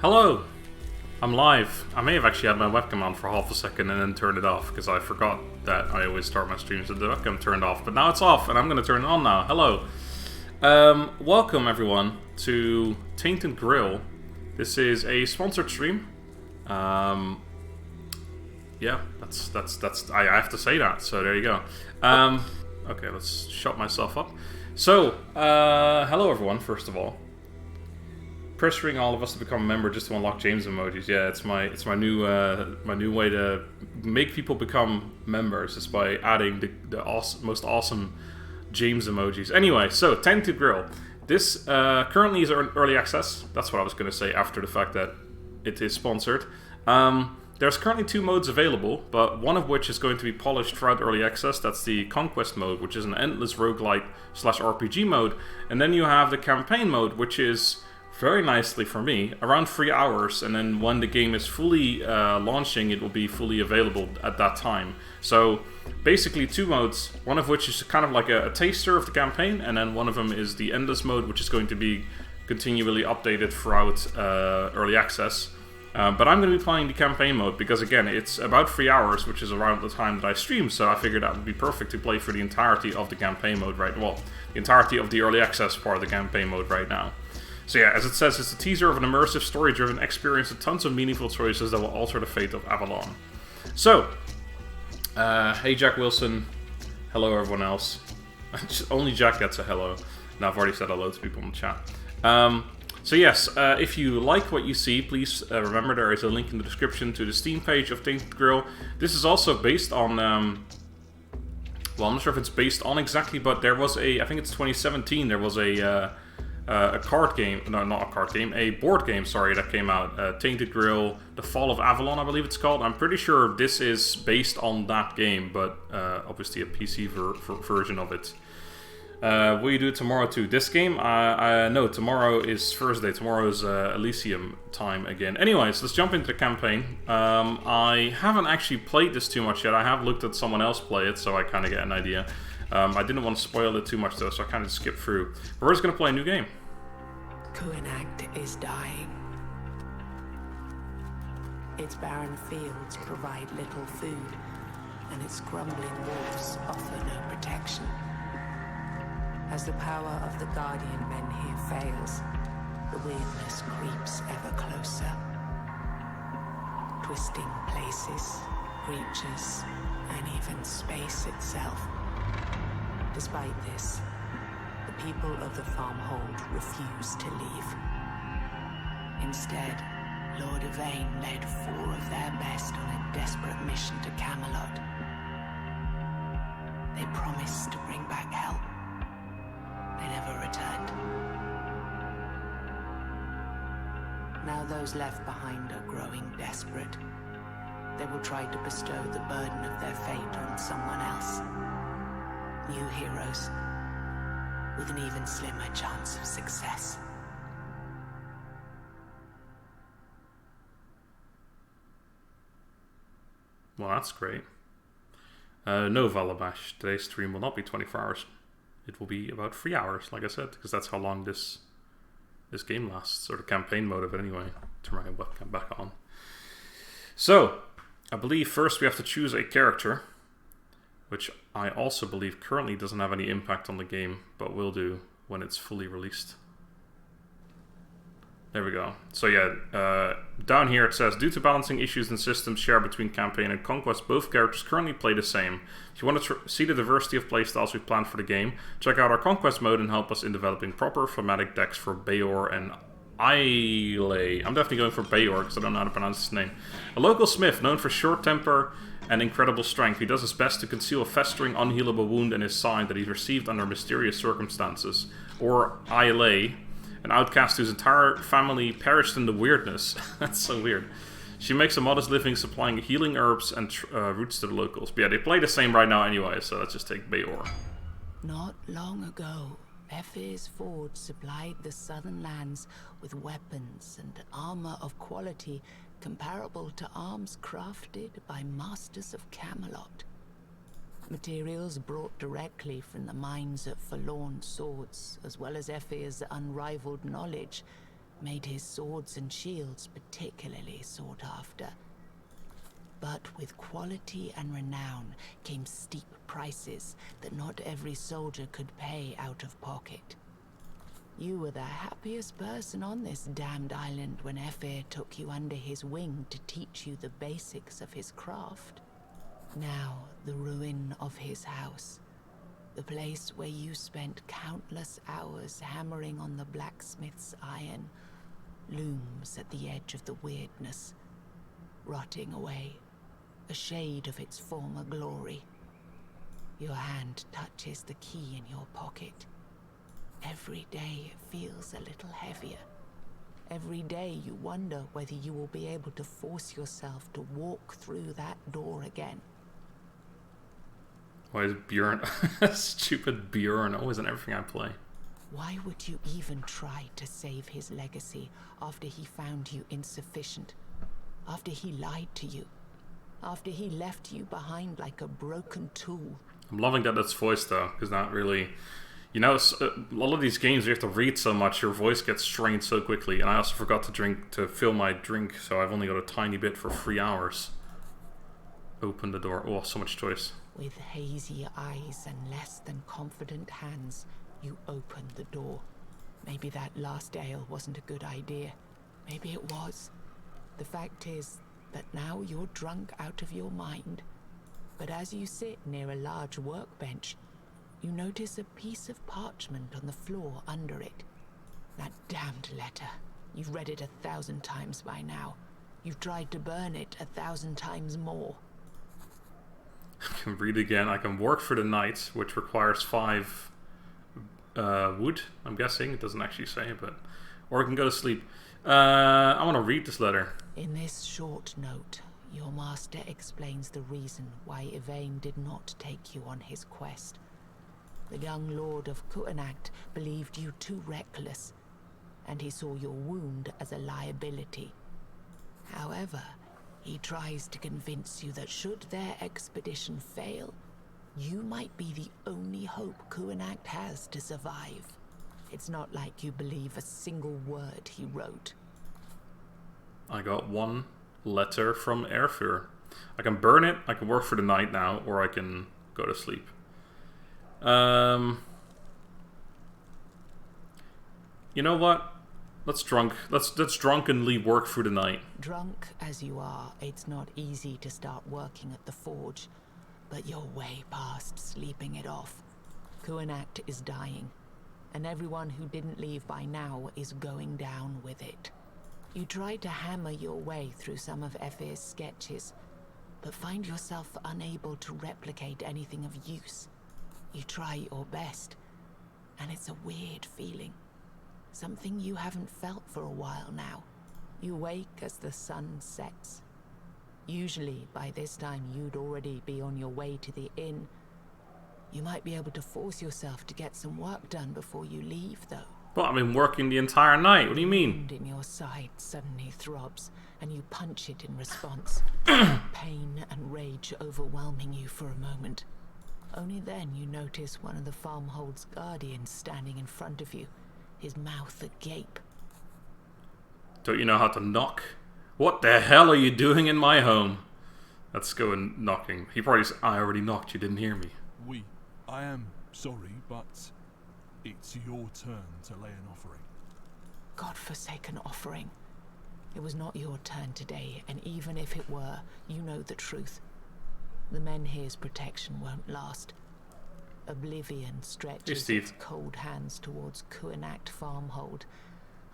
Hello! I'm live. I may have actually had my webcam on for half a second and then turned it off because I forgot that I always start my streams with the webcam turned off, but now it's off and I'm going to turn it on now. Hello! Welcome everyone to Tainted Grail. This is a sponsored stream. Yeah, that's I have to say that, so there you go. Okay, let's shut myself up. So, hello everyone, first of all. Pressuring all of us to become a member just to unlock James emojis. Yeah, it's my new way to make people become members is by adding the most awesome James emojis. Anyway, so Tainted Grail. This currently is early access. That's what I was going to say after the fact that it is sponsored. There's currently 2 modes available, but one of which is going to be polished throughout early access. That's the Conquest mode, which is an endless roguelite / RPG mode. And then you have the Campaign mode, which is very nicely for me, around 3 hours, and then when the game is fully launching, it will be fully available at that time. So basically 2 modes, one of which is kind of like a taster of the campaign, and then one of them is the endless mode, which is going to be continually updated throughout early access. But I'm going to be playing the campaign mode because, again, it's about 3 hours, which is around the time that I stream, so I figured that would be perfect to play for the entirety of the campaign mode the entirety of the early access part of the campaign mode right now. So yeah, as it says, it's a teaser of an immersive, story-driven experience with tons of meaningful choices that will alter the fate of Avalon. So, hey Jack Wilson, hello everyone else. Only Jack gets a hello. Now I've already said hello to people in the chat. So yes, if you like what you see, please remember there is a link in the description to the Steam page of Tainted Grail. This is also based on, well, I'm not sure if it's based on exactly, but there was I think it's 2017, there was a card game, no, not a card game, a board game, sorry, that came out, Tainted Grail, The Fall of Avalon, I believe it's called. I'm pretty sure this is based on that game, but obviously a PC version of it. Will you do it tomorrow too? This game? No, tomorrow is Thursday, tomorrow is Elysium time again. Anyways, let's jump into the campaign. I haven't actually played this too much yet. I have looked at someone else play it, so I kind of get an idea. I didn't want to spoil it too much though, so I kind of skipped through. But we're just going to play a new game. Cuanacht is dying. Its barren fields provide little food, and its crumbling walls offer no protection. As the power of the Guardian men here fails, the weirdness creeps ever closer. Twisting places, creatures, and even space itself. Despite this, the people of the farmhold refuse to leave. Instead, Lord Yvain led 4 of their best on a desperate mission to Camelot. They promised to bring back help. They never returned. Now those left behind are growing desperate. They will try to bestow the burden of their fate on someone else. New heroes, with an even slimmer chance of success. Well, that's great. No, Valabash, today's stream will not be 24 hours. It will be about 3 hours, like I said, because that's how long this game lasts, or the campaign mode of it anyway. Turn my webcam back on. So, I believe first we have to choose a character, which I also believe currently doesn't have any impact on the game, but will do when it's fully released. There we go. So yeah, down here it says, due to balancing issues and systems shared between campaign and conquest, both characters currently play the same. If you want to see the diversity of playstyles we've planned for the game, check out our conquest mode and help us in developing proper thematic decks for Bayor and Aile. I'm definitely going for Bayor because I don't know how to pronounce his name. A local smith known for short temper and incredible strength. He does his best to conceal a festering, unhealable wound in his side that he's received under mysterious circumstances. Or Aile, an outcast whose entire family perished in the weirdness. That's so weird. She makes a modest living supplying healing herbs and roots to the locals. But yeah, they play the same right now anyway, so let's just take Bayor. Not long ago, Ephir's Forge supplied the southern lands with weapons and armor of quality comparable to arms crafted by masters of Camelot. Materials brought directly from the mines of Forlorn Swords, as well as Ephir's unrivaled knowledge, made his swords and shields particularly sought after. But with quality and renown came steep prices that not every soldier could pay out of pocket. You were the happiest person on this damned island when Ephir took you under his wing to teach you the basics of his craft. Now, the ruin of his house, the place where you spent countless hours hammering on the blacksmith's iron, looms at the edge of the weirdness, rotting away, a shade of its former glory. Your hand touches the key in your pocket. Every day it feels a little heavier. Every day you wonder whether you will be able to force yourself to walk through that door again. Why is Bjorn, stupid Bjorn, always in everything I play? Why would you even try to save his legacy after he found you insufficient? After he lied to you? After he left you behind like a broken tool? I'm loving that it's voiced though, because that really... You know, a lot of these games you have to read so much, your voice gets strained so quickly. And I also forgot to fill my drink, so I've only got a tiny bit for 3 hours. Open the door. Oh, so much choice. With hazy eyes and less than confident hands, you open the door. Maybe that last ale wasn't a good idea. Maybe it was. The fact is that now you're drunk out of your mind. But as you sit near a large workbench, you notice a piece of parchment on the floor under it. That damned letter. You've read it 1,000 times by now. You've tried to burn it 1,000 times more. I can read again. I can work for the night, which requires 5 wood, I'm guessing. It doesn't actually say, but... Or I can go to sleep. I want to read this letter. In this short note, your master explains the reason why Yvain did not take you on his quest. The young lord of Cuanacht believed you too reckless, and he saw your wound as a liability. However, he tries to convince you that should their expedition fail, you might be the only hope Cuanacht has to survive. It's not like you believe a single word he wrote. I got 1 letter from Erfur. I can burn it, I can work for the night now, or I can go to sleep. You know what? Let's drunkenly work through the night. Drunk as you are, it's not easy to start working at the forge, but you're way past sleeping it off. Cuanacht is dying, and everyone who didn't leave by now is going down with it. You try to hammer your way through some of Ephir's sketches, but find yourself unable to replicate anything of use. You try your best, and it's a weird feeling. Something you haven't felt for a while now. You wake as the sun sets. Usually, by this time, you'd already be on your way to the inn. You might be able to force yourself to get some work done before you leave, though. Well, I've been working the entire night. What do you mean? Wound in your side suddenly throbs, and you punch it in response. Pain and rage overwhelming you for a moment. Only then you notice one of the farmhold's guardians standing in front of you, his mouth agape. Don't you know how to knock? What the hell are you doing in my home? Let's go and knocking. He probably said, I already knocked, you didn't hear me. I am sorry, but it's your turn to lay an offering. God-forsaken offering. It was not your turn today, and even if it were, you know the truth. The men here's protection won't last. Oblivion stretches its cold hands towards Cuanacht Farmhold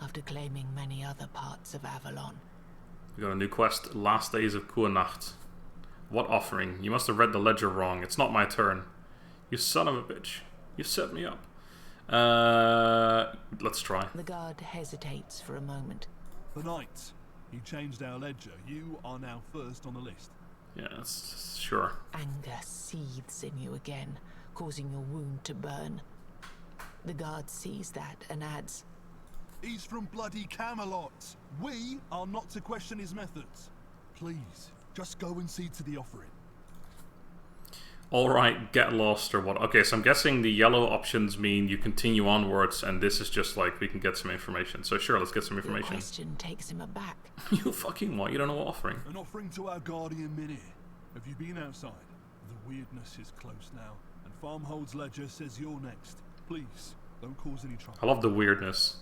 after claiming many other parts of Avalon. We got a new quest, Last Days of Cuanacht. What offering? You must have read the ledger wrong. It's not my turn. You son of a bitch. You set me up. Let's try. The guard hesitates for a moment. The knight. You changed our ledger. You are now first on the list. Yes, sure. Anger seethes in you again, causing your wound to burn. The guard sees that and adds, He's from bloody Camelot. We are not to question his methods. Please, just go and see to the offering. Alright, get lost or what? Okay, so I'm guessing the yellow options mean you continue onwards, and this is just like we can get some information. So sure, let's get some information. Your question takes him aback. You fucking what? You don't know what offering? An offering to our guardian Minnie. Have you been outside? The weirdness is close now, and Farmhold's ledger says you're next. Please, don't cause any trouble. I love the weirdness.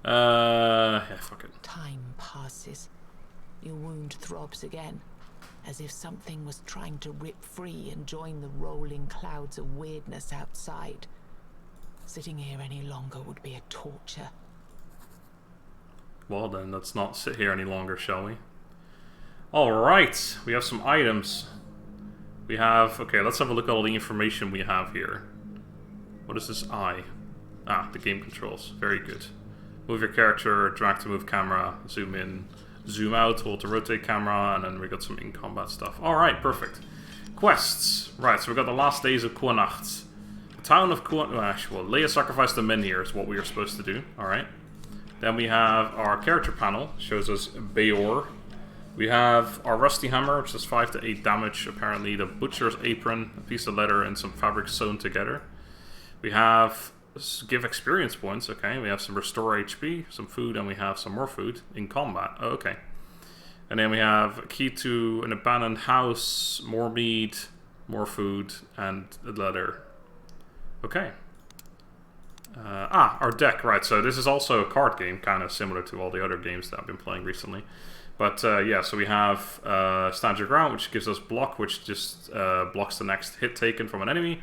Yeah, fuck it. Time passes. Your wound throbs again, as if something was trying to rip free and join the rolling clouds of weirdness outside. Sitting here any longer would be a torture. Well then, let's not sit here any longer, shall we? Alright, we have some items. We have... Okay, let's have a look at all the information we have here. What is this eye? Ah, the game controls. Very good. Move your character, drag to move camera, zoom in, zoom out, hold to rotate camera, and then we got some in-combat stuff. Alright, perfect. Quests. Right, so we got the last days of Cuanacht. The town of Cuanacht... Well, lay a sacrifice to men here is what we are supposed to do. Alright. Then we have our character panel. Shows us Beor. We have our rusty hammer, which does 5 to 8 damage, apparently. The butcher's apron, a piece of leather, and some fabric sewn together. We have... Give experience points, okay. We have some restore HP, some food, and we have some more food in combat. Oh, okay. And then we have a key to an abandoned house, more meat, more food, and leather. Okay. Our deck, right. So this is also a card game, kind of similar to all the other games that I've been playing recently. But yeah, so we have Stand Your Ground, which gives us block, which just blocks the next hit taken from an enemy.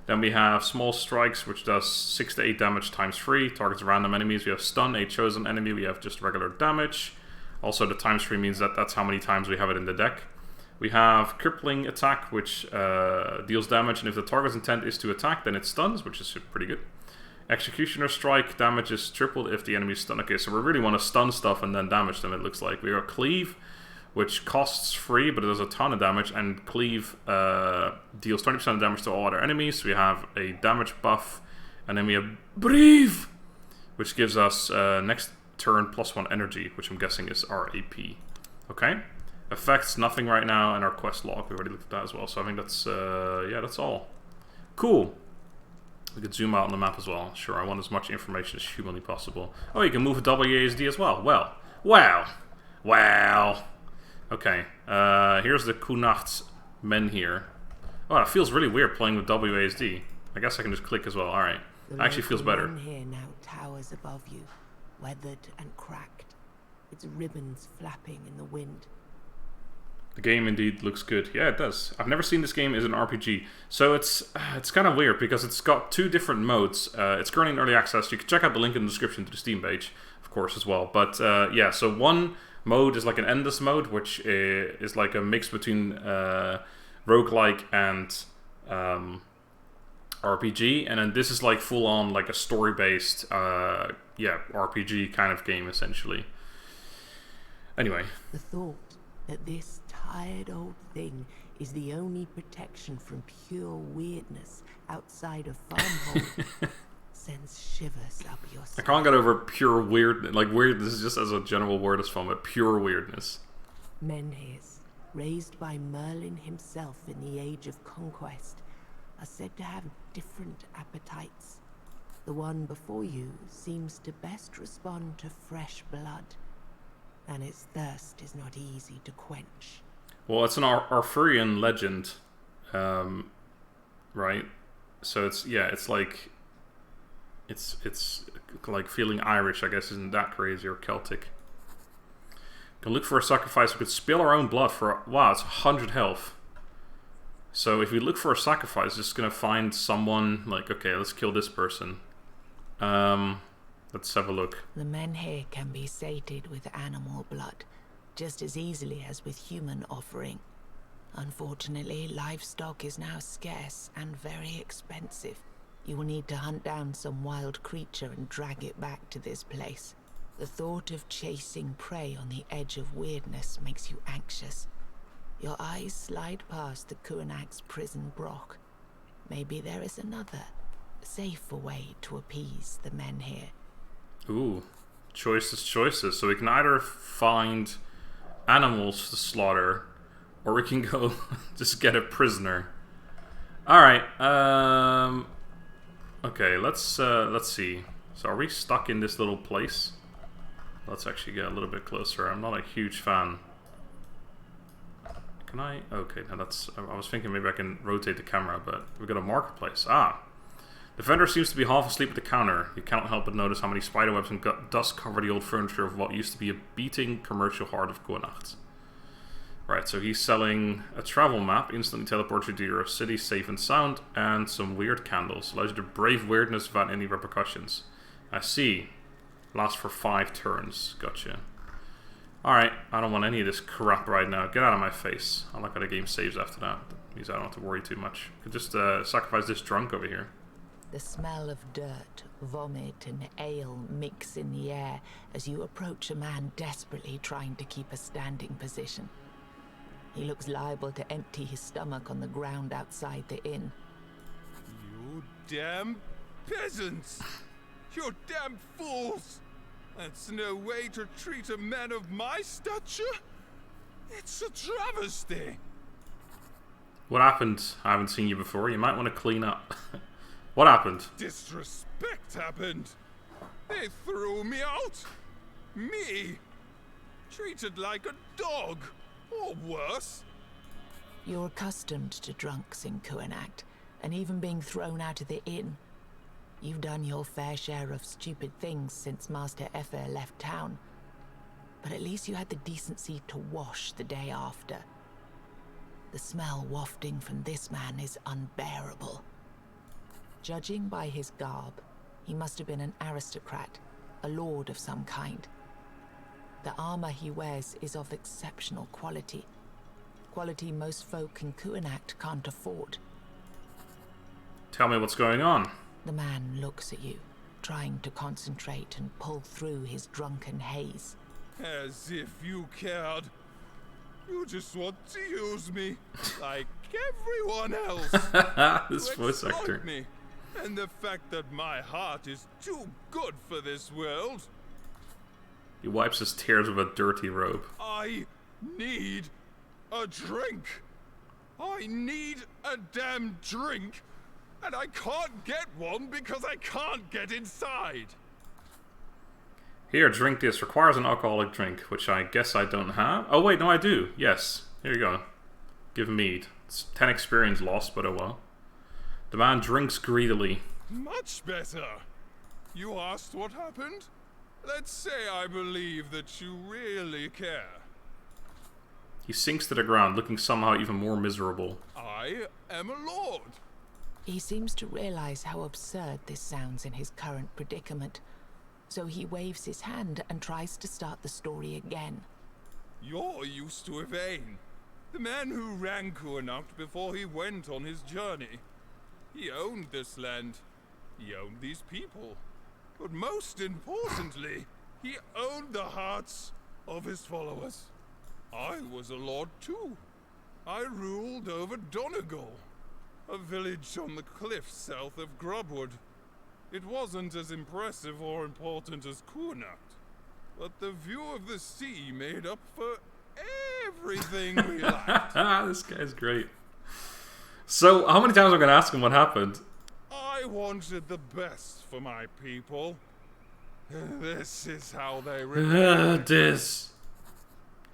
Then we have Small Strikes, which does 6 to 8 damage times 3, targets random enemies. We have Stun, a chosen enemy. We have just regular damage. Also, the times 3 means that that's how many times we have it in the deck. We have Crippling Attack, which deals damage, and if the target's intent is to attack, then it stuns, which is pretty good. Executioner Strike, damage is tripled if the enemy is stunned. Okay, so we really want to stun stuff and then damage them, it looks like. We have Cleave, which costs 3, but it does a ton of damage, and Cleave deals 20% of damage to all other enemies. We have a damage buff, and then we have Breathe, which gives us next turn +1 energy, which I'm guessing is our AP. Okay? Effects, nothing right now, and our quest log, we already looked at that as well, so I think that's, yeah, that's all. Cool. We could zoom out on the map as well. Sure, I want as much information as humanly possible. Oh, you can move with WASD as well. Well. Wow. Wow. Okay, here's the Cuanacht men here. Oh, it feels really weird playing with WASD. I guess I can just click as well. Alright. Actually feels better. The here now towers above you, weathered and cracked, its ribbons flapping in the wind. The game indeed looks good. Yeah, it does. I've never seen this game as an RPG. So it's kind of weird because it's got 2 different modes. It's currently in early access. You can check out the link in the description to the Steam page, of course, as well. But yeah, so one mode is like an endless mode, which is like a mix between roguelike and RPG, and then this is like full on like a story-based yeah, RPG kind of game essentially. Anyway. The thought that this tired old thing is the only protection from pure weirdness outside of Farmhold sends shivers up your spine. I can't get over pure weird, like weirdness just as a general word is from it, pure weirdness. Menhirs, raised by Merlin himself in the Age of Conquest, are said to have different appetites. The one before you seems to best respond to fresh blood, and its thirst is not easy to quench. Well, it's an Arthurian legend, right? So it's, yeah, it's like feeling Irish, I guess, isn't that crazy, or Celtic. Can look for a sacrifice. We could spill our own blood for, wow, it's 100 health. So if we look for a sacrifice, just gonna find someone, like, okay, let's kill this person. Let's have a look. The menhir can be sated with animal blood, just as easily as with human offering. Unfortunately, livestock is now scarce and very expensive. You will need to hunt down some wild creature and drag it back to this place. The thought of chasing prey on the edge of weirdness makes you anxious. Your eyes slide past the Cuanacht's prison broch. Maybe there is another, safer way to appease the menhir. Ooh, choices. So we can either find animals to slaughter, or we can go just get a prisoner. Alright, okay, let's see. So are we stuck in this little place? Let's actually get a little bit closer. I'm not a huge fan. Can I? Okay, now that's... I was thinking maybe I can rotate the camera, but we've got a marketplace. Ah! The vendor seems to be half asleep at the counter. You cannot help but notice how many spiderwebs and dust cover the old furniture of what used to be a beating commercial heart of Cuanacht. Right, so he's selling a travel map, instantly teleports you to your city safe and sound, and some weird candles. Allows you to brave weirdness without any repercussions. I see. Lasts for 5 turns. Gotcha. Alright, I don't want any of this crap right now. Get out of my face. I like how the game saves after that. That means I don't have to worry too much. I could just sacrifice this drunk over here. The smell of dirt, vomit, and ale mix in the air as you approach a man desperately trying to keep a standing position. He looks liable to empty his stomach on the ground outside the inn. You damn peasants! You damn fools! That's no way to treat a man of my stature! It's a travesty! What happened? I haven't seen you before. You might want to clean up. What happened? Disrespect happened! They threw me out! Me! Treated like a dog! Or worse. You're accustomed to drunks in Cuanacht, and even being thrown out of the inn. You've done your fair share of stupid things since Master Effer left town. But at least you had the decency to wash the day after. The smell wafting from this man is unbearable. Judging by his garb, he must have been an aristocrat, a lord of some kind. The armor he wears is of exceptional quality. Quality most folk in Cuanacht can't afford. Tell me what's going on. The man looks at you, trying to concentrate and pull through his drunken haze. As if you cared. You just want to use me, like everyone else. This to voice exploit actor. me. And the fact that my heart is too good for this world. He wipes his tears with a dirty robe. I need a drink. I need a damn drink. And I can't get one because I can't get inside. Here, drink this. Requires an alcoholic drink, which I guess I don't have. Oh wait, no I do. Yes. Here you go. Give mead. It's 10 experience lost, but oh well. The man drinks greedily. Much better. You asked what happened? Let's say I believe that you really care. He sinks to the ground, looking somehow even more miserable. I am a lord. He seems to realize how absurd this sounds in his current predicament, so he waves his hand and tries to start the story again. You're used to Yvain, the man who ran Cuanacht before he went on his journey. He owned this land. He owned these people. But most importantly, he owned the hearts of his followers. I was a lord too. I ruled over Donegal, a village on the cliffs south of Grubwood. It wasn't as impressive or important as Cuanacht, but the view of the sea made up for everything we lacked. This guy's great. So, how many times am I going to ask him what happened? I wanted the best for my people. This is how they remember. This.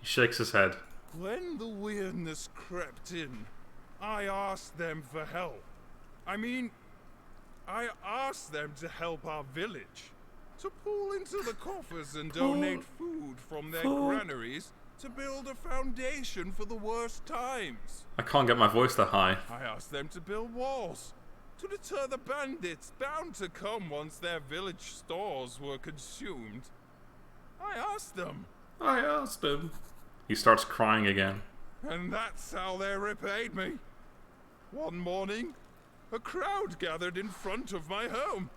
He shakes his head. When the weirdness crept in, I asked them for help. I asked them to help our village. To pull into the coffers and donate food from their granaries to build a foundation for the worst times. I can't get my voice that high. I asked them to build walls to deter the bandits bound to come once their village stores were consumed. I asked them. He starts crying again. And that's how they repaid me. One morning, a crowd gathered in front of my home,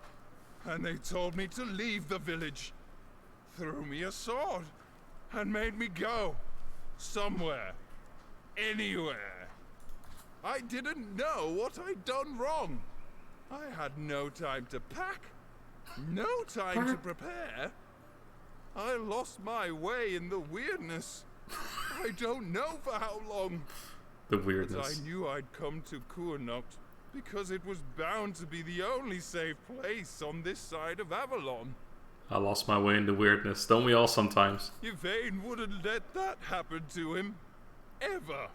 and they told me to leave the village, threw me a sword, and made me go. Somewhere. Anywhere. I didn't know what I'd done wrong. I had no time to pack, no time to prepare. I lost my way in the weirdness. I don't know for how long. The weirdness. But I knew I'd come to Cuanacht because it was bound to be the only safe place on this side of Avalon. I lost my way in the weirdness. Don't we all sometimes? Yvain wouldn't let that happen to him. Ever.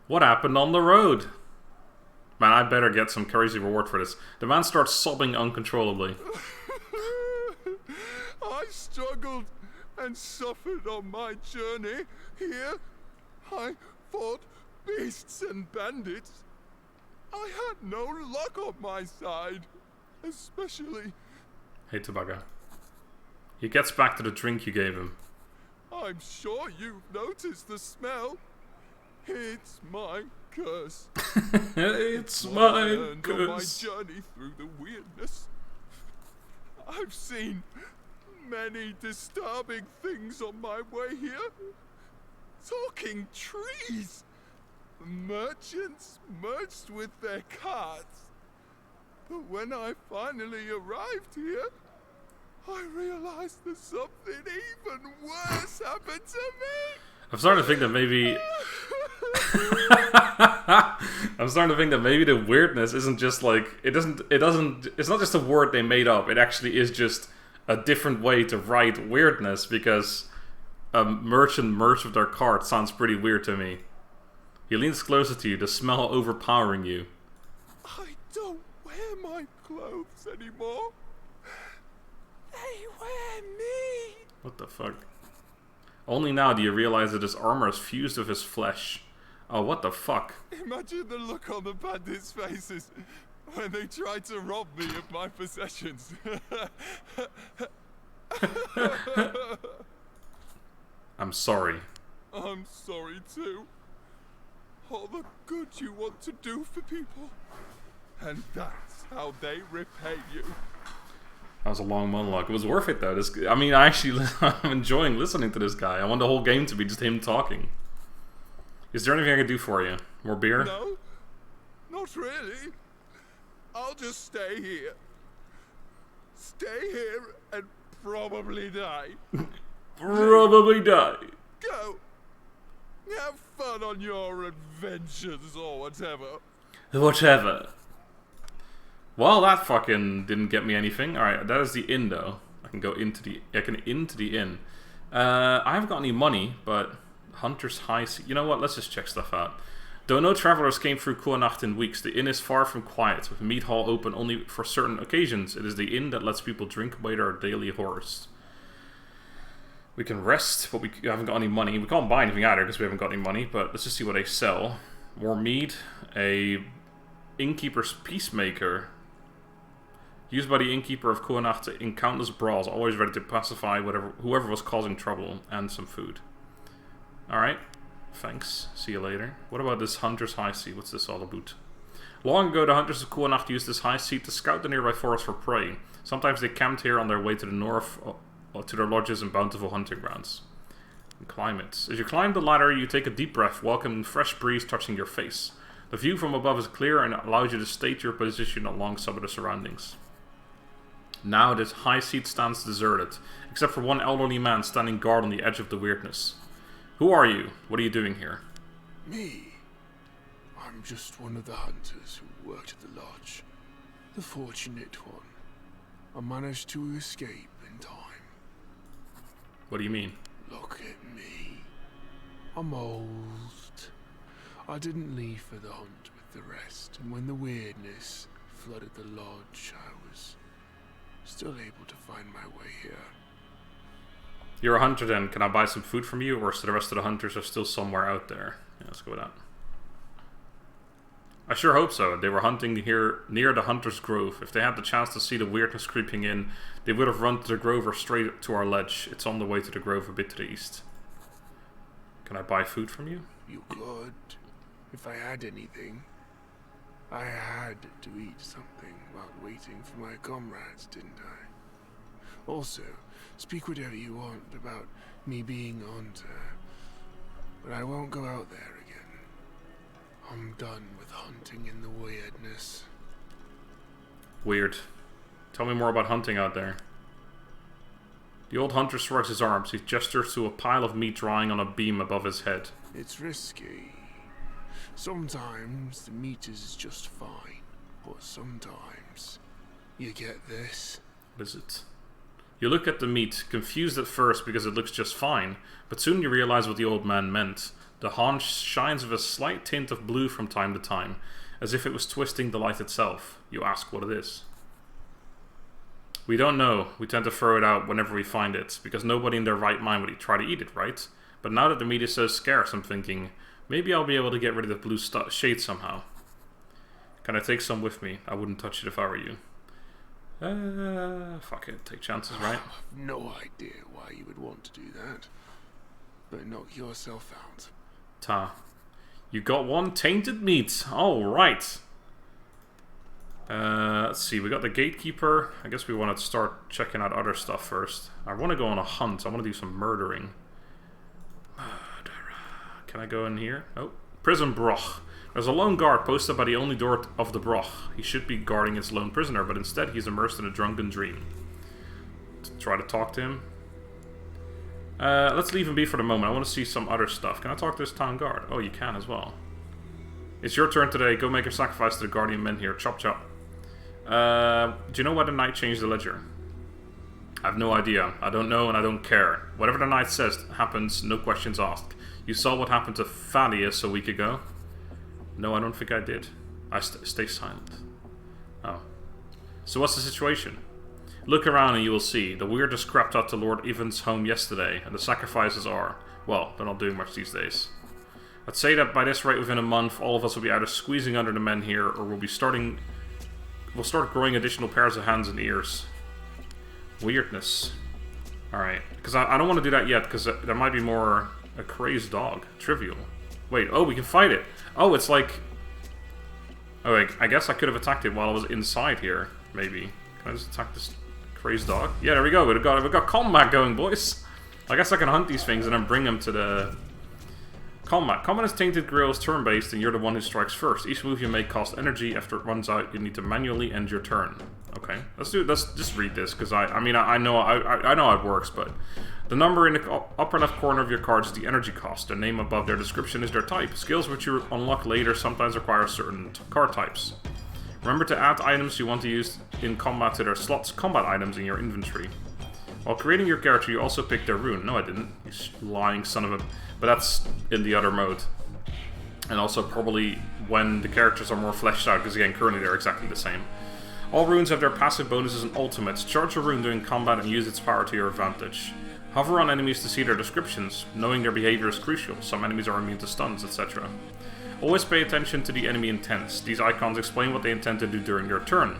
What happened on the road? Man, I better get some crazy reward for this. The man starts sobbing uncontrollably. I struggled and suffered on my journey. Here, I fought beasts and bandits. I had no luck on my side, especially... Hey, Tobacco. He gets back to the drink you gave him. I'm sure you've noticed the smell. It's my curse. It's I my learned on my curse. journey through the weirdness. I've seen many disturbing things on my way here. Talking trees. Merchants merged with their carts. But when I finally arrived here, I realized that something even worse happened to me. I'm starting to think that maybe... I'm starting to think that maybe the weirdness isn't just like... It's not just a word they made up. It actually is just a different way to write weirdness, because a merchant merged with their cart sounds pretty weird to me. He leans closer to you, the smell overpowering you. I don't wear my clothes anymore. They wear me. What the fuck? Only now do you realize that his armor is fused with his flesh. Oh, what the fuck? Imagine the look on the bandits' faces when they tried to rob me of my possessions. I'm sorry. I'm sorry too. All the good you want to do for people. And that's how they repay you. That was a long monologue. It was worth it though. I'm enjoying listening to this guy. I want the whole game to be just him talking. Is there anything I can do for you? More beer? No, not really. I'll just stay here. Stay here and probably die. Probably die. Go. Have fun on your adventures or whatever. Whatever. Well, that fucking didn't get me anything. Alright, that is the inn though. I can into the inn. I haven't got any money, but Hunter's High Sea. You know what? Let's just check stuff out. Though no travelers came through Cuanacht in weeks, the inn is far from quiet, with meat hall open only for certain occasions. It is the inn that lets people drink away their daily horrors. We can rest, but we haven't got any money. We can't buy anything either because we haven't got any money, but let's just see what they sell. More mead, a innkeeper's peacemaker, used by the innkeeper of Cuanacht in countless brawls, always ready to pacify whoever was causing trouble, and some food. Alright, thanks. See you later. What about this Hunter's High Sea? What's this all about? Long ago, the hunters of Cuanacht used this high sea to scout the nearby forest for prey. Sometimes they camped here on their way to the north, to their lodges and bountiful hunting grounds. And climate. As you climb the ladder, you take a deep breath, welcoming fresh breeze touching your face. The view from above is clear and allows you to state your position along some of the surroundings. Now this high seat stands deserted, except for one elderly man standing guard on the edge of the weirdness. Who are you? What are you doing here? Me? I'm just one of the hunters who worked at the lodge. The fortunate one. I managed to escape in time. What do you mean? Look at me. I'm old. I didn't leave for the hunt with the rest, and when the weirdness flooded the lodge, I was still able to find my way here. You're a hunter then. Can I buy some food from you, or so the rest of the hunters are still somewhere out there? Yeah, let's go with that. I sure hope so. They were hunting here near the Hunter's Grove. If they had the chance to see the weirdness creeping in, they would have run to the grove or straight to our ledge. It's on the way to the grove a bit to the east. Can I buy food from you? You could, if I had anything. I had to eat something while waiting for my comrades, didn't I? Also, speak whatever you want about me being a hunter, but I won't go out there again. I'm done with hunting in the weirdness. Weird. Tell me more about hunting out there. The old hunter shrugs his arms. He gestures to a pile of meat drying on a beam above his head. It's risky. Sometimes the meat is just fine, but sometimes you get this. What is it? You look at the meat, confused at first because it looks just fine, but soon you realize what the old man meant. The haunch shines with a slight tint of blue from time to time, as if it was twisting the light itself. You ask what it is. We don't know. We tend to throw it out whenever we find it, because nobody in their right mind would try to eat it, right? But now that the meat is so scarce, I'm thinking, maybe I'll be able to get rid of the blue shade somehow. Can I take some with me? I wouldn't touch it if I were you. Fuck it. Take chances, right? I've no idea why you would want to do that. But knock yourself out. Ta. You got one tainted meat. Alright. Let's see. We got the gatekeeper. I guess we want to start checking out other stuff first. I want to go on a hunt. I want to do some murdering. Can I go in here? Oh. Prison Broch. There's a lone guard posted by the only door of the Broch. He should be guarding his lone prisoner, but instead he's immersed in a drunken dream. Try to talk to him. Let's leave him be for the moment. I want to see some other stuff. Can I talk to this town guard? Oh, you can as well. It's your turn today. Go make a sacrifice to the guardian men here. Chop chop. Do you know why the knight changed the ledger? I have no idea. I don't know and I don't care. Whatever the knight says happens, no questions asked. You saw what happened to Thaddeus a week ago? No, I don't think I did. I stay silent. Oh. So what's the situation? Look around and you will see. The weird just crept up to Lord Ivan's home yesterday, and the sacrifices are, well, they're not doing much these days. I'd say that by this rate within a month, all of us will be either squeezing under the men here, or we'll start growing additional pairs of hands and ears. Weirdness. Alright. Because I don't want to do that yet, because there might be more a crazed dog. Trivial. Wait, oh, we can fight it. Oh, it's like... Oh, wait, I guess I could have attacked it while I was inside here, maybe. Can I just attack this crazed dog? Yeah, there we go. We've got combat going, boys. I guess I can hunt these things and then bring them to the... Combat. Combat is Tainted Grail is turn-based, and you're the one who strikes first. Each move you make costs energy. After it runs out, you need to manually end your turn. Okay, let's just read this, because I mean I know how it works, but the number in the upper left corner of your cards is the energy cost. The name above their description is their type. Skills which you unlock later sometimes require certain card types. Remember to add items you want to use in combat to their slots combat items in your inventory. While creating your character, you also pick their rune. No, I didn't. You lying son of a... But that's in the other mode. And also probably when the characters are more fleshed out, because again, currently they're exactly the same. All runes have their passive bonuses and ultimates. Charge a rune during combat and use its power to your advantage. Hover on enemies to see their descriptions. Knowing their behavior is crucial. Some enemies are immune to stuns, etc. Always pay attention to the enemy intents. These icons explain what they intend to do during their turn.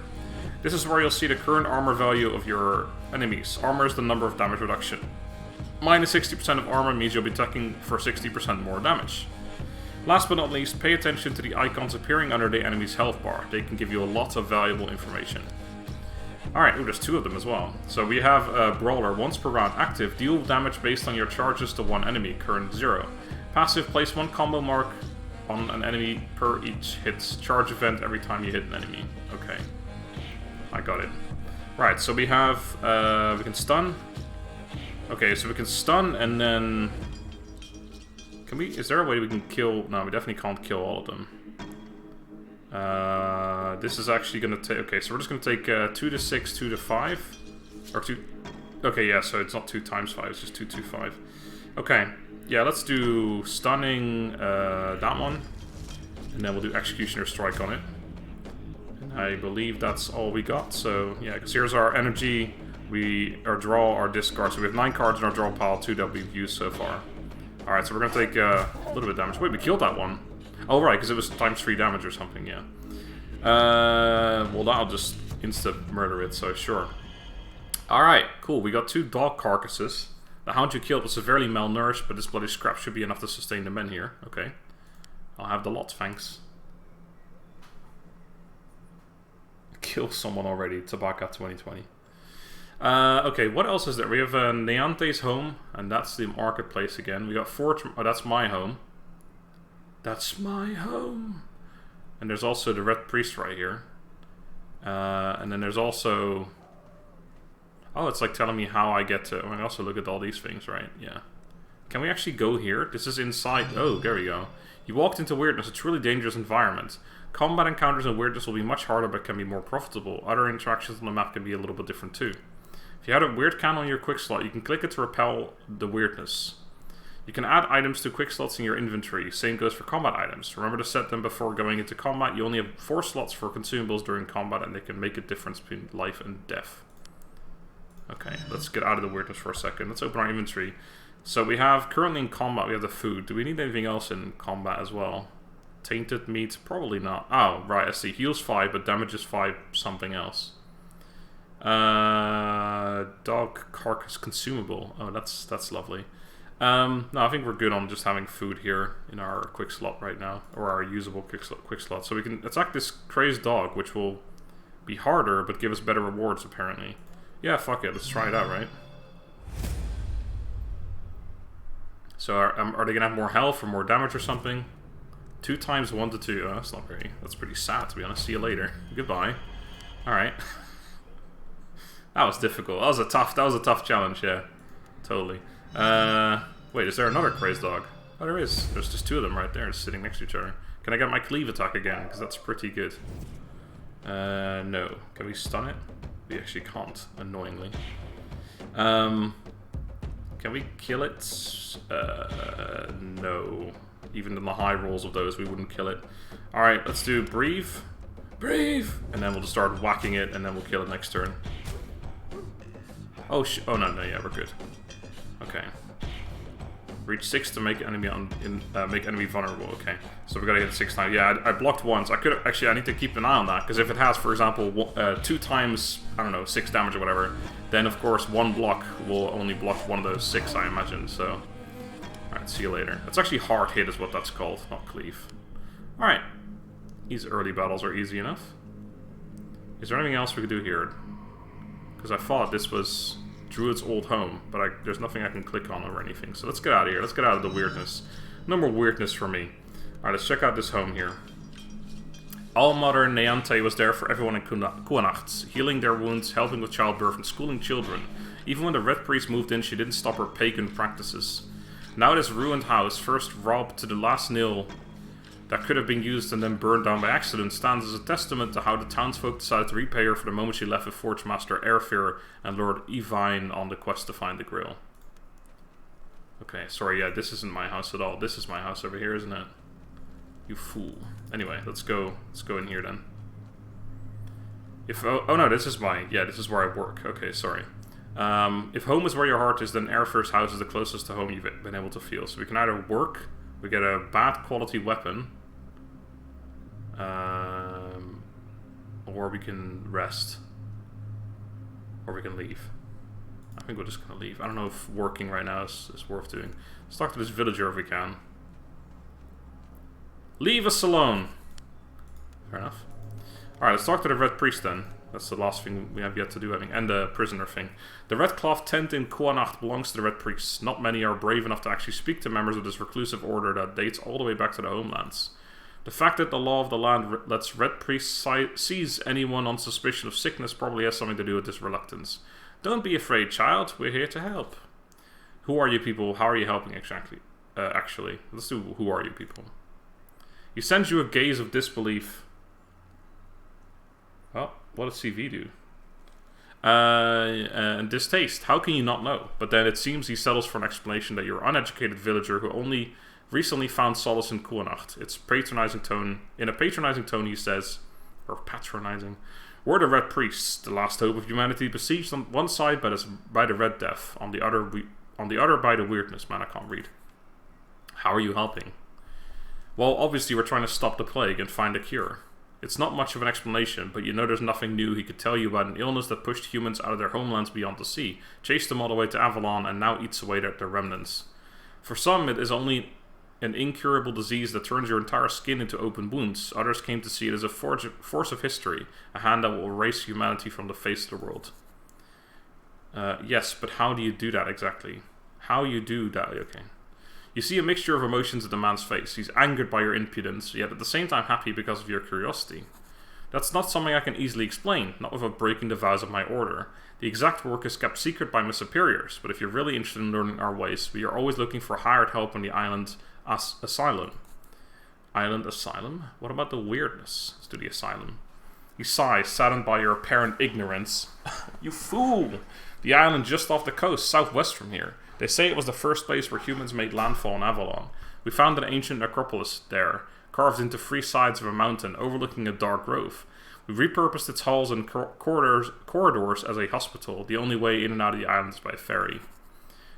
This is where you'll see the current armor value of your enemies. Armor is the number of damage reduction. Minus 60% of armor means you'll be attacking for 60% more damage. Last but not least, pay attention to the icons appearing under the enemy's health bar. They can give you a lot of valuable information. Alright, ooh, there's two of them as well. So we have Brawler, once per round, active, deal damage based on your charges to one enemy, current 0. Passive, place one combo mark on an enemy per each hits. Charge event every time you hit an enemy. Okay. I got it. Right, so we have, we can stun. Okay, so we can stun and then... Can we, is there a way we can kill, no, we definitely can't kill all of them. This is actually going to take, okay, so we're just going to take 2 to 6, 2 to 5. Or 2, okay, yeah, so it's not 2 times 5, it's just 2, 2, 5. Okay, yeah, let's do stunning that one. And then we'll do Executioner Strike on it. I believe that's all we got, so yeah, because here's our energy, our draw, our discard, so we have 9 cards in our draw pile, 2 that we've used so far. Alright, so we're going to take a little bit of damage. Wait, we killed that one. Oh right, because it was times 3 damage or something, yeah. Well that'll just insta-murder it, so sure. Alright, cool, we got 2 dog carcasses. The hound you killed was severely malnourished, but this bloody scrap should be enough to sustain the men here. Okay. I'll have the lot, thanks. Kill someone already, Tabaka 2020. Okay, what else is there? We have Neante's home, and that's the marketplace again. We got Forge. Oh, that's my home. That's my home. And there's also the Red Priest right here. And then there's also... Oh, it's like telling me how I get to... I can also look at all these things, right? Yeah. Can we actually go here? This is inside. Oh, there we go. You walked into weirdness, a truly dangerous environment. Combat encounters in weirdness will be much harder but can be more profitable. Other interactions on the map can be a little bit different too. If you had a weird candle in your quick slot, you can click it to repel the weirdness. You can add items to quick slots in your inventory. Same goes for combat items. Remember to set them before going into combat. You only have 4 slots for consumables during combat and they can make a difference between life and death. Okay, let's get out of the weirdness for a second. Let's open our inventory. So we have, currently in combat, we have the food. Do we need anything else in combat as well? Tainted meat? Probably not. Oh, right, I see. Heals 5, but damages 5 something else. Dog carcass consumable. Oh, that's lovely. No, I think we're good on just having food here in our quick slot right now. Or our usable quick slot. So we can attack this crazed dog, which will be harder, but give us better rewards, apparently. Yeah, fuck it. Let's try it out, right? So are they going to have more health or more damage or something? 2 times 1 to 2. Oh, that's not very... That's pretty sad, to be honest. See you later. Goodbye. Alright. That was difficult. That was a tough challenge, yeah. Totally. Wait, is there another crazed dog? Oh, there is. There's just 2 of them right there, just sitting next to each other. Can I get my cleave attack again? Because that's pretty good. No. Can we stun it? We actually can't, annoyingly. Can we kill it? No. Even in the high rolls of those, we wouldn't kill it. Alright, let's do breathe. Breathe! And then we'll just start whacking it, and then we'll kill it next turn. Oh, oh no, yeah, we're good. Okay. Reach 6 to make enemy make enemy vulnerable. Okay, so we gotta hit it 6 times. Yeah, I blocked once. I could actually. I need to keep an eye on that because if it has, for example, 2 times, I don't know, 6 damage or whatever, then of course 1 block will only block 1 of those 6, I imagine. So, all right, see you later. It's actually hard hit, is what that's called, not cleave. All right, these early battles are easy enough. Is there anything else we could do here? Because I thought this was Druid's old home, but there's nothing I can click on or anything. So let's get out of here. Let's get out of the weirdness. No more weirdness for me. Alright, let's check out this home here. All-Mother Neante was there for everyone in Cuanacht, healing their wounds, helping with childbirth, and schooling children. Even when the Red Priest moved in, she didn't stop her pagan practices. Now this ruined house, first robbed to the last nail that could have been used and then burned down by accident, stands as a testament to how the townsfolk decided to repay her for the moment she left with Forge Master Airfear and Lord Evine on the quest to find the Grail. Okay, sorry, yeah, this isn't my house at all. This is my house over here, isn't it? You fool. Anyway, let's go in here then. If oh no, this is this is where I work. Okay, sorry. If home is where your heart is, then Airfear's house is the closest to home you've been able to feel. So we can either work, we get a bad quality weapon, or we can rest, or we can leave. I think we're just gonna leave. I don't know if working right now is worth doing. Let's talk to this villager if we can. Leave us alone! Fair enough. Alright, let's talk to the Red Priest then. That's the last thing we have yet to do, I think. And the prisoner thing. The Red Cloth tent in Cuanacht belongs to the Red Priests. Not many are brave enough to actually speak to members of this reclusive order that dates all the way back to the homelands. The fact that the law of the land lets Red Priests seize anyone on suspicion of sickness probably has something to do with this reluctance. Don't be afraid, child. We're here to help. Who are you people? How are you helping exactly? Actually, let's do who are you people. He sends you a gaze of disbelief. Well, what does CV do? And distaste. How can you not know? But then it seems he settles for an explanation that you're an uneducated villager who only recently found solace in Cuanacht. In a patronizing tone, he says, or patronizing, we're the Red Priests, the last hope of humanity, besieged on one side by the Red Death, on the other by the weirdness. Man, I can't read. How are you helping? Well, obviously we're trying to stop the plague and find a cure. It's not much of an explanation, but you know there's nothing new he could tell you about an illness that pushed humans out of their homelands beyond the sea, chased them all the way to Avalon, and now eats away at their remnants. For some, it is only an incurable disease that turns your entire skin into open wounds. Others came to see it as a force of history, a hand that will erase humanity from the face of the world. Yes, but how do you do that exactly? How you do that? Okay. You see a mixture of emotions in the man's face. He's angered by your impudence, yet at the same time happy because of your curiosity. That's not something I can easily explain, not without breaking the vows of my order. The exact work is kept secret by my superiors, but if you're really interested in learning our ways, we are always looking for hired help on the island asylum. Island asylum? What about the weirdness? Let's do the asylum. You sigh, saddened by your apparent ignorance. You fool! The island just off the coast, southwest from here. They say it was the first place where humans made landfall in Avalon. We found an ancient necropolis there, carved into 3 sides of a mountain overlooking a dark grove. We repurposed its halls and corridors as a hospital. The only way in and out of the island is by ferry.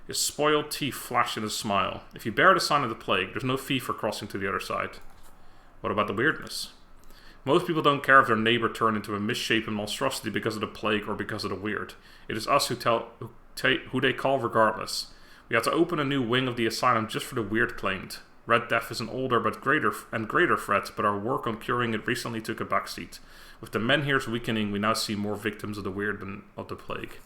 His spoiled teeth flash in a smile. If you bear the sign of the plague, there's no fee for crossing to the other side. What about the weirdness? Most people don't care if their neighbor turned into a misshapen monstrosity because of the plague or because of the weird. It is us who they call regardless. We had to open a new wing of the asylum just for the weird claimed. Red Death is an older but greater threat, but our work on curing it recently took a backseat. With the menhirs weakening, we now see more victims of the weird than of the plague.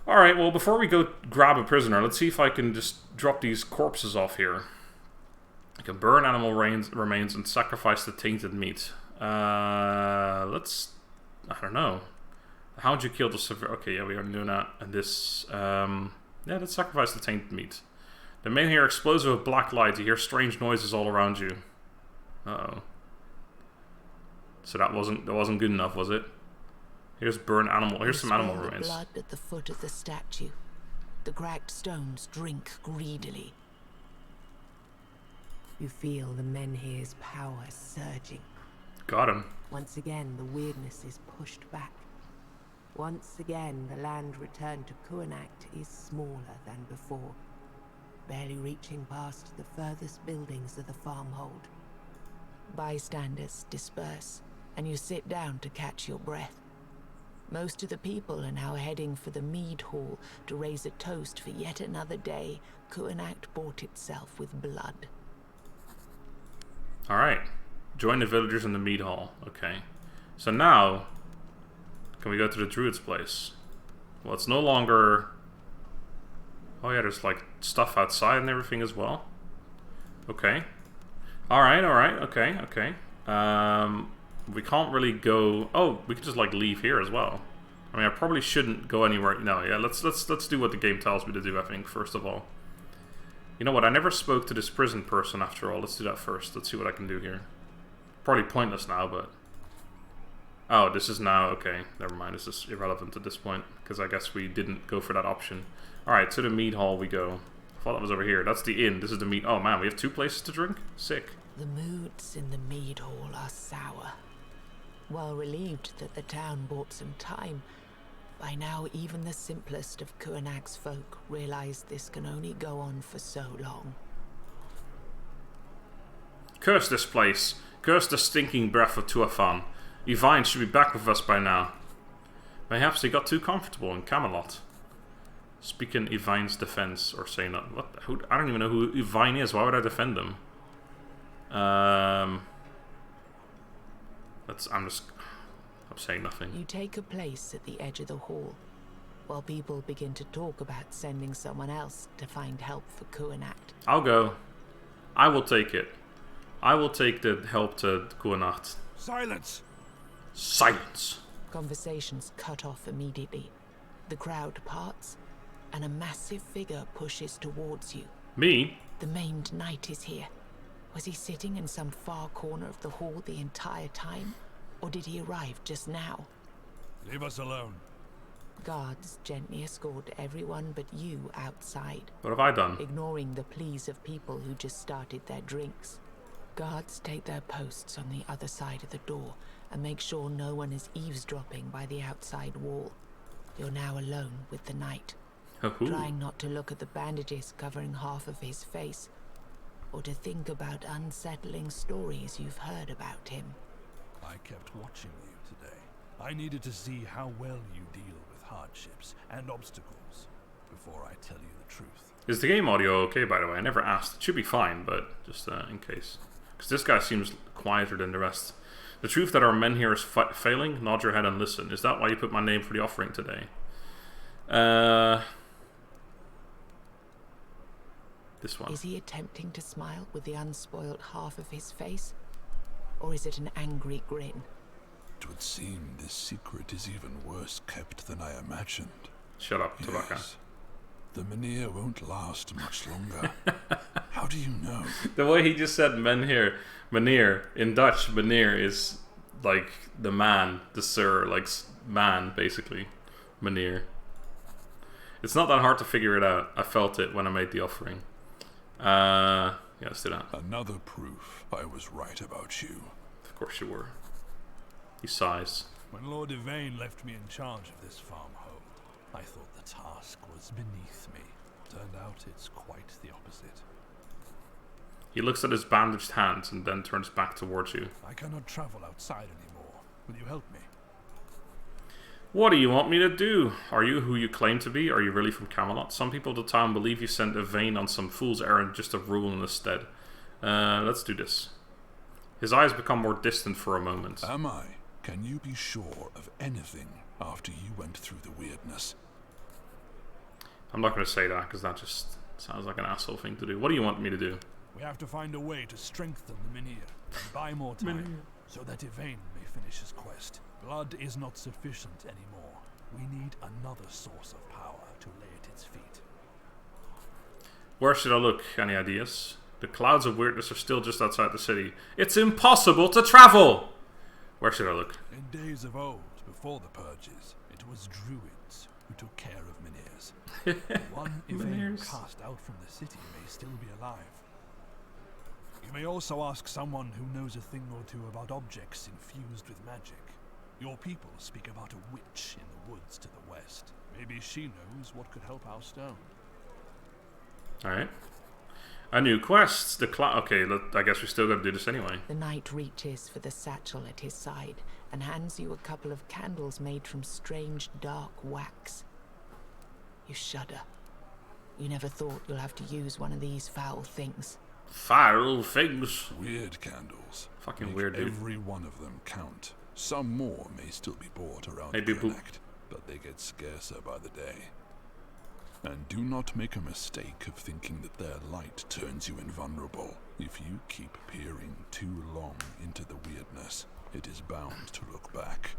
Alright, well, before we go grab a prisoner, let's see if I can just drop these corpses off here. I can burn animal remains and sacrifice the tainted meat. I don't know. How would you kill the severe? Okay, yeah, we are doing that. And this, yeah, let's sacrifice the tainted meat. The menhir explodes with black light. You hear strange noises all around you. Uh-oh. So that wasn't good enough, was it? Here's burn animal. Here's some animal remains. Blood at the foot of the statue. The cracked stones drink greedily. You feel the menhir's power surging. Got him. Once again, the weirdness is pushed back. Once again, the land returned to Cuanacht is smaller than before, barely reaching past the furthest buildings of the farmhold. Bystanders disperse, and you sit down to catch your breath. Most of the people are now heading for the mead hall to raise a toast for yet another day Cuanacht bought itself with blood. Alright. Join the villagers in the mead hall. Okay. So now, can we go to the druid's place? Well, it's no longer... Oh yeah, there's like stuff outside and everything as well. Okay. Alright, okay. We can't really go... Oh, we could just like leave here as well. I mean, I probably shouldn't go anywhere... No, yeah, let's do what the game tells me to do, I think, first of all. You know what, I never spoke to this prison person after all. Let's do that first. Let's see what I can do here. Probably pointless now, but... Oh, this is now... Okay, never mind. This is irrelevant at this point, because I guess we didn't go for that option. Alright, to the mead hall we go. I thought that was over here. That's the inn. This is the mead... Oh man, we have 2 places to drink? Sick. The moods in the mead hall are sour. While relieved that the town bought some time, by now even the simplest of Cuanacht's folk realize this can only go on for so long. Curse this place. Curse the stinking breath of Tuathan. Yvain should be back with us by now. Perhaps he got too comfortable in Camelot. Speak in Yvain's defense, or say not. What? Who? I don't even know who Yvain is. Why would I defend him? I'm saying nothing. You take a place at the edge of the hall, while people begin to talk about sending someone else to find help for Cuanacht. I'll go. I will take it. I will take the help to Cuanacht. Silence! Silence! Conversations cut off immediately. The crowd parts, and a massive figure pushes towards you. Me? The maimed knight is here. Was he sitting in some far corner of the hall the entire time? Or did he arrive just now? Leave us alone. Guards gently escort everyone but you outside. What have I done? Ignoring the pleas of people who just started their drinks. Guards take their posts on the other side of the door and make sure no one is eavesdropping by the outside wall. You're now alone with the knight, trying not to look at the bandages covering half of his face, or to think about unsettling stories you've heard about him. I kept watching you today. I needed to see how well you deal with hardships and obstacles before I tell you the truth. Is the game audio okay, by the way? I never asked. It should be fine, but just in case. Because this guy seems quieter than the rest. The truth that our men here is failing? Nod your head and listen. Is that why you put my name for the offering today? This one. Is he attempting to smile with the unspoiled half of his face? Or is it an angry grin? It would seem this secret is even worse kept than I imagined. Shut up, Tabaka. Yes. The Menhir won't last much longer. How do you know? The way he just said Menhir, in Dutch, Menhir is like the man, the sir, like man, basically. Menhir. It's not that hard to figure it out. I felt it when I made the offering. Yeah, let's do that. Another proof I was right about you. Of course you were. He sighs. When Lord Yvain left me in charge of this farmhold, I thought the task was beneath me. Turned out it's quite the opposite. He looks at his bandaged hands and then turns back towards you. I cannot travel outside anymore. Will you help me? What do you want me to do? Are you who you claim to be? Are you really from Camelot? Some people of the town believe you sent Yvain on some fool's errand just to rule in his stead. Let's do this. His eyes become more distant for a moment. Am I? Can you be sure of anything after you went through the weirdness? I'm not going to say that because that just sounds like an asshole thing to do. What do you want me to do? We have to find a way to strengthen the Menhir and buy more time so that Yvain may finish his quest. Blood is not sufficient anymore. We need another source of power to lay at its feet. Where should I look? Any ideas? The clouds of weirdness are still just outside the city. It's impossible to travel! Where should I look? In days of old, before the purges, it was druids who took care of Menhirs. The one Yvain cast out from the city may still be alive. You may also ask someone who knows a thing or two about objects infused with magic. Your people speak about a witch in the woods to the west. Maybe she knows what could help our stone. Alright. A new quest. Okay, I guess we still gotta do this anyway. The knight reaches for the satchel at his side and hands you a couple of candles made from strange dark wax. You shudder. You never thought you'll have to use one of these foul things. Foul things? Weird candles. Fucking Make weird, dude. every one of them count. Some more may still be bought around They do Cuanacht, but they get scarcer by the day. And do not make a mistake of thinking that their light turns you invulnerable. If you keep peering too long into the weirdness, it is bound to look back.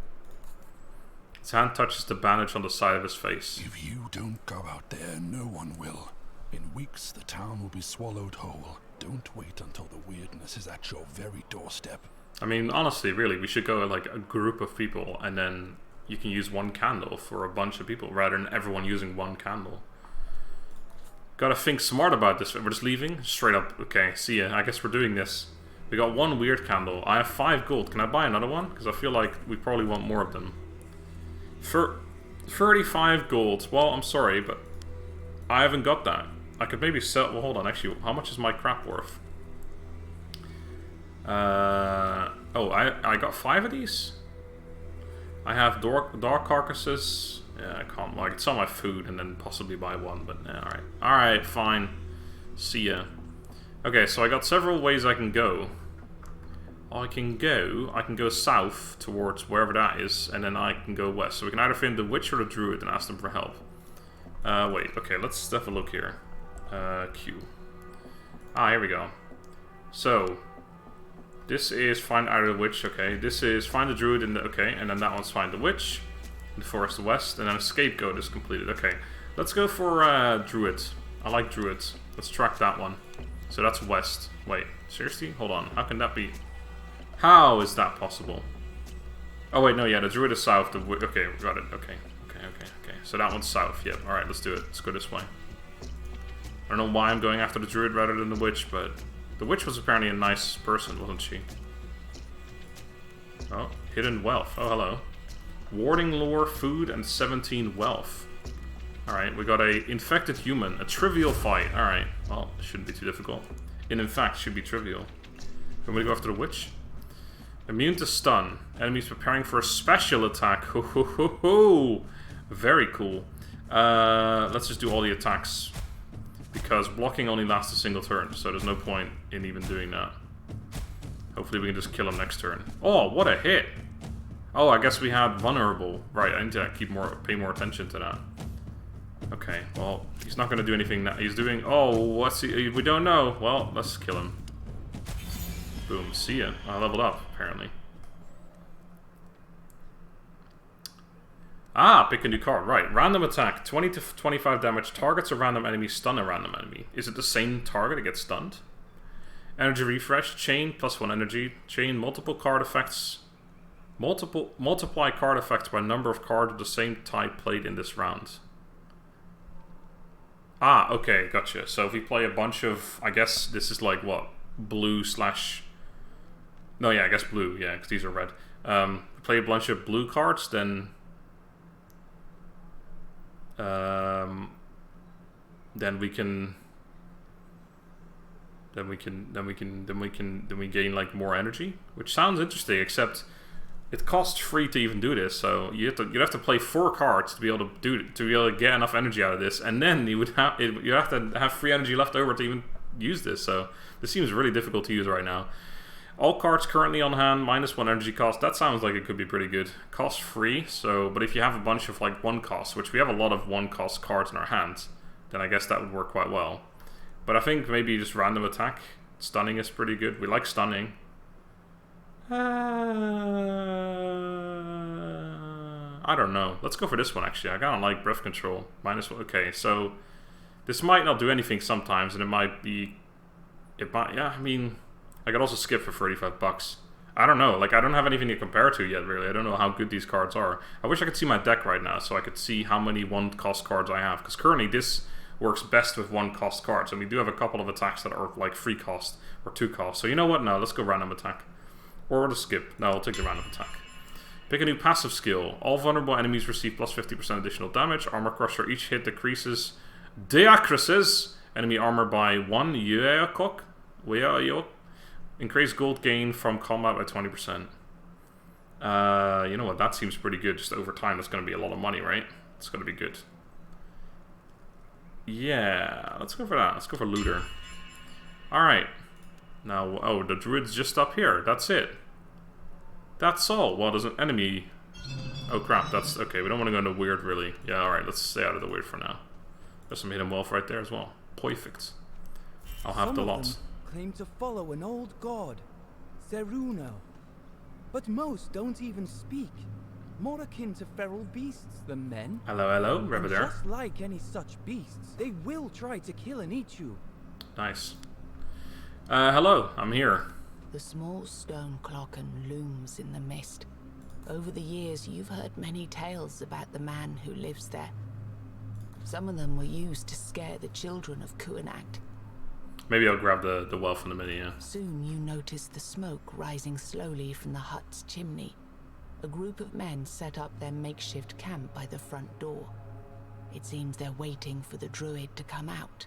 His hand touches the bandage on the side of his face. If you don't go out there, no one will. In weeks, the town will be swallowed whole. Don't wait until the weirdness is at your very doorstep. I mean, honestly, really, we should go like a group of people and then you can use one candle for a bunch of people rather than everyone using one candle. Gotta think smart about this. We're just leaving? Straight up. Okay, see ya. I guess we're doing this. We got one weird candle. I have 5 gold. Can I buy another one? Because I feel like we probably want more of them. For 35 gold. Well, I'm sorry, but I haven't got that. I could maybe sell... Well, hold on. Actually, how much is my crap worth? Oh, I got 5 of these? I have dark carcasses. Yeah, I can't, like, sell my food and then possibly buy one, but yeah, alright. Alright, fine. See ya. Okay, so I got several ways I can go. I can go south towards wherever that is, and then I can go west. So we can either find the witch or the druid and ask them for help. Wait, okay, let's have a look here. Q. Ah, here we go. So, this is find either the witch, okay. This is find the druid in the, okay, and then that one's find the witch. In the forest west, and then a scapegoat is completed. Okay, let's go for druid. I like druids. Let's track that one. So that's west. Wait, seriously? Hold on. How can that be? How is that possible? Oh wait, no, yeah, the druid is south. Okay, got it. Okay. So that one's south. Yep. All right, let's do it. Let's go this way. I don't know why I'm going after the druid rather than the witch, but the witch was apparently a nice person, wasn't she? Oh, hidden wealth. Oh, hello. Warding lore, food, and 17 wealth. Alright, we got a infected human. A trivial fight. Alright, well, it shouldn't be too difficult. In fact, should be trivial. Can we go after the witch? Immune to stun. Enemies preparing for a special attack. Ho ho ho ho! Very cool. Let's just do all the attacks. Because blocking only lasts a single turn, so there's no point in even doing that. Hopefully we can just kill him next turn. Oh, what a hit! Oh, I guess we had vulnerable. Right, I need to pay more attention to that. Okay, well, he's not going to do anything that he's doing. Oh, what's he? We don't know. Well, let's kill him. Boom. See ya. I leveled up, apparently. Ah, pick a new card. Right. Random attack. 20 to 25 damage. Targets a random enemy. Stun a random enemy. Is it the same target that gets stunned? Energy refresh. Chain. +1 energy. Chain. Multiple card effects. Multiply card effects by number of cards of the same type played in this round. Ah, okay. Gotcha. So if we play a bunch of... I guess this is like what? Blue slash... No, yeah, I guess blue. Yeah, because these are red. Play a bunch of blue cards, then... Then we gain like more energy, which sounds interesting. Except it costs free to even do this, so you'd have to play 4 cards to be able to get enough energy out of this, and then you have to have free energy left over to even use this. So this seems really difficult to use right now. All cards currently on hand, -1 energy cost. That sounds like it could be pretty good. Cost free, so but if you have a bunch of like 1 cost, which we have a lot of 1 cost cards in our hands, then I guess that would work quite well. But I think maybe just random attack. Stunning is pretty good. We like stunning. I don't know. Let's go for this one actually. I kind of like breath control. -1. Okay, so this might not do anything sometimes, and it might be... yeah, I mean... I could also skip for 35 bucks. I don't know. Like, I don't have anything to compare to yet, really. I don't know how good these cards are. I wish I could see my deck right now so I could see how many 1-cost cards I have. Because currently this works best with 1-cost cards. And we do have a couple of attacks that are, like, 3 cost or 2 cost. So you know what? No, let's go random attack. Or the skip. No, I'll take the random attack. Pick a new passive skill. All vulnerable enemies receive plus 50% additional damage. Armor Crusher. Each hit decreases... decreases enemy armor by 1. Yeokok. Increase gold gain from combat by 20%. You know what? That seems pretty good. Just over time, that's going to be a lot of money, right? It's going to be good. Yeah, let's go for that. Let's go for looter. Alright. Now, oh, the druid's just up here. That's it. That's all. Well, there's an enemy... Oh, crap. That's... Okay, we don't want to go into weird, really. Yeah, alright. Let's stay out of the weird for now. There's some hidden wealth right there as well. Perfect. I'll have the lot. Claim to follow an old god, Zeruno. But most don't even speak. More akin to feral beasts than men. Hello, hello, reverberate. Just like any such beasts, they will try to kill and eat you. Nice. Hello, I'm here. The small stone clocken looms in the mist. Over the years, you've heard many tales about the man who lives there. Some of them were used to scare the children of Cuanacht. Maybe I'll grab the wealth in a minute, yeah. Soon you notice the smoke rising slowly from the hut's chimney. A group of men set up their makeshift camp by the front door. It seems they're waiting for the druid to come out.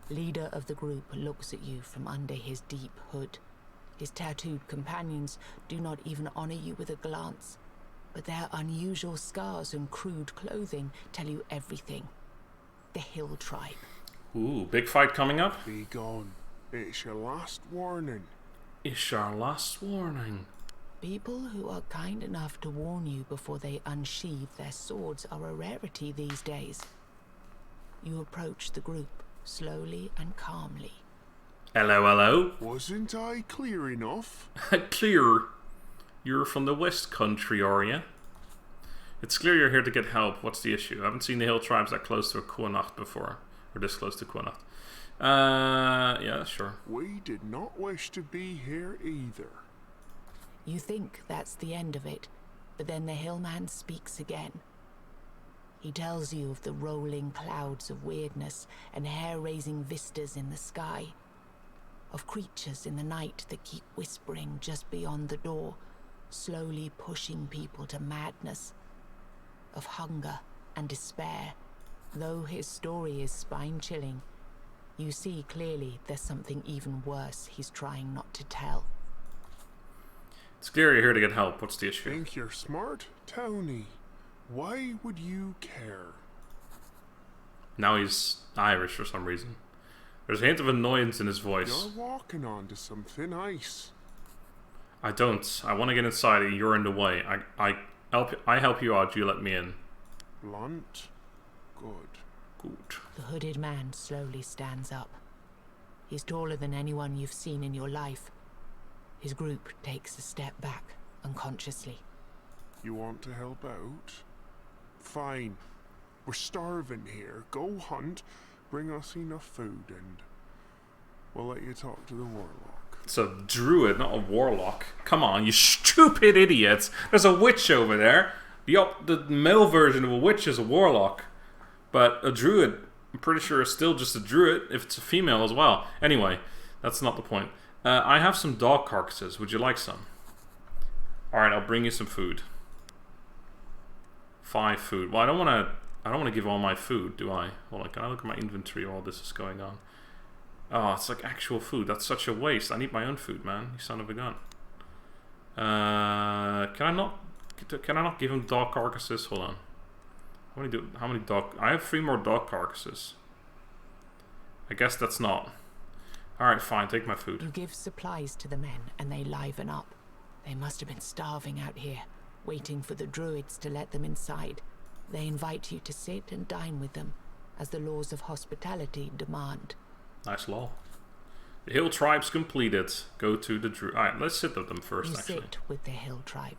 Leader of the group looks at you from under his deep hood. His tattooed companions do not even honor you with a glance, but their unusual scars and crude clothing tell you everything. The Hill Tribe. Ooh, big fight coming up. Be gone. It's your last warning. It's our last warning. People who are kind enough to warn you before they unsheathe their swords are a rarity these days. You approach the group, slowly and calmly. Hello, hello. Wasn't I clear enough? Clear. You're from the West Country, are you? It's clear you're here to get help. What's the issue? I haven't seen the hill tribes that close to a Cuanacht before. Or this close to Cuanacht. Yeah, sure. We did not wish to be here either. You think that's the end of it, but then the hillman speaks again. He tells you of the rolling clouds of weirdness and hair-raising vistas in the sky. Of creatures in the night that keep whispering just beyond the door, slowly pushing people to madness. Of hunger and despair. Though his story is spine-chilling, you see clearly there's something even worse he's trying not to tell. It's clear you're here to get help. What's the issue? Think you're smart, Tony? Why would you care? Now he's Irish for some reason. There's a hint of annoyance in his voice. You're walking onto some thin ice. I don't. I want to get inside and you're in the way. I help you out, you let me in. Blunt. Good. Good. The hooded man slowly stands up. He's taller than anyone you've seen in your life. His group takes a step back, unconsciously. You want to help out? Fine. We're starving here. Go hunt, bring us enough food, and we'll let you talk to the warlock. It's a druid, not a warlock. Come on, you stupid idiots. There's a witch over there. The male version of a witch is a warlock. But a druid, I'm pretty sure, is still just a druid if it's a female as well. Anyway, that's not the point. I have some dog carcasses. Would you like some? Alright, I'll bring you some food. 5 food. Well, I don't want to give all my food, do I? Hold on, can I look at my inventory while this is going on? Oh, it's like actual food. That's such a waste. I need my own food, man. You son of a gun. Can I not give him dog carcasses? Hold on. How many dog? I have 3 more dog carcasses. I guess that's not. Alright, fine. Take my food. You give supplies to the men and they liven up. They must have been starving out here, waiting for the druids to let them inside. They invite you to sit and dine with them, as the laws of hospitality demand. Nice law. The hill tribe's completed. Go to the druid. Alright, let's sit with them first, You actually. sit with the hill tribe,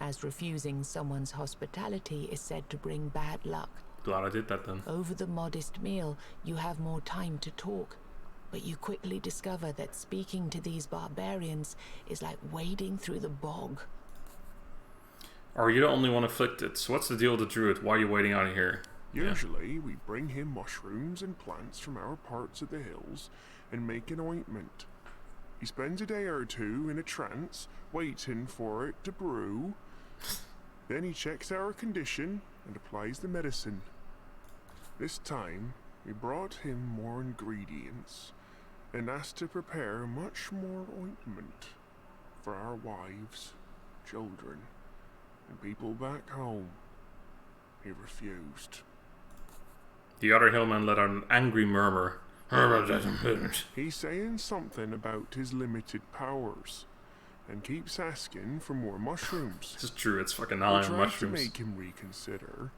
as refusing someone's hospitality is said to bring bad luck. Glad I did that then. Over the modest meal, you have more time to talk, but you quickly discover that speaking to these barbarians is like wading through the bog. Are you the only one afflicted? So what's the deal with the druid? Why are you waiting out here? Usually, we bring him mushrooms and plants from our parts of the hills and make an ointment. He spends a day or 2 in a trance, waiting for it to brew. Then he checks our condition and applies the medicine. This time, we brought him more ingredients and asked to prepare much more ointment for our wives, children, and people back home. He refused. The other hillman let out an angry murmur. He's saying something about his limited powers and keeps asking for more mushrooms. This druid's fucking We high on tried mushrooms. to make him reconsider,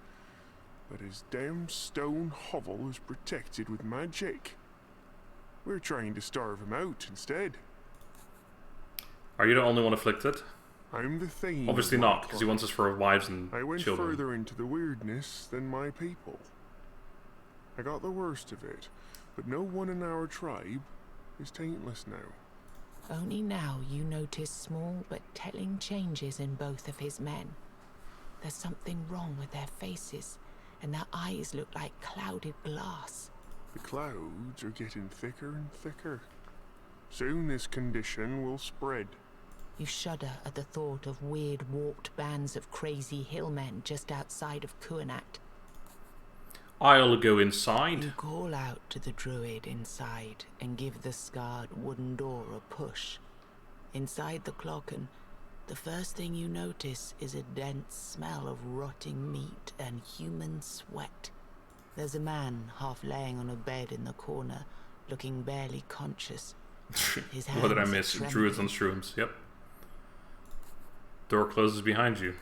but his damn stone hovel is protected with magic. We're trying to starve him out instead. Are you the only one afflicted? I'm the thing. Obviously not, because he wants us for wives and I went children. further into the weirdness than my people. I got the worst of it, but no one in our tribe is taintless now. Only now you notice small but telling changes in both of his men. There's something wrong with their faces, and their eyes look like clouded glass. The clouds are getting thicker and thicker. Soon this condition will spread. You shudder at the thought of weird warped bands of crazy hillmen just outside of Cuanacht. I'll go inside. You call out to the druid inside and give the scarred wooden door a push. Inside the clocken, the first thing you notice is a dense smell of rotting meat and human sweat. There's a man half laying on a bed in the corner, looking barely conscious. His What did I hands miss? trembling. Druids on shrooms. Yep. Door closes behind you.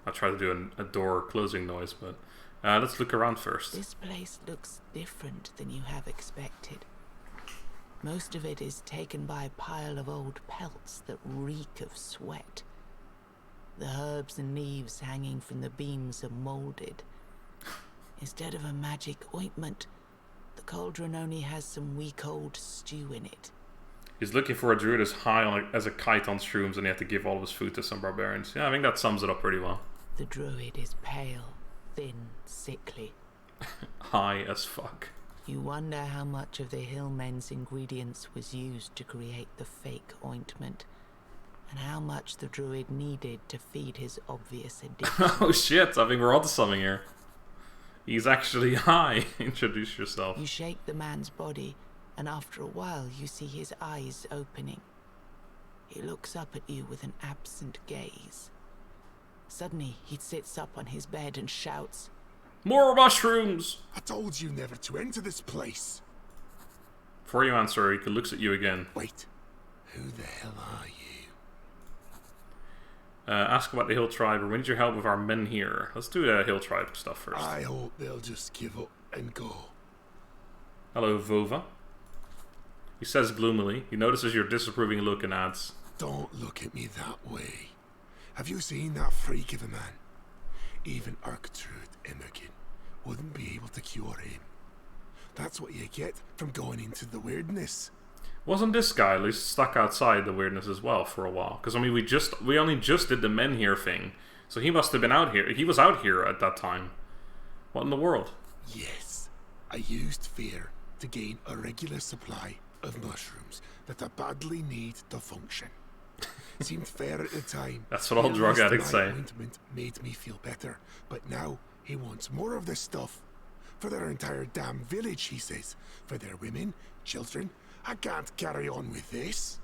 I tried to do a door closing noise, but let's look around first. This place looks different than you have expected. Most of it is taken by a pile of old pelts that reek of sweat. The herbs and leaves hanging from the beams are molded. Instead of a magic ointment, the cauldron only has some weak old stew in it. He's looking for a druid as high on as a kite on shrooms, and he had to give all of his food to some barbarians. Yeah, I think that sums it up pretty well. The druid is pale, thin, sickly. High as fuck. You wonder how much of the hillmen's ingredients was used to create the fake ointment, and how much the druid needed to feed his obvious addiction. Oh shit, I think we're onto something here. He's actually high. Introduce yourself. You shake the man's body, and after a while you see his eyes opening. He looks up at you with an absent gaze. Suddenly, he sits up on his bed and shouts, More mushrooms! I told you never to enter this place. Before you answer, he looks at you again. Wait, who the hell are you? Ask about the hill tribe, or we need your help with our men here. Let's do the hill tribe stuff first. I hope they'll just give up and go. Hello, Vova. He says gloomily. He notices your disapproving look and adds, Don't look at me that way. Have you seen that freak of a man? Even Arctrude Imogen wouldn't be able to cure him. That's what you get from going into the weirdness. wasn't this guy at least stuck outside the weirdness as well for a while? Because I mean, we only just did the men here thing, so he must have been out here. He was out here at that time. What in the world? Yes, I used fear to gain a regular supply of mushrooms that I badly need to function. Seemed fair at the time. That's what all drug addicts say. Ointment made me feel better, but now he wants more of this stuff. For their entire damn village, he says. For their women, children. I can't carry on with this.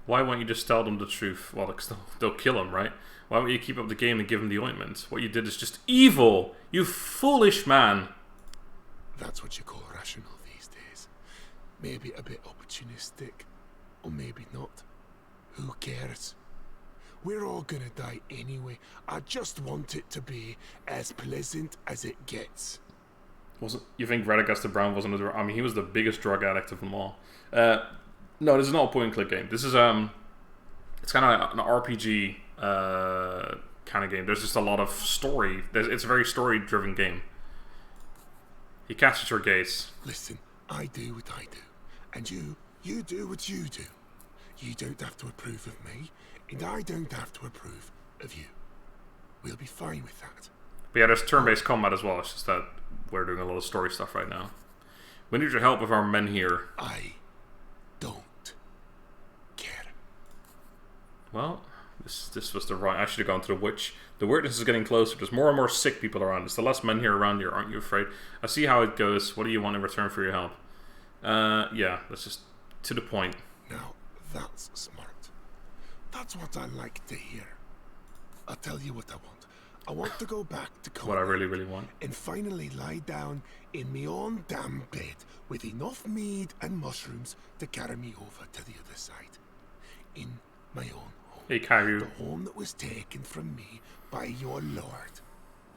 Why won't you just tell them the truth? Well, they'll kill him, right? Why won't you keep up the game and give him the ointment? What you did is just evil! You foolish man! That's what you call rational these days. Maybe a bit opportunistic, or maybe not. Who cares? We're all gonna die anyway. I just want it to be as pleasant as it gets. You think Radagast Brown wasn't I mean, he was the biggest drug addict of them all. No, this is not a point-and-click game. This is, it's kind of an RPG kind of game. There's just a lot of story. It's a very story-driven game. He catches your gaze. Listen, I do what I do. And you do what you do. You don't have to approve of me, and I don't have to approve of you. We'll be fine with that. But yeah, there's turn-based combat as well. It's just that we're doing a lot of story stuff right now. We need your help with our men here. I don't care. Well, this was the right... I should have gone to the witch. The weirdness is getting closer. There's more and more sick people around. There's the less men here around you. Aren't you afraid? I see how it goes. What do you want in return for your help? Yeah, that's just to the point. Now, that's smart. That's what I like to hear. I'll tell you what I want. I want to go back to Cuanacht. What I really, really want. And finally lie down in my own damn bed with enough mead and mushrooms to carry me over to the other side. In my own home. Hey, Kyrou. The home that was taken from me by your lord.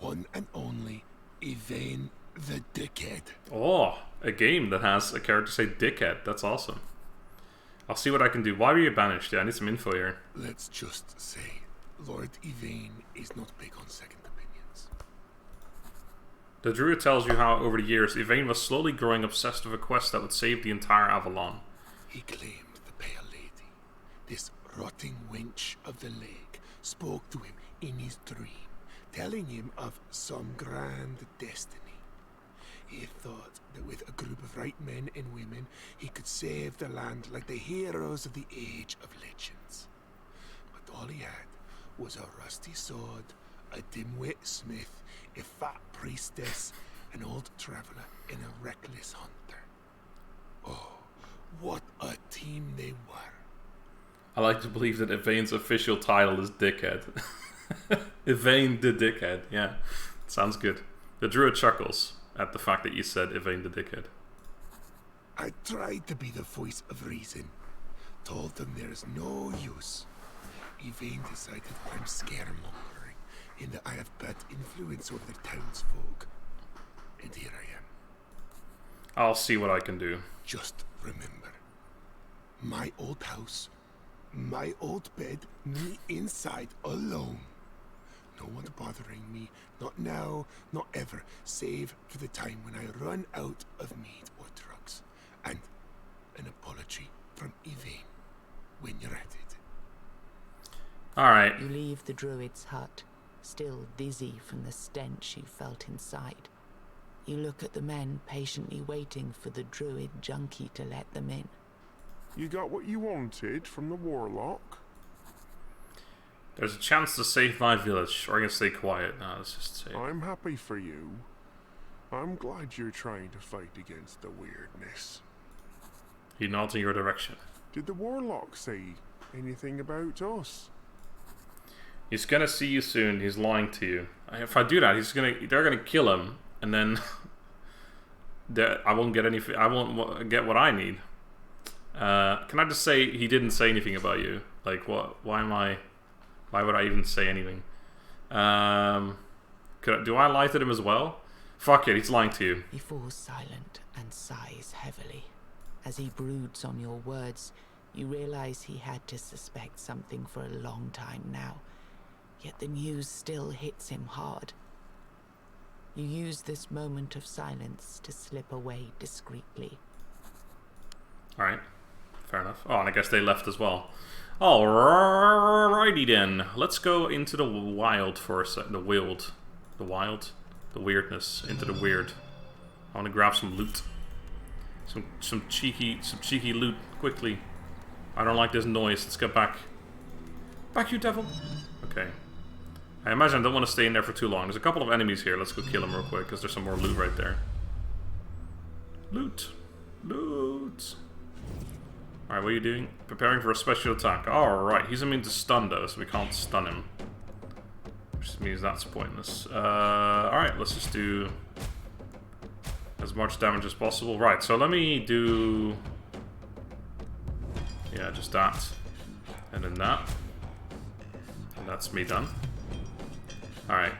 One and only Yvain the Dickhead. Oh, a game that has a character say Dickhead. That's awesome. I'll see what I can do. Why were you banished? Yeah, I need some info here. Let's just say Lord Yvain is not big on second opinions. The druid tells you how, over the years, Yvain was slowly growing obsessed with a quest that would save the entire Avalon. He claimed the Pale Lady, this rotting wench of the lake, spoke to him in his dream, telling him of some grand destiny. He thought that with a group of right men and women, he could save the land like the heroes of the Age of Legends. But all he had was a rusty sword, a dimwit smith, a fat priestess, an old traveller, and a reckless hunter. Oh, what a team they were. I like to believe that Yvain's official title is Dickhead. Yvain the Dickhead, yeah. Sounds good. The druid chuckles at the fact that you said Yvain the Dickhead. I tried to be the voice of reason. Told them there is no use. Yvain decided I'm scaremongering in that I have bad influence over the townsfolk. And here I am. I'll see what I can do. Just remember, my old house, my old bed, me inside alone. No one bothering me, not now, not ever, save for the time when I run out of meat or drugs. And an apology from Yvain when you're at it. Alright. You leave the druid's hut, still dizzy from the stench you felt inside. You look at the men patiently waiting for the druid junkie to let them in. You got what you wanted from the warlock? There's a chance to save my village, or I can stay quiet. No, let's just say. I'm happy for you. I'm glad you're trying to fight against the weirdness. He nods in your direction. Did the warlock say anything about us? He's gonna see you soon. He's lying to you. If I do that, they're gonna kill him, and then I won't get any. I won't get what I need. Can I just say he didn't say anything about you? Like what? Why would I even say anything? Do I lie to him as well? Fuck it, he's lying to you. He falls silent and sighs heavily, As he broods on your words, you realize he had to suspect something for a long time now, yet the news still hits him hard. You use this moment of silence to slip away discreetly. Alright, fair enough. Oh, and I guess they left as well. Alrighty then. Let's go into the wild for a second. The wild. The wild? The weirdness. Into the weird. I want to grab some loot. Some cheeky loot quickly. I don't like this noise. Let's get back. Back, you devil. Okay. I imagine I don't want to stay in there for too long. There's a couple of enemies here. Let's go kill them real quick, because there's some more loot right there. Loot. Loot. Alright, what are you doing? Preparing for a special attack. Alright, he's immune to stun though, so we can't stun him. Which means that's pointless. Alright, let's just do as much damage as possible. Right, so let me do... yeah, just that. And then that. And that's me done. Alright.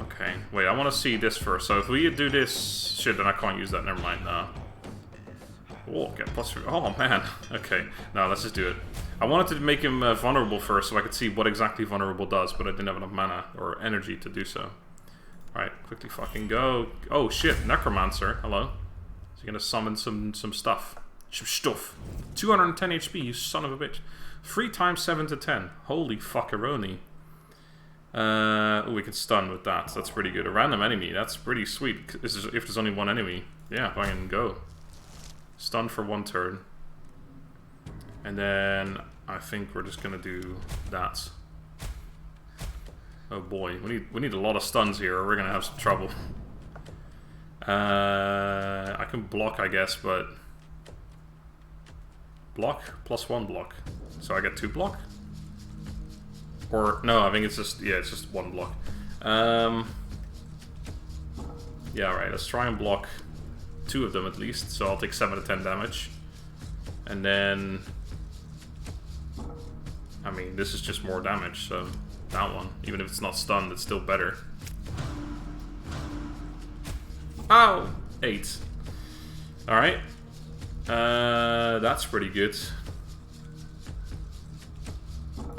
Okay, wait, I want to see this first. So if we do this... shit, then I can't use that. Never mind, no. Oh, get +3. Oh, man. Okay. No, let's just do it. I wanted to make him vulnerable first so I could see what exactly vulnerable does, but I didn't have enough mana or energy to do so. Alright, quickly fucking go. Oh, shit. Necromancer. Hello. Is he gonna summon some stuff? Some stuff. 210 HP, you son of a bitch. 3 times 7 to 10. Holy fuckeroni. Oh, we can stun with that. That's pretty good. A random enemy. That's pretty sweet. If there's only one enemy. Yeah, I can go. Stun for 1 turn. And then I think we're just gonna do that. Oh boy, we need a lot of stuns here or we're gonna have some trouble. I can block, I guess, but block +1 block. So I get 2 block? Or no, I think it's just, yeah, it's just 1 block. Yeah, alright, let's try and block 2 of them at least, so I'll take 7 to 10 damage. And then... I mean, this is just more damage, so that one, even if it's not stunned, it's still better. Ow! 8. Alright. That's pretty good.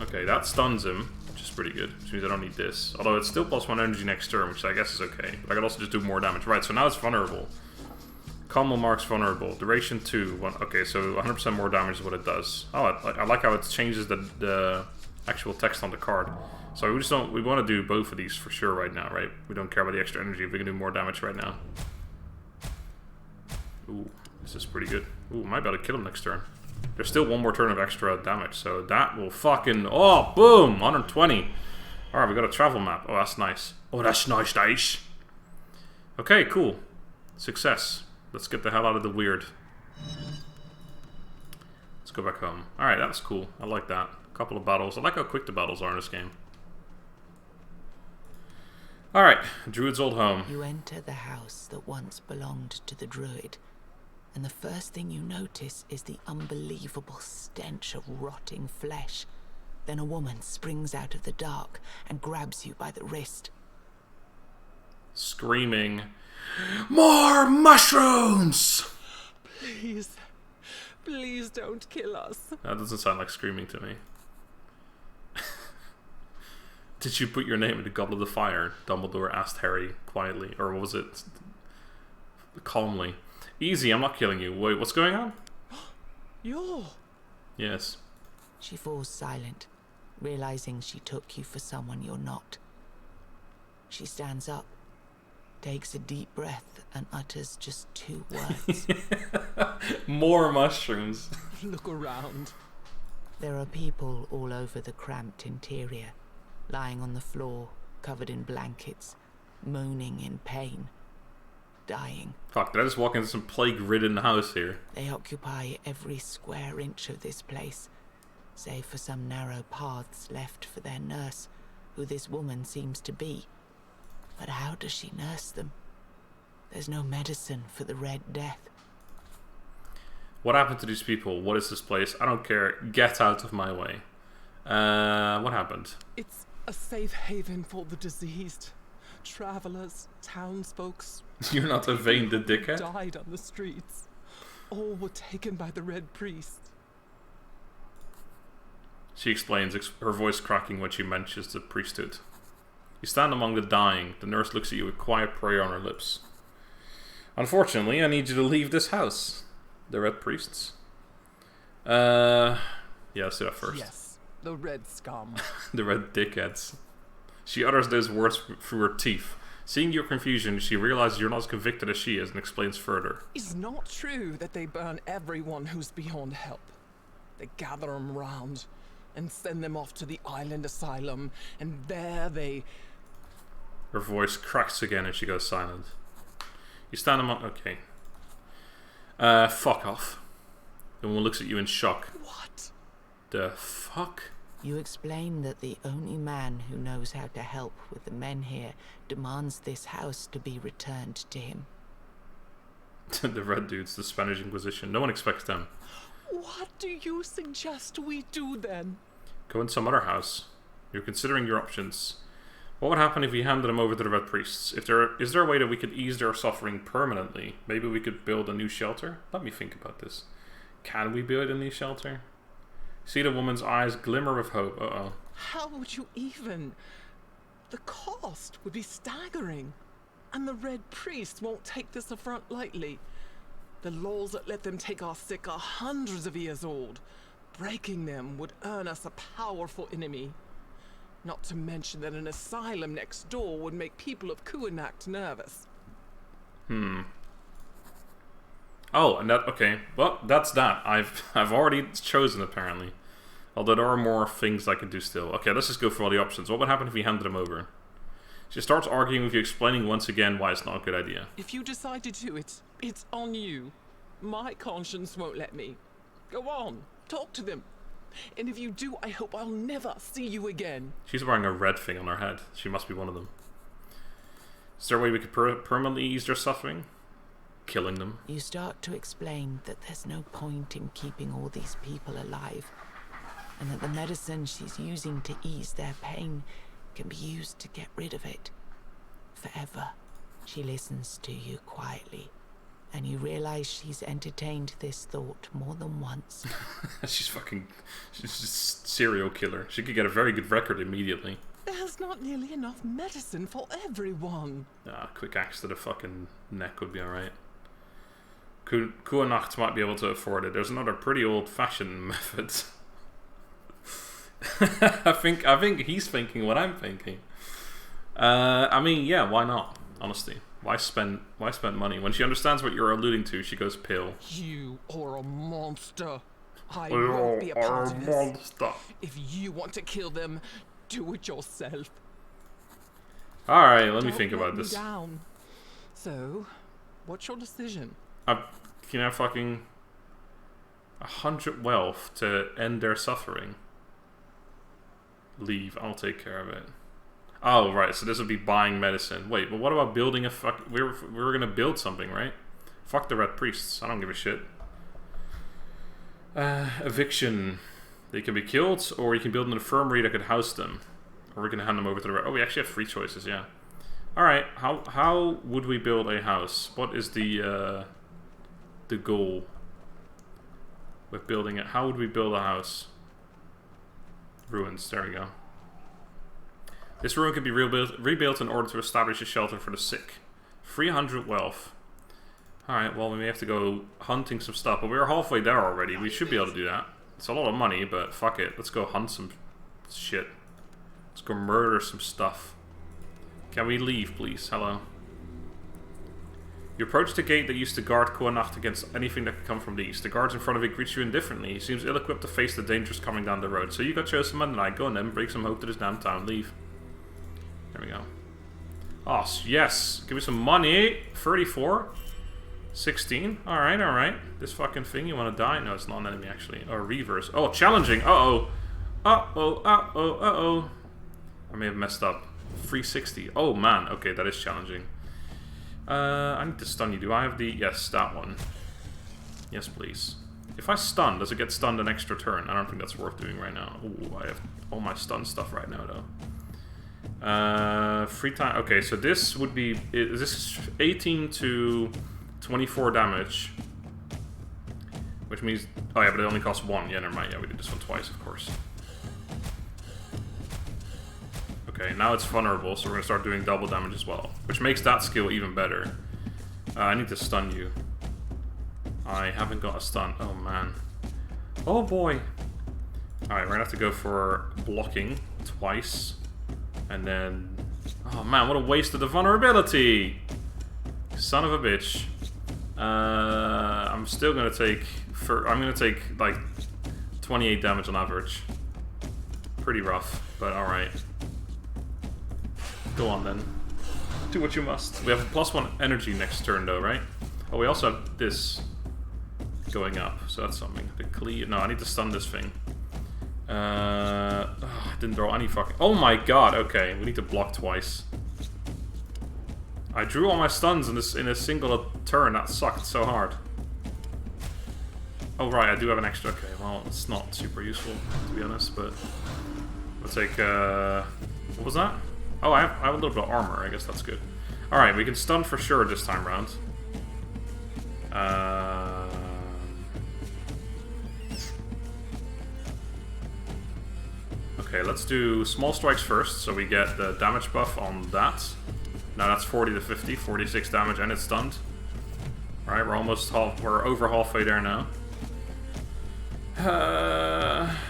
Okay, that stuns him, which is pretty good, which means I don't need this. Although it's still +1 energy next turn, which I guess is okay. But I could also just do more damage. Right, so now it's vulnerable. Combo marks vulnerable. Duration 2. Okay, so 100% more damage is what it does. Oh, I like how it changes the actual text on the card. So we just don't... we want to do both of these for sure right now, right? We don't care about the extra energy if we can do more damage right now. Ooh, this is pretty good. Ooh, might be able to kill him next turn. There's still 1 more turn of extra damage, so that will fucking... oh, boom! 120. Alright, we got a travel map. Oh, that's nice. Oh, that's nice. Okay, cool. Success. Let's get the hell out of the weird. Let's go back home. Alright, that was cool. I like that. A couple of battles. I like how quick the battles are in this game. Alright, Druid's old home. You enter the house that once belonged to the druid, and the first thing you notice is the unbelievable stench of rotting flesh. Then a woman springs out of the dark and grabs you by the wrist. Screaming, "More mushrooms!" Please. Please don't kill us. That doesn't sound like screaming to me. Did you put your name in the goblet of fire? Dumbledore asked Harry quietly. Or what was it? Calmly. Easy, I'm not killing you. Wait, what's going on? You're... Yes. She falls silent, realizing she took you for someone you're not. She stands up, takes a deep breath, and utters just 2 words. More mushrooms. Look around. There are people all over the cramped interior, lying on the floor, covered in blankets, moaning in pain, dying. Fuck, did I just walk into some plague-ridden house here? They occupy every square inch of this place, save for some narrow paths left for their nurse, who this woman seems to be. But how does she nurse them? There's no medicine for the Red Death. What happened to these people? What is this place? I don't care. Get out of my way. What happened? It's a safe haven for the diseased. Travelers, townsfolk. You're not a vain the dickhead? Died on the streets. all were taken by the Red Priest. She explains, her voice cracking when she mentions the priesthood. You stand among the dying. The nurse looks at you with quiet prayer on her lips. Unfortunately, I need you to leave this house. The Red Priests? Yeah, let's do that first. Yes, the Red Scum. The Red Dickheads. She utters those words through her teeth. Seeing your confusion, she realizes you're not as convicted as she is and explains further. It's not true that they burn everyone who's beyond help. They gather them round and send them off to the island asylum, and there they... Her voice cracks again and she goes silent. You stand among... Okay. Fuck off. The woman looks at you in shock. What? The fuck? You explain that the only man who knows how to help with the men here demands this house to be returned to him. The red dudes, the Spanish Inquisition. No one expects them. What do you suggest we do then? Go in some other house. You're considering your options. What would happen if we handed them over to the Red Priests? Is there a way that we could ease their suffering permanently? Maybe we could build a new shelter? Let me think about this. Can we build a new shelter? See the woman's eyes glimmer with hope. Uh-oh. How would you even? The cost would be staggering. And the Red Priest won't take this affront lightly. The laws that let them take our sick are hundreds of years old. Breaking them would earn us a powerful enemy. Not to mention that an asylum next door would make people of Cuanacht nervous. Oh, and that... Okay. Well, that's that. I've already chosen, apparently. Although there are more things I can do still. Okay, let's just go for all the options. What would happen if we handed them over? She starts arguing with you, explaining once again why it's not a good idea. If you decide to do it, it's on you. My conscience won't let me. Go on, talk to them. And if you do, I hope I'll never see you again. She's wearing a red thing on her head. She must be one of them. Is there a way we could permanently ease their suffering? Killing them? You start to explain that there's no point in keeping all these people alive, and that the medicine she's using to ease their pain can be used to get rid of it. Forever. She listens to you quietly, and you realize she's entertained this thought more than once. She's just serial killer. She could get a very good record immediately. There's not nearly enough medicine for everyone. Quick axe to the fucking neck would be alright. Cuanacht might be able to afford it. There's another pretty old-fashioned method. I think he's thinking what I'm thinking. I mean, yeah, why not? Honestly, why spend money? When she understands what you're alluding to, she goes pale. You are a monster. I won't be a part of this. If you want to kill them, do it yourself. All right, let me think about this. Down. So, what's your decision? Can I have fucking 100 wealth to end their suffering? Leave. I'll take care of it. Oh, right. So this would be buying medicine. Wait, but what about building a we were gonna build something, right? Fuck the Red Priests. I don't give a shit. Eviction. They can be killed, or you can build an infirmary that could house them. Or we can hand them over to the... Oh, we actually have 3 choices, yeah. Alright, how would we build a house? What is the goal with building it? How would we build a house? Ruins, there we go. This ruin can be rebuilt in order to establish a shelter for the sick. 300 wealth. Alright, well, we may have to go hunting some stuff, but we're halfway there already. We should be able to do that. It's a lot of money, but fuck it. Let's go hunt some shit. Let's go murder some stuff. Can we leave, please? Hello. You approach the gate that used to guard Cuanacht against anything that could come from the east. The guards in front of it greet you indifferently. He seems ill-equipped to face the dangers coming down the road. So you got chosen one tonight. Go on then, bring some hope to this damn town. Leave. There we go. Oh, yes. Give me some money. 34. 16. Alright, alright. This fucking thing, you want to die? No, it's not an enemy, actually. Oh, reverse. Oh, challenging. Uh-oh. Uh-oh, uh-oh, uh-oh. I may have messed up. 360. Oh, man. Okay, that is challenging. I need to stun you. Do I have the... Yes, that one. Yes, please. If I stun, does it get stunned an extra turn? I don't think that's worth doing right now. Ooh, I have all my stun stuff right now, though. Free time... Okay, so this would be... This is 18 to 24 damage. Which means... Oh yeah, but it only costs 1. Yeah, never mind. Yeah, we did this one twice, of course. Okay, now it's vulnerable, so we're going to start doing double damage as well. Which makes that skill even better. I need to stun you. I haven't got a stun. Oh, man. Oh, boy. Alright, we're going to have to go for blocking twice. And then... Oh, man, what a waste of the vulnerability! Son of a bitch. I'm still going to take... I'm going to take, like, 28 damage on average. Pretty rough, but alright. Go on, then. Do what you must. We have a +1 energy next turn, though, right? Oh, we also have this going up, so that's something. The clear... No, I need to stun this thing. I didn't draw any fucking... Oh my god, okay. We need to block twice. I drew all my stuns in a single turn. That sucked so hard. Oh, right, I do have an extra... Okay, well, it's not super useful, to be honest, but... We'll take, what was that? Oh, I have a little bit of armor. I guess that's good. Alright, we can stun for sure this time round. Okay, let's do small strikes first, so we get the damage buff on that. Now that's 40 to 50, 46 damage, and it's stunned. Alright, we're over halfway there now.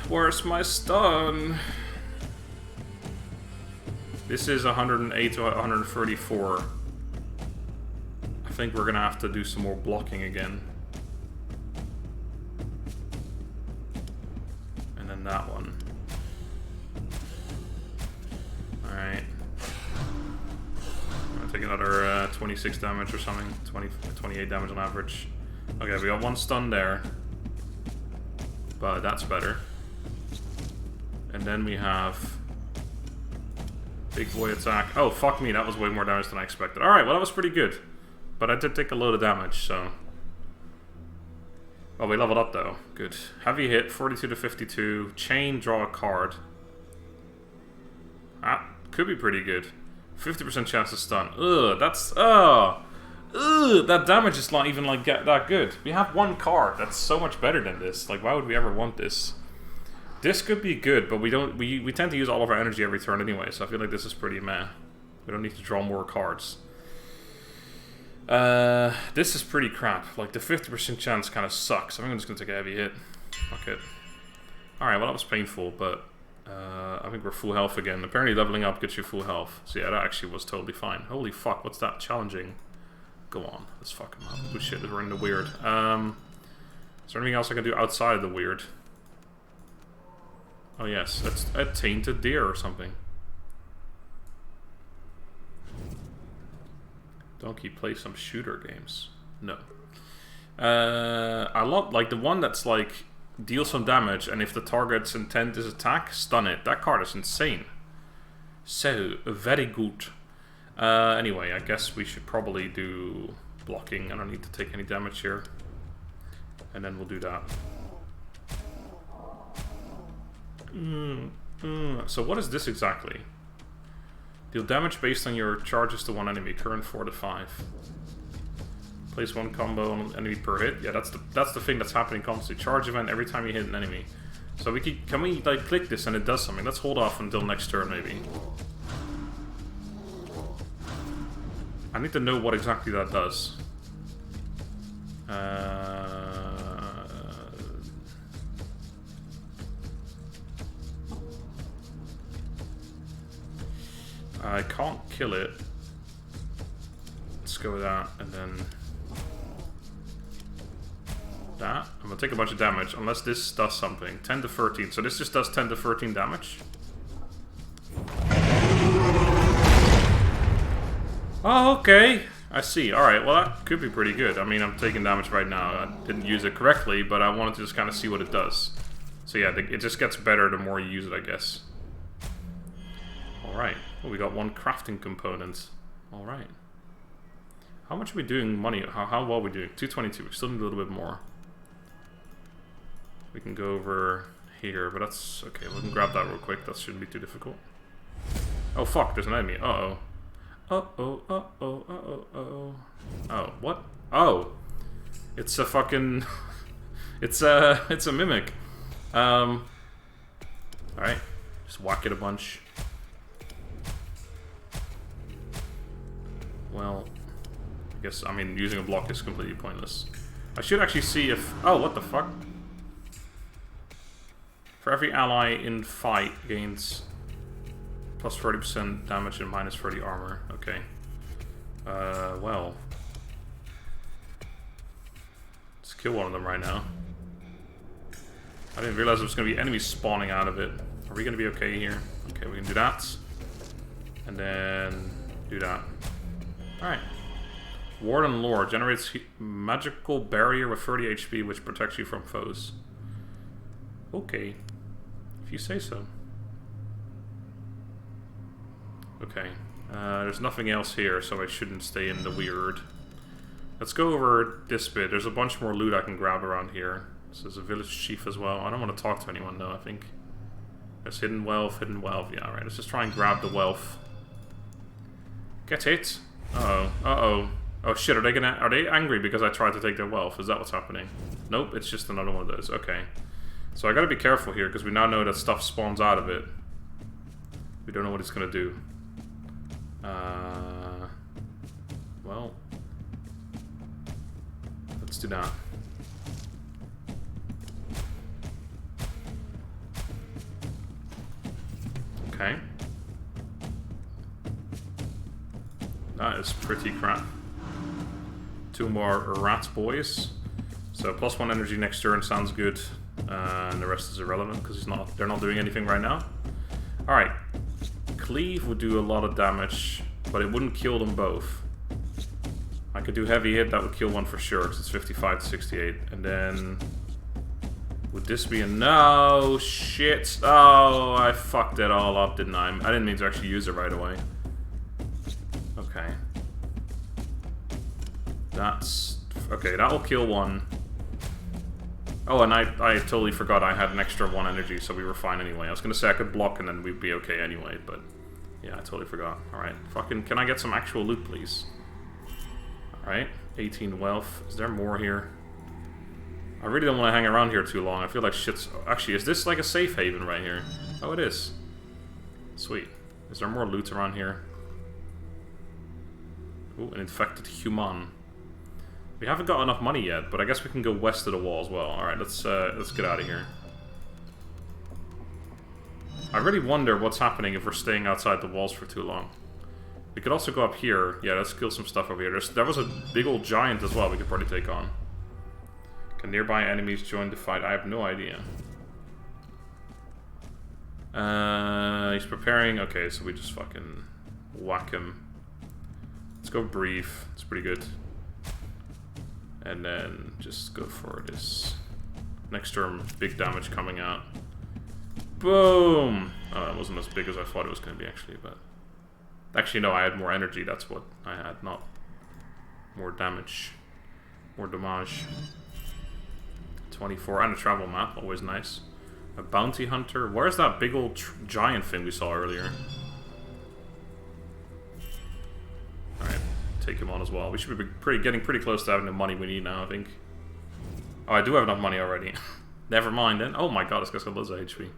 Where's my stun? This is 108 to 134. I think we're gonna have to do some more blocking again. And then that one. Alright. I'm gonna take another 26 damage or something. 28 damage on average. Okay, we got 1 stun there. But that's better. And then we have... Big boy attack. Oh, fuck me, that was way more damage than I expected. Alright, well that was pretty good. But I did take a load of damage, so... Oh, we leveled up though. Good. Heavy hit, 42 to 52. Chain, draw a card. That could be pretty good. 50% chance to stun. Ugh, that's... Ugh, that damage is not even like that good. We have 1 card. That's so much better than this. Like, why would we ever want this? This could be good, but we don't. We tend to use all of our energy every turn anyway, so I feel like this is pretty meh. We don't need to draw more cards. This is pretty crap. Like, the 50% chance kind of sucks. I think I'm just gonna take a heavy hit. Fuck it. Alright, well that was painful, but I think we're full health again. Apparently leveling up gets you full health. So yeah, that actually was totally fine. Holy fuck, what's that? Challenging. Go on, let's fuck him up. Oh shit, we're in the weird. Is there anything else I can do outside of the weird? Oh yes, that's a tainted deer or something. Donkey plays some shooter games. No. I love, like, the one that's like, deal some damage, and if the target's intent is attack, stun it. That card is insane. So, very good. Anyway, I guess we should probably do blocking. I don't need to take any damage here. And then we'll do that. So what is this exactly? Deal damage based on your charges to 1 enemy. Current 4 to 5. Place 1 combo on an enemy per hit. Yeah, that's the thing that's happening constantly. Charge event every time you hit an enemy. So can we like click this and it does something? Let's hold off until next turn maybe. I need to know what exactly that does. I can't kill it. Let's go with that, and then that. I'm gonna take a bunch of damage, unless this does something. 10 to 13, so this just does 10 to 13 damage. Oh, okay. I see. Alright, well that could be pretty good. I mean, I'm taking damage right now. I didn't use it correctly, but I wanted to just kind of see what it does. So yeah, it just gets better the more you use it, I guess. Alright. Well, we got 1 crafting component. Alright. How much are we doing money? How well are we doing? 222. We still need a little bit more. We can go over here, but that's... Okay, we can grab that real quick. That shouldn't be too difficult. Oh, fuck. There's an enemy. Uh-oh. Uh-oh, uh-oh, uh-oh, uh-oh. Oh, what? Oh! It's a fucking... It's a mimic. Alright. Just whack it a bunch. Well, I guess, I mean, using a block is completely pointless. I should actually see if... Oh, what the fuck? For every ally in fight gains plus 30% damage and minus 30 armor. Okay. Well. Let's kill one of them right now. I didn't realize there was going to be enemies spawning out of it. Are we going to be okay here? Okay, we can do that. And then do that. Alright. Warden Lore generates magical barrier with 30 HP which protects you from foes. Okay. If you say so. Okay. There's nothing else here, so I shouldn't stay in the weird. Let's go over this bit. There's a bunch more loot I can grab around here. So there's a village chief as well. I don't want to talk to anyone though, I think. There's hidden wealth, hidden wealth. Yeah, alright. Let's just try and grab the wealth. Get it. Uh-oh. Uh-oh. Oh shit, are they angry because I tried to take their wealth? Is that what's happening? Nope, it's just another one of those. Okay. So I gotta be careful here, because we now know that stuff spawns out of it. We don't know what it's gonna do. Well... Let's do that. Okay. That is pretty crap. 2 more rat boys. So +1 energy next turn sounds good. And the rest is irrelevant because they're not doing anything right now. Alright. Cleave would do a lot of damage, but it wouldn't kill them both. I could do heavy hit, that would kill one for sure, because it's 55 to 68. And then... Would this be a... No! Shit! Oh, I fucked it all up, didn't I? I didn't mean to actually use it right away. Okay. That's... Okay, that'll kill one. Oh, and I totally forgot I had an extra 1 energy, so we were fine anyway. I was gonna say I could block and then we'd be okay anyway, but... Yeah, I totally forgot. Alright, fucking... Can I get some actual loot, please? Alright, 18 wealth. Is there more here? I really don't want to hang around here too long. I feel like shit's... Actually, is this like a safe haven right here? Oh, it is. Sweet. Is there more loot around here? Ooh, an infected human. We haven't got enough money yet, but I guess we can go west of the wall as well. Alright, let's get out of here. I really wonder what's happening if we're staying outside the walls for too long. We could also go up here. Yeah, let's kill some stuff over here. There was a big old giant as well we could probably take on. Can nearby enemies join the fight? I have no idea. He's preparing. Okay, so we just fucking whack him. Let's go brief. It's pretty good. And then just go for this. Next turn, big damage coming out. Boom! Oh, that wasn't as big as I thought it was going to be actually, but... Actually, no, I had more energy. That's what I had, not more damage. More damage. 24, and a travel map, always nice. A bounty hunter. Where's that big old giant thing we saw earlier? Alright, take him on as well. We should be getting pretty close to having the money we need now, I think. Oh, I do have enough money already. Never mind then. Oh my god, this guy's got loads of HP.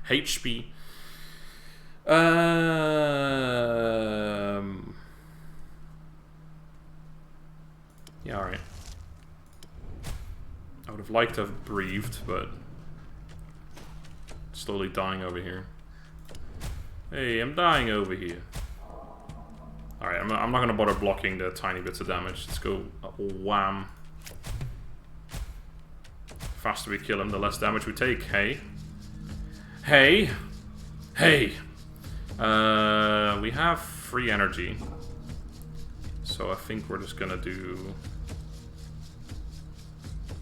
HP. Yeah, alright. I would have liked to have breathed, but slowly dying over here. Hey, I'm dying over here. Alright, I'm not going to bother blocking the tiny bits of damage. Let's go wham. The faster we kill him, the less damage we take. Hey. Hey. Hey. We have free energy. So I think we're just going to do...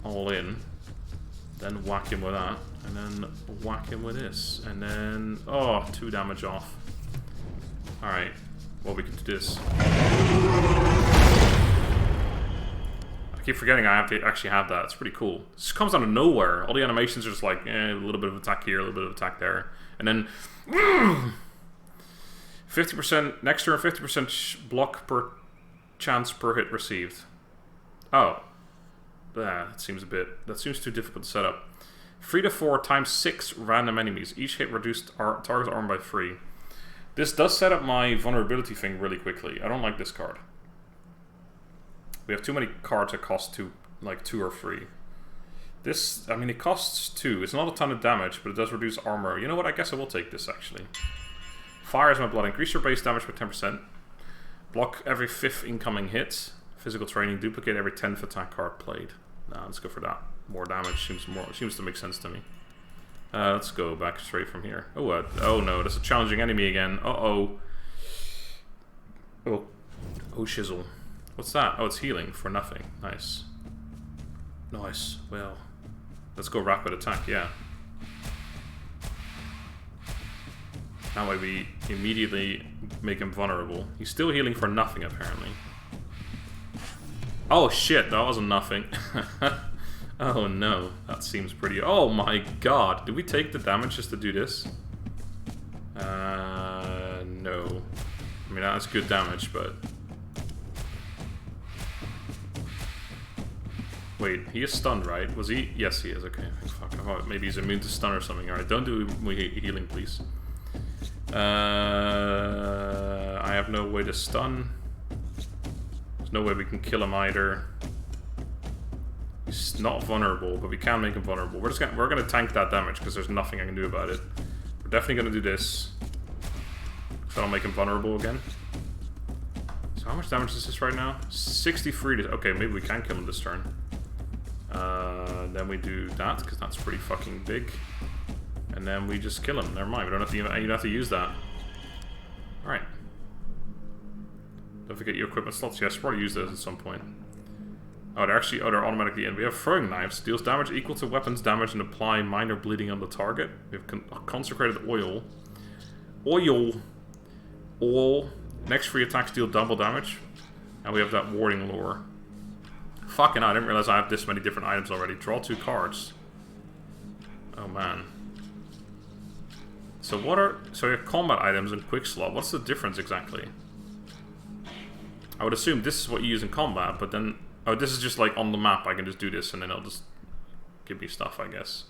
all in, then whack him with that, and then whack him with this, and then, oh, 2 damage off. Alright, well, we can do this. I keep forgetting I have to actually have that. It's pretty cool. This comes out of nowhere. All the animations are just like, a little bit of attack here, a little bit of attack there, and then 50% next turn, 50% block per chance per hit received. Oh. That seems too difficult to set up. 3 to 4 times 6 random enemies. Each hit reduced our target's armor by 3. This does set up my vulnerability thing really quickly. I don't like this card. We have too many cards that cost 2 or 3. This, I mean, it costs 2. It's not a ton of damage, but it does reduce armor. You know what? I guess I will take this, actually. Fire is my blood. Increase your base damage by 10%. Block every 5th incoming hit. Physical training. Duplicate every 10th attack card played. Nah, let's go for that. More damage seems to make sense to me. Let's go back straight from here. Oh, oh no, that's a challenging enemy again. Uh-oh. Oh, shizzle. What's that? Oh, it's healing for nothing. Nice. Nice. Well, let's go rapid attack, yeah. That way we immediately make him vulnerable. He's still healing for nothing, apparently. Oh shit, that wasn't nothing. Oh no, that seems pretty... Oh my god, did we take the damage just to do this? No. I mean, that's good damage, but... Wait, he is stunned, right? Was he? Yes, he is. Okay, fuck. I thought maybe he's immune to stun or something. Alright, don't do healing, please. I have no way to stun. There's no way we can kill him either. He's not vulnerable, but we can make him vulnerable. We're gonna tank that damage because there's nothing I can do about it. We're definitely gonna do this. So I'll make him vulnerable again. So how much damage is this right now? 63 to... Okay, maybe we can kill him this turn. Then we do that, because that's pretty fucking big. And then we just kill him. Never mind, we don't have to even have to use that. Alright. Don't forget your equipment slots. Yes, probably use those at some point. Oh, they're automatically in. We have throwing knives. Deals damage equal to weapons damage and apply minor bleeding on the target. We have consecrated oil. Oil. Next 3 attacks deal double damage. And we have that warding lore. Fucking hell, I didn't realize I have this many different items already. Draw 2 cards. Oh man. So what are... So you have combat items and quick slot. What's the difference exactly? I would assume this is what you use in combat, but then... Oh, this is just like on the map. I can just do this and then it'll just give me stuff, I guess.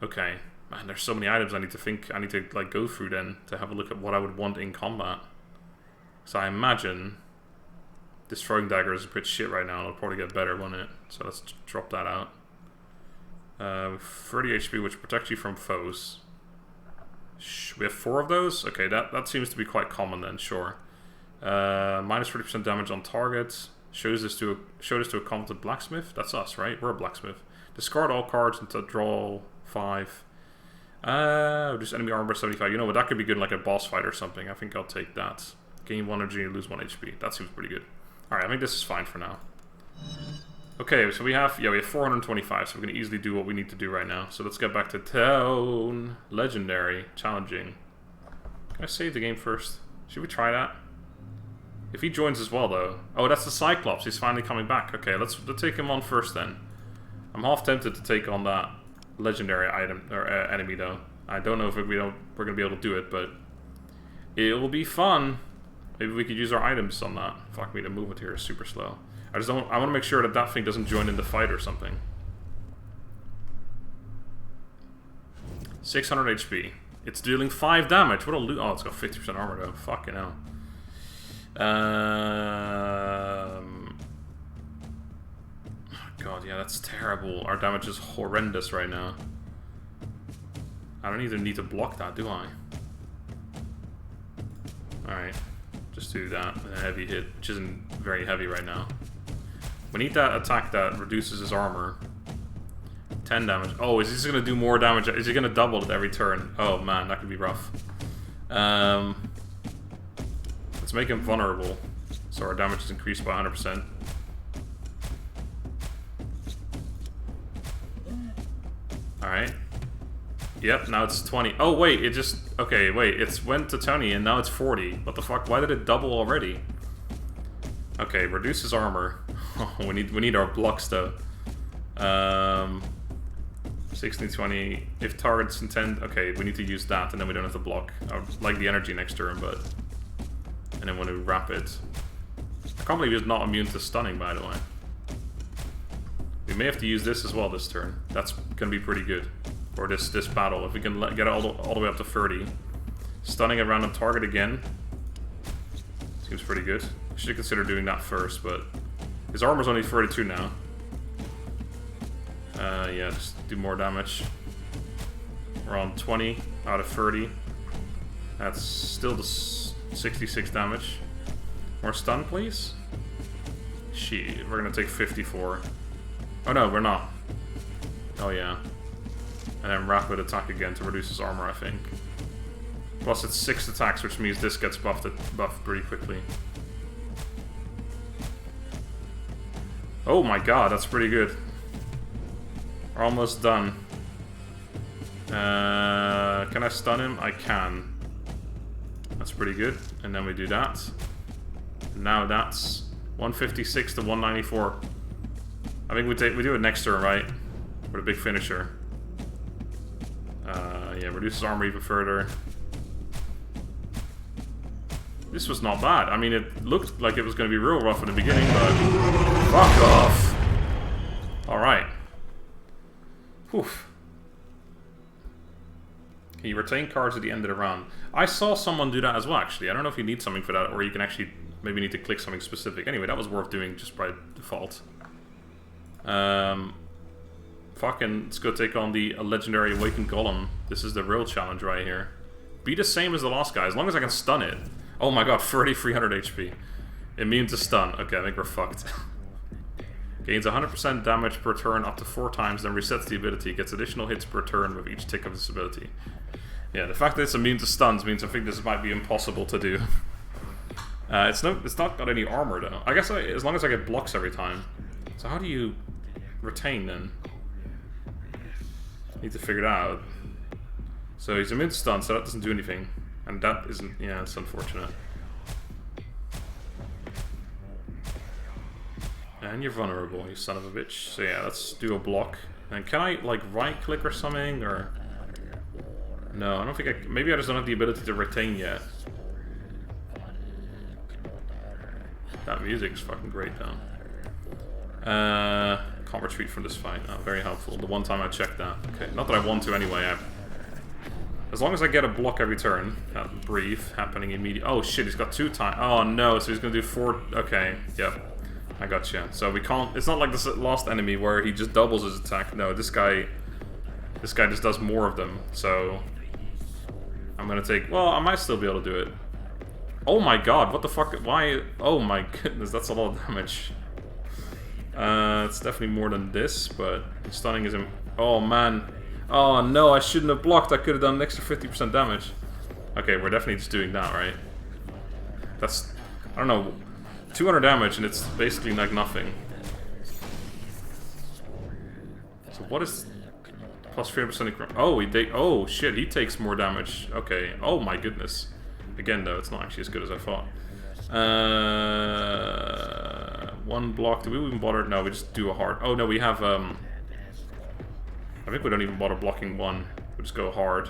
Okay. Man, there's so many items I need to like go through then to have a look at what I would want in combat. So I imagine this throwing dagger is a bit shit right now. It'll probably get better, won't it? So let's drop that out. 30 HP, which protects you from foes. We have 4 of those? Okay, that seems to be quite common then, sure. Minus 30% damage on target. Showed this to a competent blacksmith. That's us, right? We're a blacksmith. Discard all cards and to draw 5. Just enemy armor 75. You know what? That could be good in like a boss fight or something. I think I'll take that. Gain 1 energy, lose 1 HP. That seems pretty good. Alright, I think this is fine for now. Okay, so we have 425, so we can easily do what we need to do right now. So let's get back to town. Legendary. Challenging. Can I save the game first? Should we try that? If he joins as well, though. Oh, that's the Cyclops. He's finally coming back. Okay, let's take him on first then. I'm half tempted to take on that legendary item or enemy, though. I don't know if we're gonna be able to do it, but it will be fun. Maybe we could use our items on that. Fuck me, the movement here is super slow. I want to make sure that thing doesn't join in the fight or something. 600 HP. It's dealing 5 damage. What a loot! Oh, it's got 50% armor though. Fucking hell. Oh God, yeah, that's terrible. Our damage is horrendous right now. I don't even need to block that, do I? Alright. Just do that. A heavy hit, which isn't very heavy right now. We need that attack that reduces his armor. 10 damage. Oh, is he just going to do more damage? Is he going to double it every turn? Oh man, that could be rough. Let's make him vulnerable. So our damage is increased by 100%. Alright. Yep, now it's 20. Oh wait, it just... Okay, wait, it went to 20 and now it's 40. What the fuck? Why did it double already? Okay, reduce his armor. we need our blocks though. 16, 20. If target's intent... Okay, we need to use that and then we don't have to block. I like the energy next turn, but... And then when we wrap it... I can't believe he's not immune to stunning, by the way. We may have to use this as well this turn. That's gonna be pretty good. Or this battle, if we can get it all the way up to 30. Stunning a random target again. Seems pretty good. Should consider doing that first, but his armor's only 32 now. Yeah, just do more damage. We're on 20 out of 30. That's still the 66 damage. More stun, please. Shit, we're gonna take 54. Oh no, we're not. Oh yeah. And then rapid attack again to reduce his armor, I think. Plus it's 6 attacks, which means this gets buffed pretty quickly. Oh my god, that's pretty good. We're almost done. Can I stun him? I can. That's pretty good. And then we do that. Now that's 156 to 194. I think we do it next turn, right? For the big finisher. Yeah, reduces armor even further. This was not bad. I mean, it looked like it was going to be real rough in the beginning, but fuck off. All right. Whew. Can you retain cards at the end of the round? I saw someone do that as well, actually. I don't know if you need something for that, or you can actually maybe need to click something specific. Anyway, that was worth doing just by default. Fucking, let's go take on the legendary Awakened Golem. This is the real challenge right here. Be the same as the last guy, as long as I can stun it. Oh my god, 3,300 HP. Immune to stun. Okay, I think we're fucked. Gains 100% damage per turn up to 4 times, then resets the ability. Gets additional hits per turn with each tick of this ability. Yeah, the fact that it's immune to stuns means I think this might be impossible to do. It's not got any armor though. I guess as long as I get blocks every time. So how do you retain then? Need to figure that out. So he's immune to stun, so that doesn't do anything. And that isn't, yeah, it's unfortunate. And you're vulnerable, you son of a bitch. So yeah, let's do a block. And can I, like, right-click or something, or... No, I don't think I... Maybe I just don't have the ability to retain yet. That music is fucking great, though. Can't retreat from this fight. Oh, very helpful. The one time I checked that. Okay, not that I want to anyway. As long as I get a block every turn. That breathe happening immediately. Oh shit, he's got 2 times. Oh no, so he's gonna do 4. Okay, yep. I gotcha. So we can't. It's not like this last enemy where he just doubles his attack. No, this guy just does more of them. So I'm gonna take. Well, I might still be able to do it. Oh my god, what the fuck? Why? Oh my goodness, that's a lot of damage. It's definitely more than this, but stunning is him. Oh man. Oh no, I shouldn't have blocked. I could have done an extra 50% damage. Okay, we're definitely just doing that, right? That's, I don't know, 200 damage and it's basically like nothing. So what is plus 300%? Oh, oh shit, he takes more damage. Okay. Oh my goodness. Again though, it's not actually as good as I thought. 1 block. Do we even bother? No, we just do a hard. Oh no, we have I think we don't even bother blocking 1. We just go hard.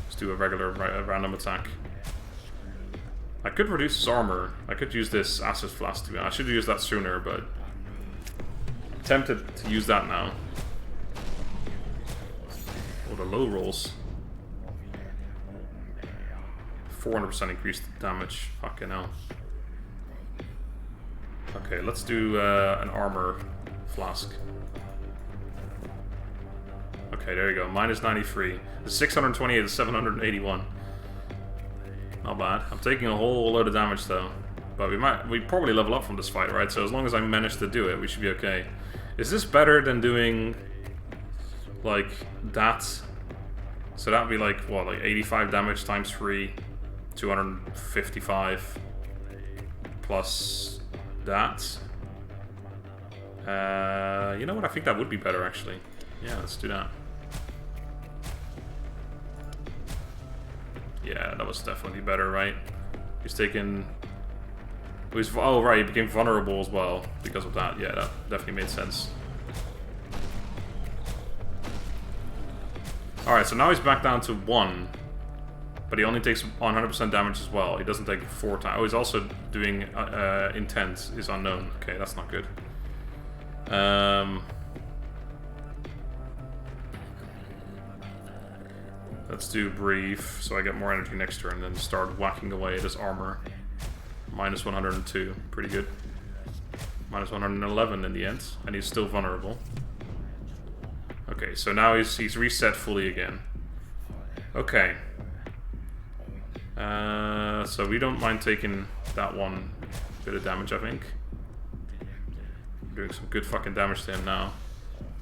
Just do a regular random attack. I could reduce his armor. I could use this acid flask to be honest. I should have used that sooner, but I'm tempted to use that now. Oh, the low rolls. 400% increased damage. Fucking hell. Okay, let's do an armor flask. Okay, there you go. Minus 93. The 628 is 781. Not bad. I'm taking a whole load of damage though. But we probably level up from this fight, right? So as long as I manage to do it, we should be okay. Is this better than doing like that? So that'd be like what, like 85 damage times 3, 255 plus that. You know what? I think that would be better actually. Yeah, let's do that. Yeah, that was definitely better, right? He's taken... oh, right, he became vulnerable as well because of that. Yeah, that definitely made sense. Alright, so now he's back down to 1. But he only takes 100% damage as well. He doesn't take 4 times. Oh, he's also doing intent is unknown. Okay, that's not good. Let's do brief, so I get more energy next turn, and then start whacking away at his armor. Minus 102, pretty good. Minus 111 in the end, and he's still vulnerable. Okay, so now he's reset fully again. Okay. So we don't mind taking that one bit of damage, I think. Doing some good fucking damage to him now.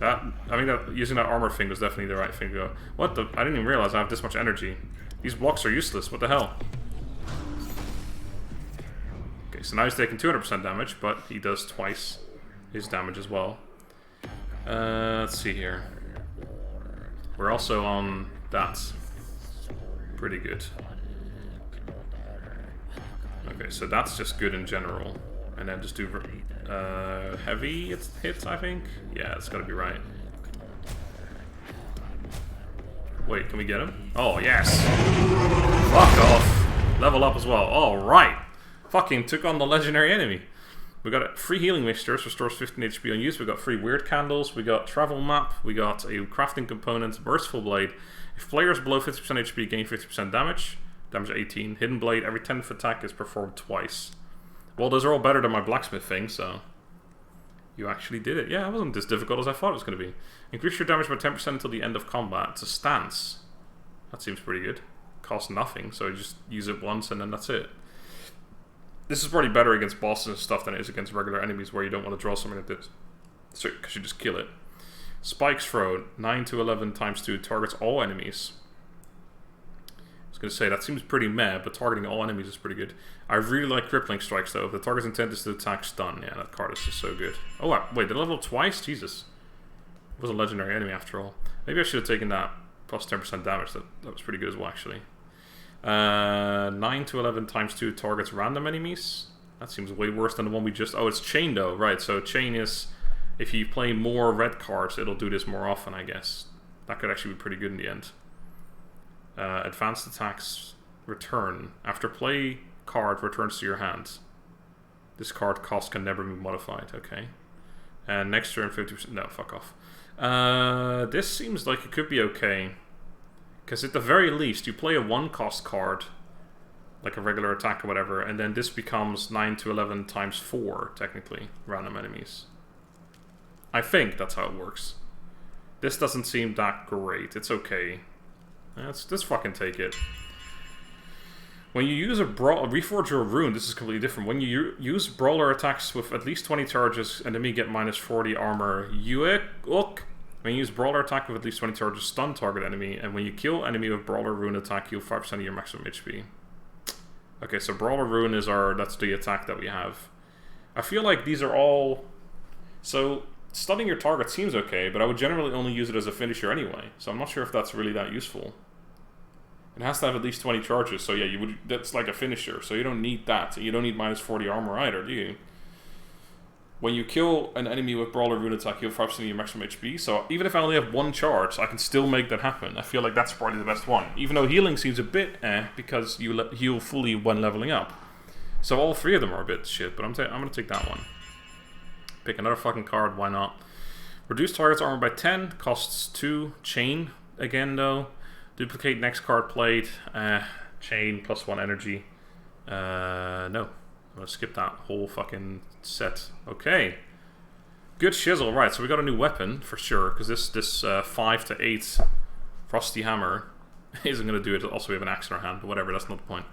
I think that using that armor thing was definitely the right thing to go. What the? I didn't even realize I have this much energy. These blocks are useless. What the hell? Okay, so now he's taking 200% damage, but he does twice his damage as well. Let's see here. We're also on that. Pretty good. Okay, so that's just good in general. And then just do heavy hits, I think? Yeah, it's gotta be right. Wait, can we get him? Oh, yes! Fuck off! Level up as well. Alright! Fucking took on the legendary enemy. We got free healing mixtures, restores 15 HP on use. We got free weird candles. We got travel map. We got a crafting component, merciful blade. If players below 50% HP gain 50% damage. Damage 18. Hidden blade. Every 10th attack is performed twice. Well, those are all better than my blacksmith thing, so... You actually did it. Yeah, it wasn't as difficult as I thought it was going to be. Increase your damage by 10% until the end of combat. It's a stance. That seems pretty good. Costs nothing, so you just use it once and then that's it. This is probably better against bosses and stuff than it is against regular enemies where you don't want to draw something like this. So, because you just kill it. Spike's throw. 9 to 11 times 2 targets all enemies. I was going to say, that seems pretty meh, but targeting all enemies is pretty good. I really like crippling strikes though. If the target's intent is to attack, stun. Yeah, that card is just so good. Oh, wait, did I level twice? Jesus. It was a legendary enemy after all. Maybe I should have taken that plus 10% damage. That was pretty good as well, actually. 9 to 11 times 2 targets random enemies. That seems way worse than the one we just... Oh, it's chain though, right. So chain is... If you play more red cards, it'll do this more often, I guess. That could actually be pretty good in the end. Advanced attacks return. After play card returns to your hand. This card cost can never be modified. Okay. And next turn 50%. No, fuck off. This seems like it could be okay. Because at the very least, you play a 1-cost card. Like a regular attack or whatever. And then this becomes 9 to 11 times 4, technically. Random enemies. I think that's how it works. This doesn't seem that great. It's okay. Let's fucking take it. When you use a Reforge or a Rune, this is completely different. When you use Brawler attacks with at least 20 charges, enemy get minus 40 armor. When you use Brawler attack with at least 20 charges, stun target enemy. And when you kill enemy with Brawler Rune attack, heal 5% of your maximum HP. Okay, so Brawler Rune is that's the attack that we have. I feel like these are all... So, stunning your target seems okay, but I would generally only use it as a finisher anyway. So I'm not sure if that's really that useful. It has to have at least 20 charges, so yeah, that's like a finisher, so you don't need that. You don't need minus 40 armor either, do you? When you kill an enemy with Brawler Rune attack, you'll 5% of your maximum HP, so even if I only have 1 charge, I can still make that happen. I feel like that's probably the best one. Even though healing seems a bit because you heal fully when leveling up. So all 3 of them are a bit shit, but I'm going to take that one. Pick another fucking card, why not? Reduce target's armor by 10, costs 2. Chain, again though. Duplicate next card played. Chain, plus 1 energy. No. I'm gonna skip that whole fucking set. Okay. Good shizzle. Right, so we got a new weapon, for sure. Because this 5 to 8 Frosty Hammer isn't gonna do it. Also, we have an axe in our hand, but whatever, that's not the point.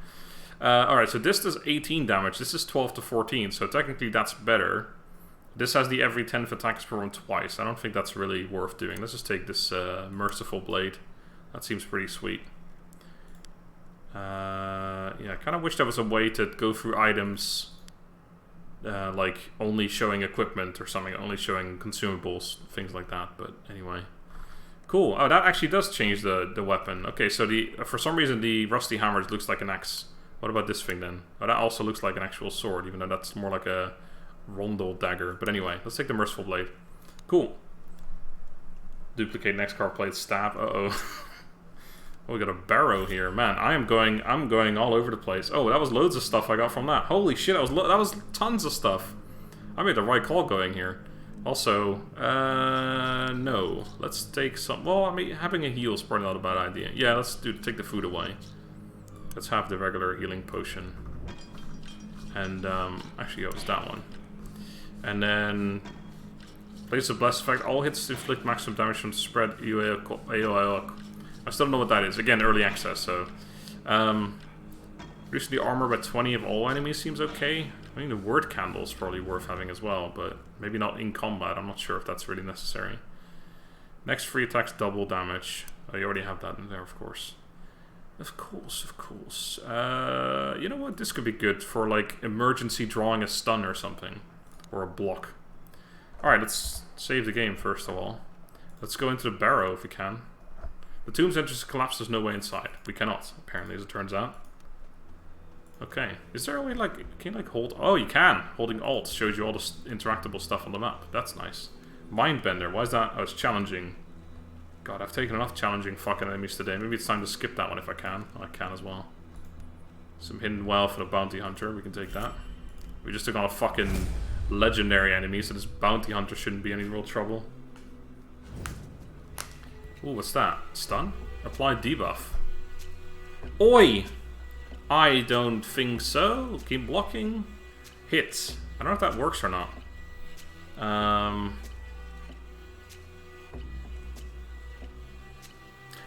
Alright, so this does 18 damage. This is 12 to 14, so technically that's better. This has the every 10th attack is performed twice. I don't think that's really worth doing. Let's just take this Merciful Blade. That seems pretty sweet. Yeah, I kind of wish there was a way to go through items like only showing equipment or something, only showing consumables, things like that, but anyway. Cool. Oh, that actually does change the weapon. Okay, so for some reason the Rusty Hammer looks like an axe. What about this thing then? Oh, that also looks like an actual sword, even though that's more like a rondel dagger. But anyway, let's take the Merciful Blade. Cool. Duplicate next card plate, stab. Uh-oh. Oh, we got a barrow here. Man, I'm going all over the place. Oh, that was loads of stuff I got from that. Holy shit, that was tons of stuff. I made the right call going here. Also, no. Let's take some... Well, I mean, having a heal is probably not a bad idea. Yeah, let's take the food away. Let's have the regular healing potion. And, actually, it was that one. And then... Place a blessed effect. All hits inflict maximum damage from spread AOL. I still don't know what that is. Again, early access, so... reduce the armor by 20 of all enemies seems okay. I mean, the word candle is probably worth having as well, but maybe not in combat. I'm not sure if that's really necessary. Next free attacks double damage. Oh, you already have that in there, of course. Of course, of course. You know what? This could be good for, like, emergency drawing a stun or something. Or a block. Alright, let's save the game, first of all. Let's go into the barrow if we can. The tomb's entrance collapsed, there's no way inside. We cannot, apparently, as it turns out. Okay. Is there a way, like, can you, like, hold... Oh, you can! Holding Alt shows you all the interactable stuff on the map. That's nice. Mindbender, why is that? Oh, it's challenging. God, I've taken enough challenging fucking enemies today. Maybe it's time to skip that one if I can. Oh, I can as well. Some hidden wealth and a bounty hunter. We can take that. We just took on a fucking legendary enemy, so this bounty hunter shouldn't be any real trouble. Ooh, what's that? Stun? Apply debuff. Oi! I don't think so. Keep blocking. Hits. I don't know if that works or not.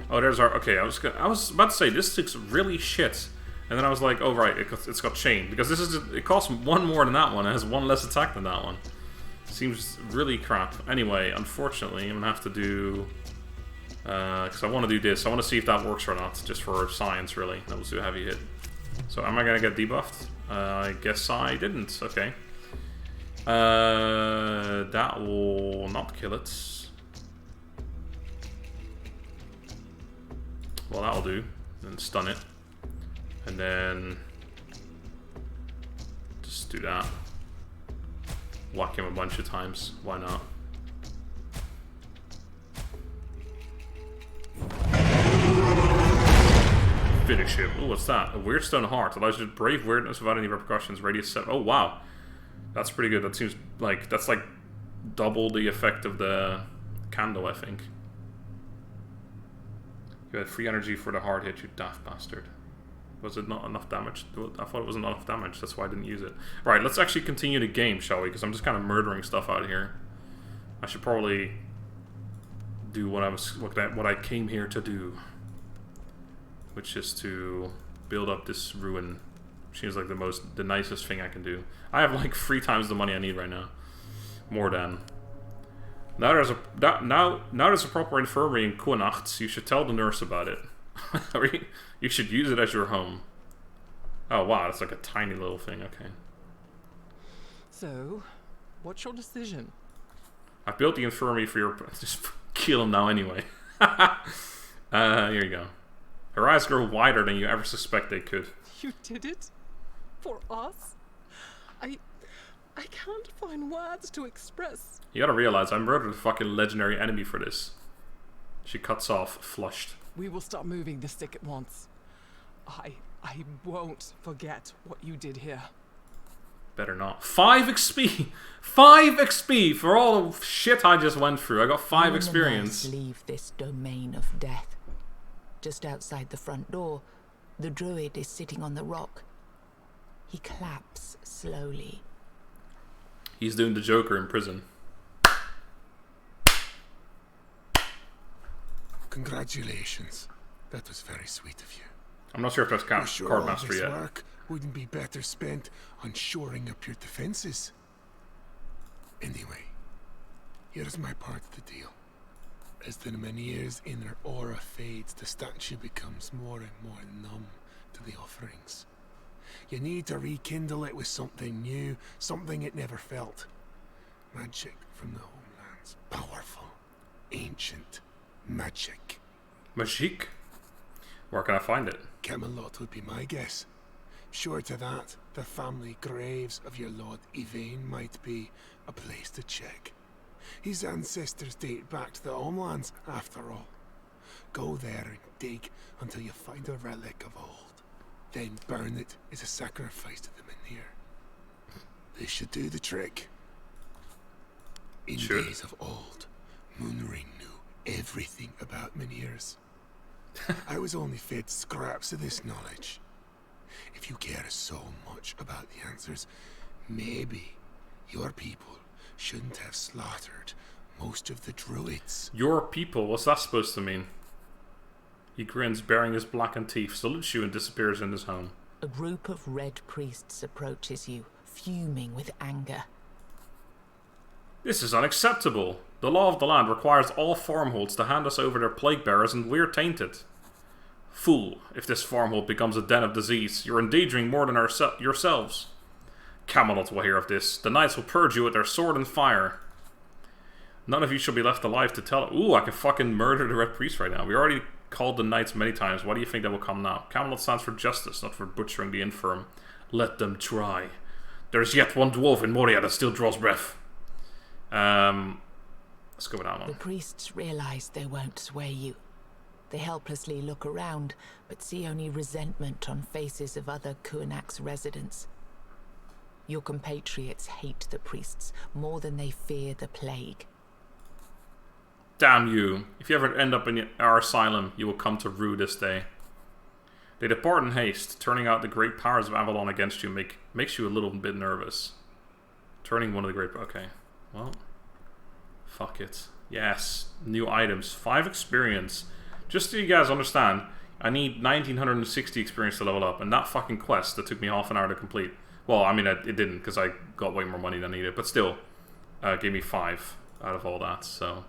Oh, there's our... Okay, I was about to say, this looks really shit. And then I was like, oh, right, it's got chain. Because this is... It costs one more than that one. It has one less attack than that one. Seems really crap. Anyway, unfortunately, I'm going to have to do... Because I want to do this. I want to see if that works or not. Just for science, really. That was a heavy hit. So, am I going to get debuffed? I guess I didn't. Okay. That will not kill it. Well, that'll do. And stun it. And then... just do that. Whack him a bunch of times. Why not? Finish him. Oh, what's that? A weird stone heart. Allows you to brave weirdness without any repercussions. Radius 7. Oh, wow. That's pretty good. That seems like... That's like double the effect of the candle, I think. You had free energy for the hard hit, you daft bastard. Was it not enough damage? I thought it wasn't enough damage. That's why I didn't use it. Right, let's actually continue the game, shall we? Because I'm just kind of murdering stuff out here. I should probably do what I came here to do. Which is to build up this ruin. Seems like the nicest thing I can do. I have like 3 times the money I need right now. More than. Now there's a proper infirmary in Cuanacht, so you should tell the nurse about it. You should use it as your home. Oh wow, that's like a tiny little thing, okay. So, what's your decision? I built the infirmary for your... Just kill him now anyway. Here you go. Her eyes grow wider than you ever suspect they could. You did it? For us? I can't find words to express. You gotta realize, I murdered a fucking legendary enemy for this. She cuts off, flushed. We will stop moving this stick at once. I won't forget what you did here. Better not. 5 XP! 5 XP for all the shit I just went through. I got 5 experience. Leave this domain of death. Just outside the front door, the druid is sitting on the rock. He claps slowly. He's doing the Joker in prison. Congratulations. That was very sweet of you. I'm not sure if that's card master yet. Work wouldn't be better spent on shoring up your defenses. Anyway, here's my part of the deal. As the Menhir's inner aura fades, the statue becomes more and more numb to the offerings. You need to rekindle it with something new, something it never felt. Magic from the homelands. Powerful, ancient magic. Magic? Where can I find it? Camelot would be my guess. Short of that, the family graves of your Lord Yvain might be a place to check. His ancestors date back to the homelands, after all. Go there and dig until you find a relic of old. Then burn it as a sacrifice to the Menhir. This should do the trick. In Sure. days of old, Moonring knew everything about Meniers. I was only fed scraps of this knowledge. If you care so much about the answers, maybe your people shouldn't have slaughtered most of the druids. Your people? What's that supposed to mean? He grins, baring his blackened teeth, salutes you, and disappears in his home. A group of red priests approaches you, fuming with anger. This is unacceptable. The law of the land requires all farmholds to hand us over their plague bearers, and we're tainted. Fool, if this farmhold becomes a den of disease, you're endangering more than yourselves. Camelot will hear of this. The knights will purge you with their sword and fire. None of you shall be left alive to tell it. Ooh, I can fucking murder the red priest right now. We already called the knights many times. Why do you think that will come now? Camelot stands for justice, not for butchering the infirm. Let them try. There's yet one dwarf in Moria that still draws breath. Let's go with that one. The priests realize they won't sway you. They helplessly look around, but see only resentment on faces of other Cuanacht's residents. Your compatriots hate the priests more than they fear the plague. Damn you. If you ever end up in our asylum, you will come to rue this day. They depart in haste. Turning out the great powers of Avalon against you makes you a little bit nervous. Turning one of the great... Okay. Well. Fuck it. Yes. New items. 5 experience. Just so you guys understand, I need 1960 experience to level up. And that fucking quest that took me half an hour to complete. Well, I mean, it didn't, because I got way more money than I needed. But still, gave me 5 out of all that, so...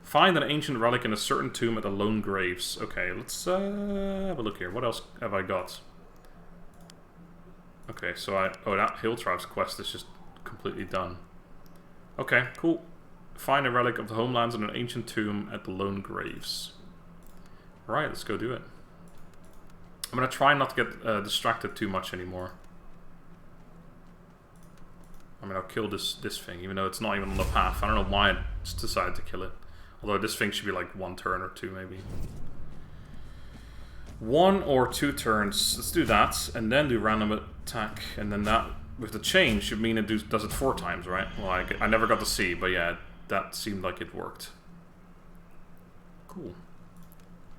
Find an ancient relic in a certain tomb at the Lone Graves. Okay, let's have a look here. What else have I got? Okay, so oh, that Hill Tribes quest is just completely done. Okay, cool. Find a relic of the homelands in an ancient tomb at the Lone Graves. Alright, let's go do it. I'm gonna try not to get distracted too much anymore. I mean, I'll kill this thing, even though it's not even on the path. I don't know why I just decided to kill it. Although this thing should be like 1 turn or 2, maybe. 1 or 2 turns. Let's do that, and then do random attack. And then that, with the change, should mean it does it 4 times, right? Well, I never got to see, but yeah, that seemed like it worked. Cool.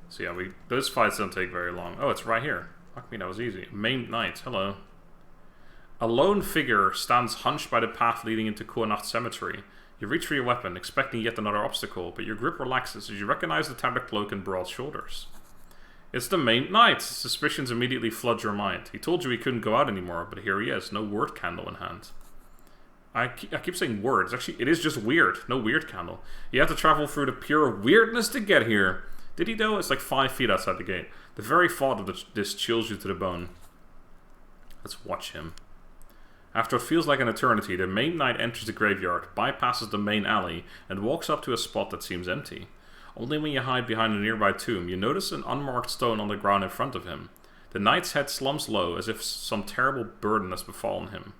So yeah, those fights don't take very long. Oh, it's right here. Fuck me, that was easy. Maimed Knight, hello. A lone figure stands hunched by the path leading into Cuanacht Cemetery. You reach for your weapon, expecting yet another obstacle, but your grip relaxes as you recognize the tattered cloak and broad shoulders. It's the Maimed Knight. Suspicions immediately flood your mind. He told you he couldn't go out anymore, but here he is, no word candle in hand. I keep saying words. Actually, it is just weird. No weird candle. You have to travel through the pure weirdness to get here. Did he though? It's like 5 feet outside the gate. The very thought of this chills you to the bone. Let's watch him. After what feels like an eternity, the Maimed Knight enters the graveyard, bypasses the main alley, and walks up to a spot that seems empty. Only when you hide behind a nearby tomb, you notice an unmarked stone on the ground in front of him. The knight's head slumps low, as if some terrible burden has befallen him.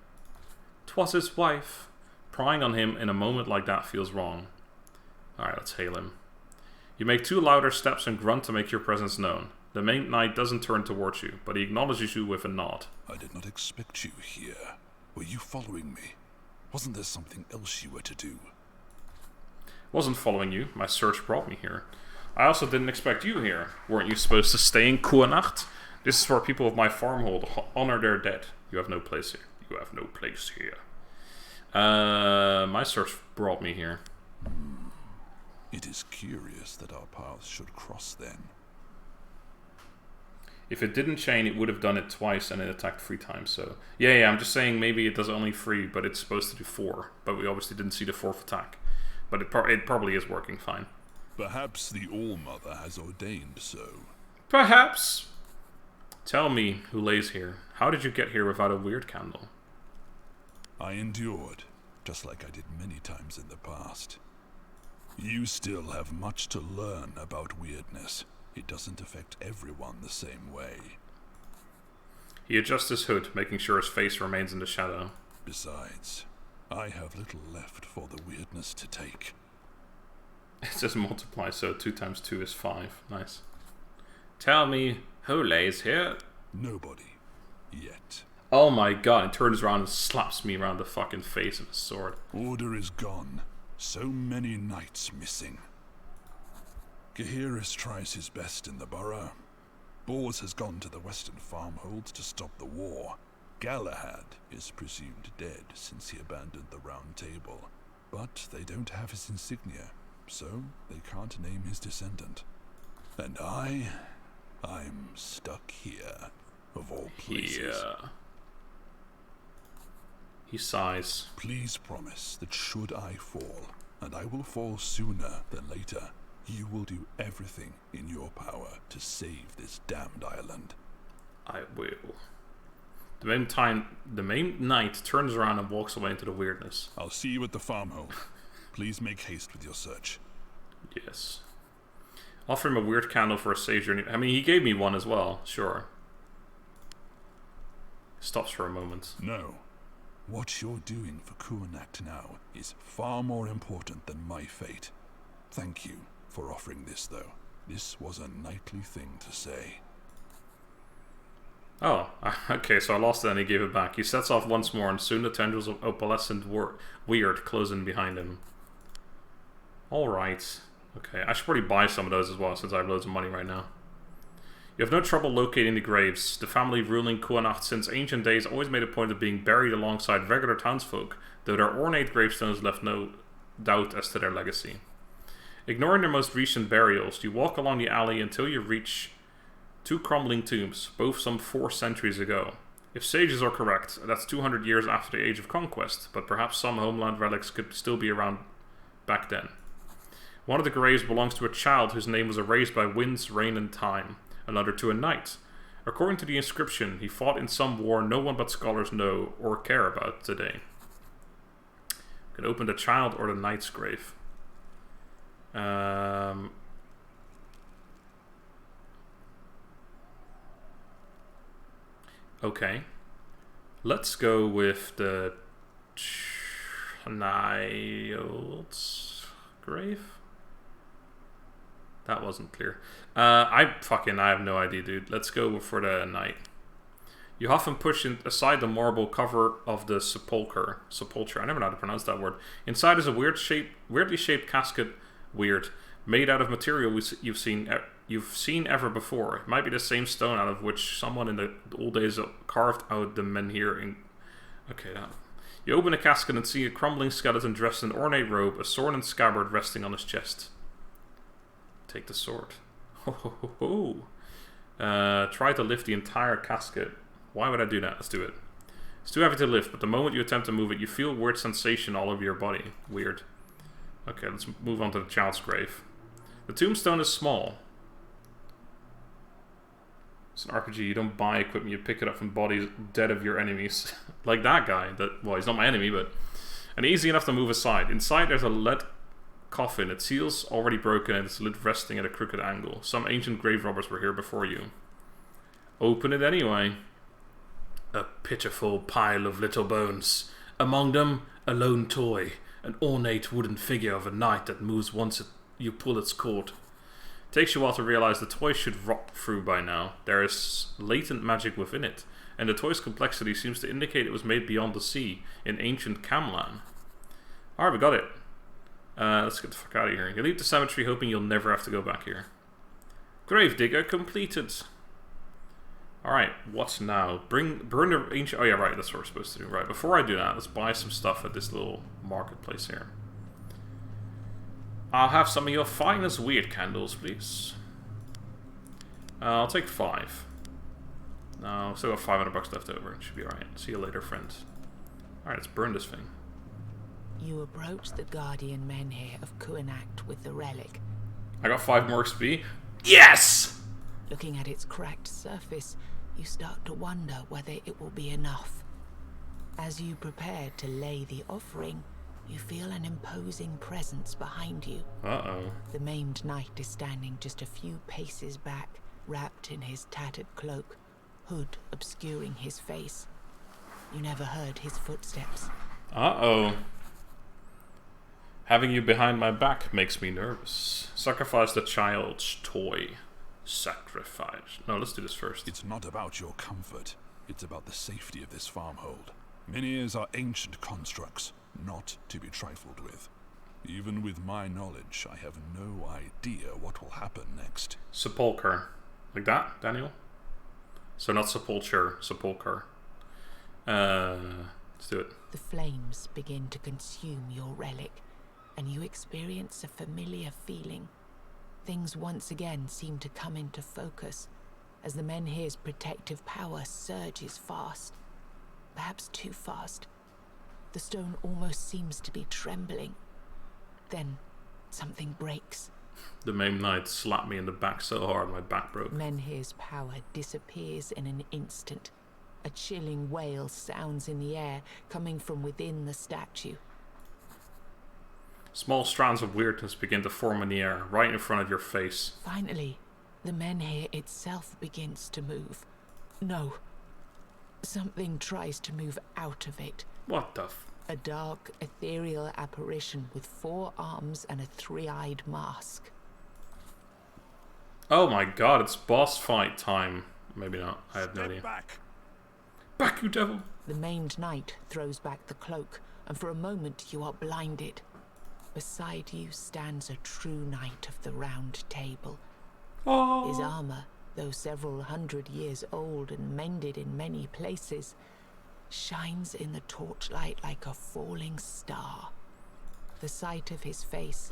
'Twas his wife. Prying on him in a moment like that feels wrong. Alright, let's hail him. You make 2 louder steps and grunt to make your presence known. The Maimed Knight doesn't turn towards you, but he acknowledges you with a nod. I did not expect you here. Were you following me? Wasn't there something else you were to do? Wasn't following you. My search brought me here. I also didn't expect you here. Weren't you supposed to stay in Cuanacht? This is where people of my farmhold honor their dead. You have no place here. You have no place here. My search brought me here. It is curious that our paths should cross then. If it didn't chain, it would have done it twice and it attacked 3 times, so... Yeah, I'm just saying maybe it does only 3, but it's supposed to do 4. But we obviously didn't see the 4th attack. But it probably is working fine. Perhaps the All-Mother has ordained so. Perhaps! Tell me, who lays here, how did you get here without a weird candle? I endured, just like I did many times in the past. You still have much to learn about weirdness. It doesn't affect everyone the same way. He adjusts his hood, making sure his face remains in the shadow. Besides, I have little left for the weirdness to take. It says multiply, so 2 times 2 is 5. Nice. Tell me, who lays here? Nobody. Yet. Oh my god, he turns around and slaps me around the fucking face with his sword. Order is gone. So many knights missing. Gaheris tries his best in the borough. Bors has gone to the western farmholds to stop the war. Galahad is presumed dead since he abandoned the Round Table. But they don't have his insignia, so they can't name his descendant. And I'm stuck here, of all places. Yeah. He sighs. Please promise that should I fall, and I will fall sooner than later, you will do everything in your power to save this damned island. I will. The main knight turns around and walks away into the weirdness. I'll see you at the farmhold. Please make haste with your search. Yes. Offer him a weird candle for a sage journey. I mean, he gave me one as well, sure. Stops for a moment. No. What you're doing for Cuanacht now is far more important than my fate. Thank you for offering this, though. This was a knightly thing to say. Oh, okay, so I lost it and he gave it back. He sets off once more, and soon the tendrils of opalescent weird close in behind him. Alright. Okay, I should probably buy some of those as well, since I have loads of money right now. You have no trouble locating the graves. The family ruling Cuanacht since ancient days always made a point of being buried alongside regular townsfolk, though their ornate gravestones left no doubt as to their legacy. Ignoring their most recent burials, you walk along the alley until you reach two crumbling tombs, both some 4 centuries ago. If sages are correct, that's 200 years after the Age of Conquest, but perhaps some homeland relics could still be around back then. One of the graves belongs to a child whose name was erased by winds, rain, and time. Another to a knight. According to the inscription, he fought in some war no one but scholars know or care about today. You can open the child or the knight's grave. Okay. Let's go with the child's grave. That wasn't clear. I have no idea, dude. Let's go for the knight. You huff and push aside the marble cover of the sepulcher. I never know how to pronounce that word. Inside is a weirdly shaped casket. Weird. Made out of material you've seen ever before. It might be the same stone out of which someone in the old days carved out the menhir in... Okay, you open the casket and see a crumbling skeleton dressed in ornate robe, a sword and scabbard resting on his chest. Take the sword. Try to lift the entire casket. Why would I do that? Let's do it. It's too heavy to lift, but the moment you attempt to move it, you feel a weird sensation all over your body. Weird. Okay, let's move on to the child's grave. The tombstone is small. It's an RPG. You don't buy equipment, you pick it up from bodies dead of your enemies. Like that guy. Well, he's not my enemy, but... And easy enough to move aside. Inside there's a lead coffin. Its seal's already broken and its lid resting at a crooked angle. Some ancient grave robbers were here before you. Open it anyway. A pitiful pile of little bones. Among them, a lone toy. An ornate wooden figure of a knight that moves once you pull its cord. Takes you a while to realize the toy should rot through by now. There is latent magic within it, and the toy's complexity seems to indicate it was made beyond the sea, in ancient Camlan. Alright, we got it. Let's get the fuck out of here. You leave the cemetery hoping you'll never have to go back here. Gravedigger completed. Alright, what's now? Burn the ancient... Oh yeah, right, that's what we're supposed to do. Right, before I do that, let's buy some stuff at this little marketplace here. I'll have some of your finest weird candles, please. I'll take 5. No, still got 500 bucks left over. It should be alright. See you later, friends. Alright, let's burn this thing. You approach the guardian menhir of Cuanacht with the relic. I got 5 more XP. Yes! Looking at its cracked surface, you start to wonder whether it will be enough. As you prepare to lay the offering, you feel an imposing presence behind you. Uh-oh. The maimed knight is standing just a few paces back, wrapped in his tattered cloak, hood obscuring his face. You never heard his footsteps. Uh-oh. Having you behind my back makes me nervous. Sacrifice the child's toy. Sacrifice. No, let's do this first. It's not about your comfort. It's about the safety of this farmhold. Menhirs are ancient constructs, not to be trifled with. Even with my knowledge, I have no idea what will happen next. Sepulcher. Like that, Daniel? So not sepulture, sepulcher. Let's do it. The flames begin to consume your relic, and you experience a familiar feeling. Things once again seem to come into focus as the menhir's protective power surges fast. Perhaps too fast. The stone almost seems to be trembling. Then something breaks. The Maimed Knight slapped me in the back so hard my back broke. Menhir's power disappears in an instant. A chilling wail sounds in the air, coming from within the statue. Small strands of weirdness begin to form in the air, right in front of your face. Finally, the menhir itself begins to move. No. Something tries to move out of it. What the f... A dark, ethereal apparition with 4 arms and a 3-eyed mask. Oh my god, it's boss fight time. Maybe not, I have no idea. Back! Back, you devil! The Maimed Knight throws back the cloak, and for a moment you are blinded. Beside you stands a true knight of the Round Table. Oh. His armor, though several hundred years old and mended in many places, shines in the torchlight like a falling star. The sight of his face,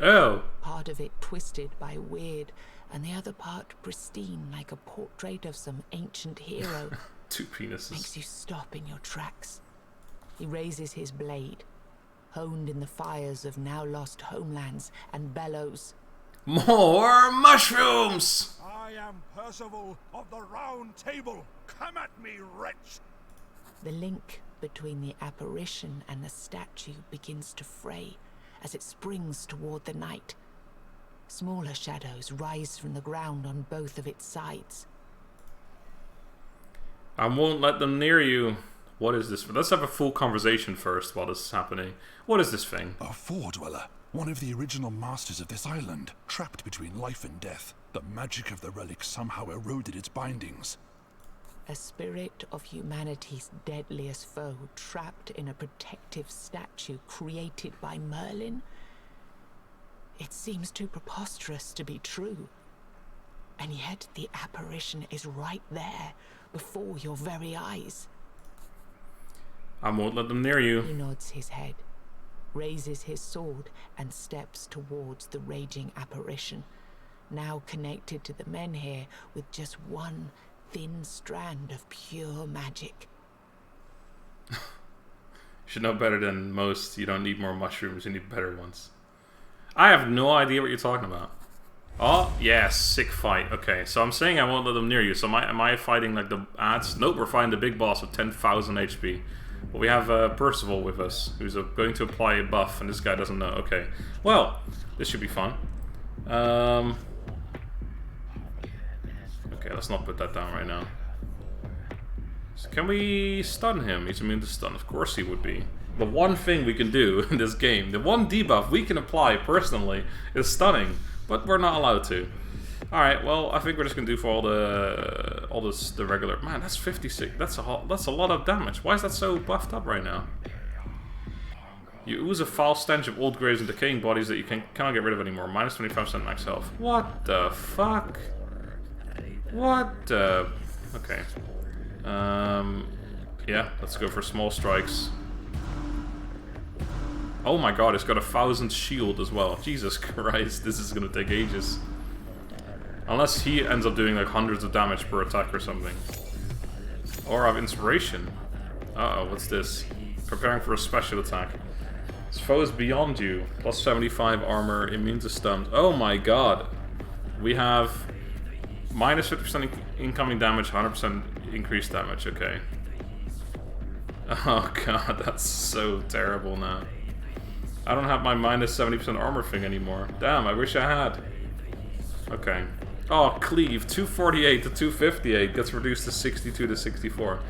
part of it twisted by weird, and the other part pristine like a portrait of some ancient hero, 2 penises. makes you stop in your tracks. He raises his blade, honed in the fires of now lost homelands, and bellows, More mushrooms! I am Percival of the Round Table. Come at me, wretch! The link between the apparition and the statue begins to fray as it springs toward the night. Smaller shadows rise from the ground on both of its sides. I won't let them near you. What is this? Let's have a full conversation first while this is happening. What is this thing? A Four-Dweller, one of the original masters of this island, trapped between life and death. The magic of the relic somehow eroded its bindings. A spirit of humanity's deadliest foe, trapped in a protective statue created by Merlin? It seems too preposterous to be true. And yet the apparition is right there, before your very eyes. I won't let them near you. He nods his head, raises his sword, and steps towards the raging apparition, now connected to the menhir with just one thin strand of pure magic. You should know better than most. You don't need more mushrooms, you need better ones. I have no idea what you're talking about. Oh, yeah, sick fight. Okay, so I'm saying I won't let them near you. So am I fighting like the ads? Nope, we're fighting the big boss with 10,000 HP. But we have Percival with us, who's going to apply a buff, and this guy doesn't know. Okay, well, this should be fun. Okay, let's not put that down right now. So can we stun him? He's immune to stun. Of course he would be. The one thing we can do in this game, the one debuff we can apply personally, is stunning. But we're not allowed to. Alright, well, I think we're just gonna do for all the regular. Man, that's 56. That's a lot of damage. Why is that so buffed up right now? You ooze a foul stench of old graves and decaying bodies that you cannot get rid of anymore. Minus 25% max health. What the fuck? What the... Okay. Yeah, let's go for small strikes. Oh my god, it's got 1,000 shield as well. Jesus Christ, this is gonna take ages. Unless he ends up doing like hundreds of damage per attack or something. Or I have inspiration. Uh-oh, what's this? Preparing for a special attack. His foe is beyond you. Plus 75 armor, immune to stuns. Oh my god. We have minus 50% incoming damage, 100% increased damage. Okay. Oh god, that's so terrible now. I don't have my minus 70% armor thing anymore. Damn, I wish I had. Okay. Oh, cleave. 248 to 258 gets reduced to 62 to 64.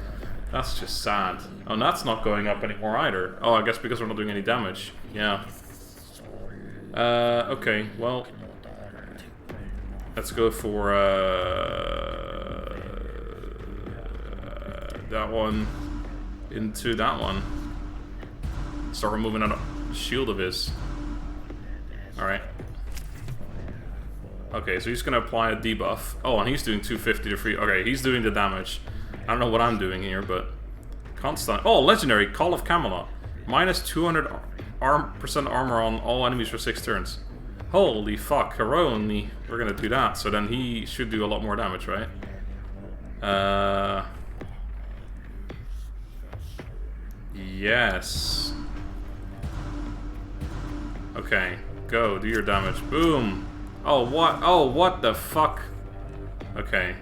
That's just sad. Oh, and that's not going up anymore either. Oh, I guess because we're not doing any damage. Yeah. Okay, well. Let's go for, that one into that one. Start removing that shield of his. Alright. Okay, so he's gonna apply a debuff. Oh, and he's doing 250 to free. Okay, he's doing the damage. I don't know what I'm doing here, but... Constant. Oh, legendary. Call of Camelot. Minus 200% armor on all enemies for 6 turns. Holy fuck, Heroni. We're gonna do that, so then he should do a lot more damage, right? Yes. Okay, go, do your damage. Boom! Oh, what? Oh, what the fuck? Okay.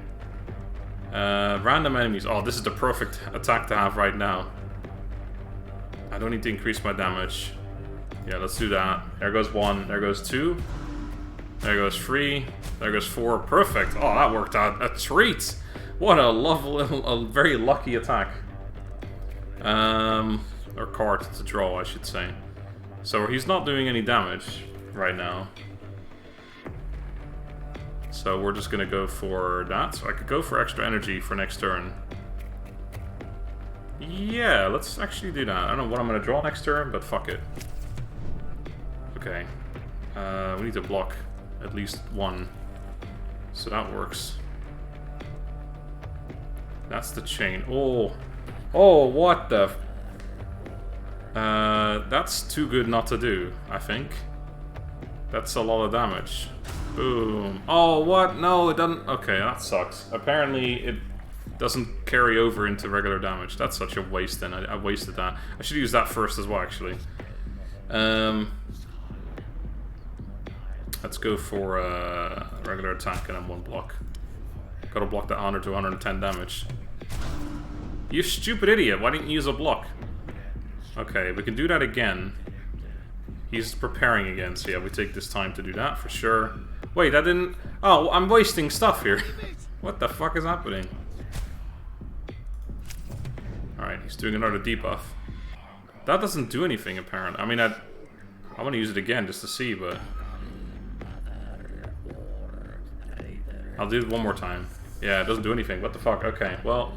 Random enemies. Oh, this is the perfect attack to have right now. I don't need to increase my damage. Yeah, let's do that. There goes 1, there goes 2. There goes 3. There goes 4. Perfect. Oh, that worked out. A treat. What a lovely, a very lucky attack. Or card to draw, I should say. So he's not doing any damage right now. So we're just gonna go for that. So I could go for extra energy for next turn. Yeah, let's actually do that. I don't know what I'm gonna draw next turn, but fuck it. Okay. We need to block at least 1. So that works. That's the chain. Oh. Oh, what the... that's too good not to do, I think. That's a lot of damage. Boom. Oh, what? No, it doesn't... Okay, that sucks. Apparently, it doesn't carry over into regular damage. That's such a waste, then. I wasted that. I should use that first as well, actually. Let's go for regular attack and then 1 block. Gotta block that 100 to 110 damage. You stupid idiot, why didn't you use a block? Okay, we can do that again. He's preparing again, so yeah, we take this time to do that for sure. Wait, that didn't... Oh, I'm wasting stuff here. What the fuck is happening? Alright, he's doing another debuff. That doesn't do anything, apparently. I mean, I want to use it again just to see, but... I'll do it one more time. Yeah, it doesn't do anything. What the fuck? Okay, well,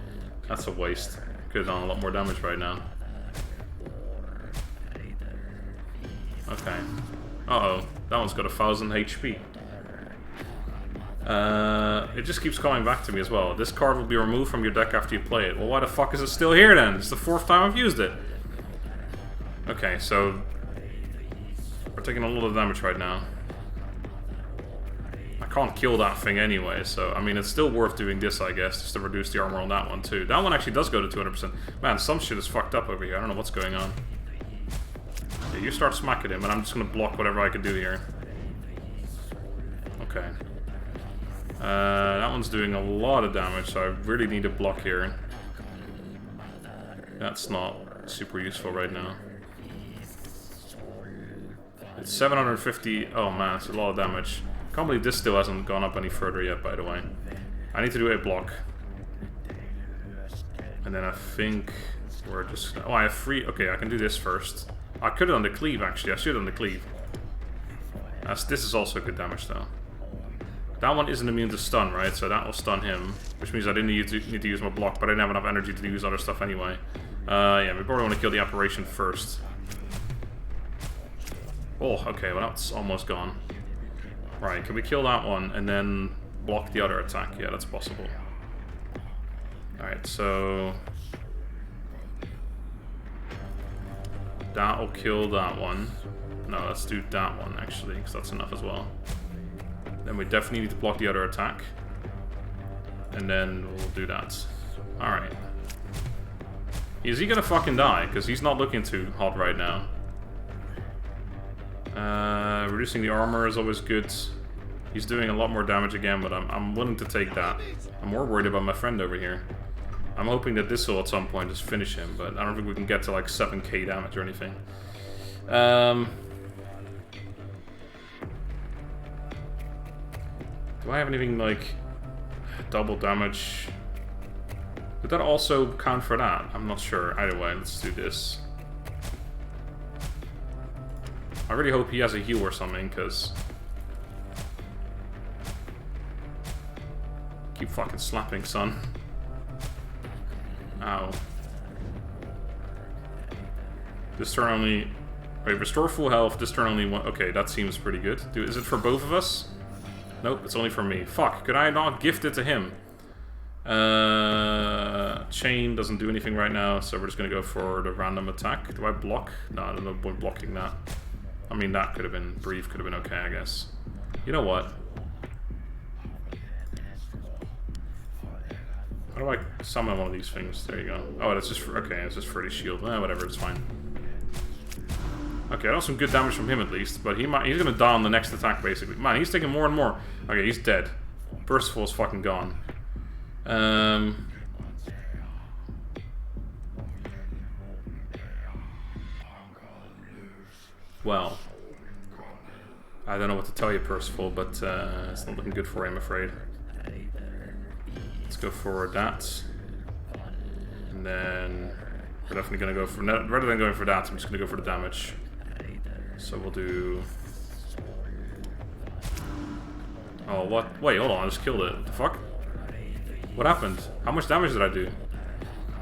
that's a waste. Could have done a lot more damage right now. Okay. Uh-oh. That one's got 1000 HP. It just keeps coming back to me as well. This card will be removed from your deck after you play it. Well, why the fuck is it still here then? It's the 4th time I've used it. Okay, so... We're taking a lot of damage right now. I can't kill that thing anyway, so... I mean, it's still worth doing this, I guess, just to reduce the armor on that one, too. That one actually does go to 200%. Man, some shit is fucked up over here. I don't know what's going on. Yeah, you start smacking him, and I'm just gonna block whatever I can do here. Okay. That one's doing a lot of damage, so I really need a block here. That's not super useful right now. It's 750... Oh man, it's a lot of damage. Can't believe this still hasn't gone up any further yet, by the way. I need to do a block. And then I think we're just... Oh, I have 3... Okay, I can do this first. I could have done the cleave, actually. I should have done the cleave. This is also good damage, though. That one isn't immune to stun, right? So that will stun him. Which means I didn't need to use my block, but I didn't have enough energy to use other stuff anyway. Yeah, we probably want to kill the apparition first. Oh, okay, well that's almost gone. Right, can we kill that one and then block the other attack? Yeah, that's possible. Alright, so... That'll kill that one. No, let's do that one, actually, because that's enough as well. Then we definitely need to block the other attack. And then we'll do that. Alright. Is he gonna fucking die? Because he's not looking too hot right now. Reducing the armor is always good. He's doing a lot more damage again, but I'm willing to take that. I'm more worried about my friend over here. I'm hoping that this will at some point just finish him, but I don't think we can get to like 7k damage or anything. Do I have anything like double damage? Did that also count for that? I'm not sure. Either way, let's do this. I really hope he has a heal or something, because... Keep fucking slapping, son. Ow. This turn only... Wait, restore full health, this turn only one. Okay, that seems pretty good. Dude, is it for both of us? Nope, it's only for me. Fuck, could I not gift it to him? Chain doesn't do anything right now, so we're just gonna go for the random attack. Do I block? No, I don't know point blocking that. I mean, that could have been, brief could have been okay, I guess. You know what? How do I summon one of these things? There you go. Oh, that's just for, okay, it's just for the shield. Whatever, it's fine. Okay, I got some good damage from him at least, but he's gonna die on the next attack basically. Man, he's taking more and more. Okay, he's dead. Percival's fucking gone. Well, I don't know what to tell you, Percival, but it's not looking good for him, I'm afraid. Let's go for that. And then we're definitely going to go for... rather than going for that, I'm just going to go for the damage. So we'll do... Oh, what? Wait, hold on, I just killed it. What the fuck? What happened? How much damage did I do?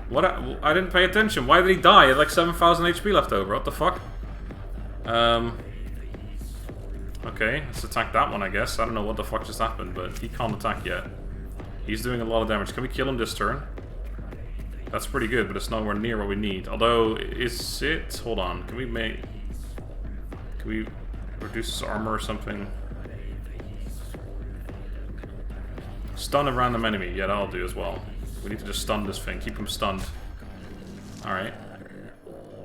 What? I didn't pay attention. Why did he die? He had like 7,000 HP left over. What the fuck? Okay, let's attack that one, I guess. I don't know what the fuck just happened, but he can't attack yet. He's doing a lot of damage. Can we kill him this turn? That's pretty good, but it's nowhere near what we need. Although, is it... Hold on. Can we make... Can we reduce his armor or something? Stun a random enemy. Yeah, that'll do as well. We need to just stun this thing. Keep him stunned. Alright.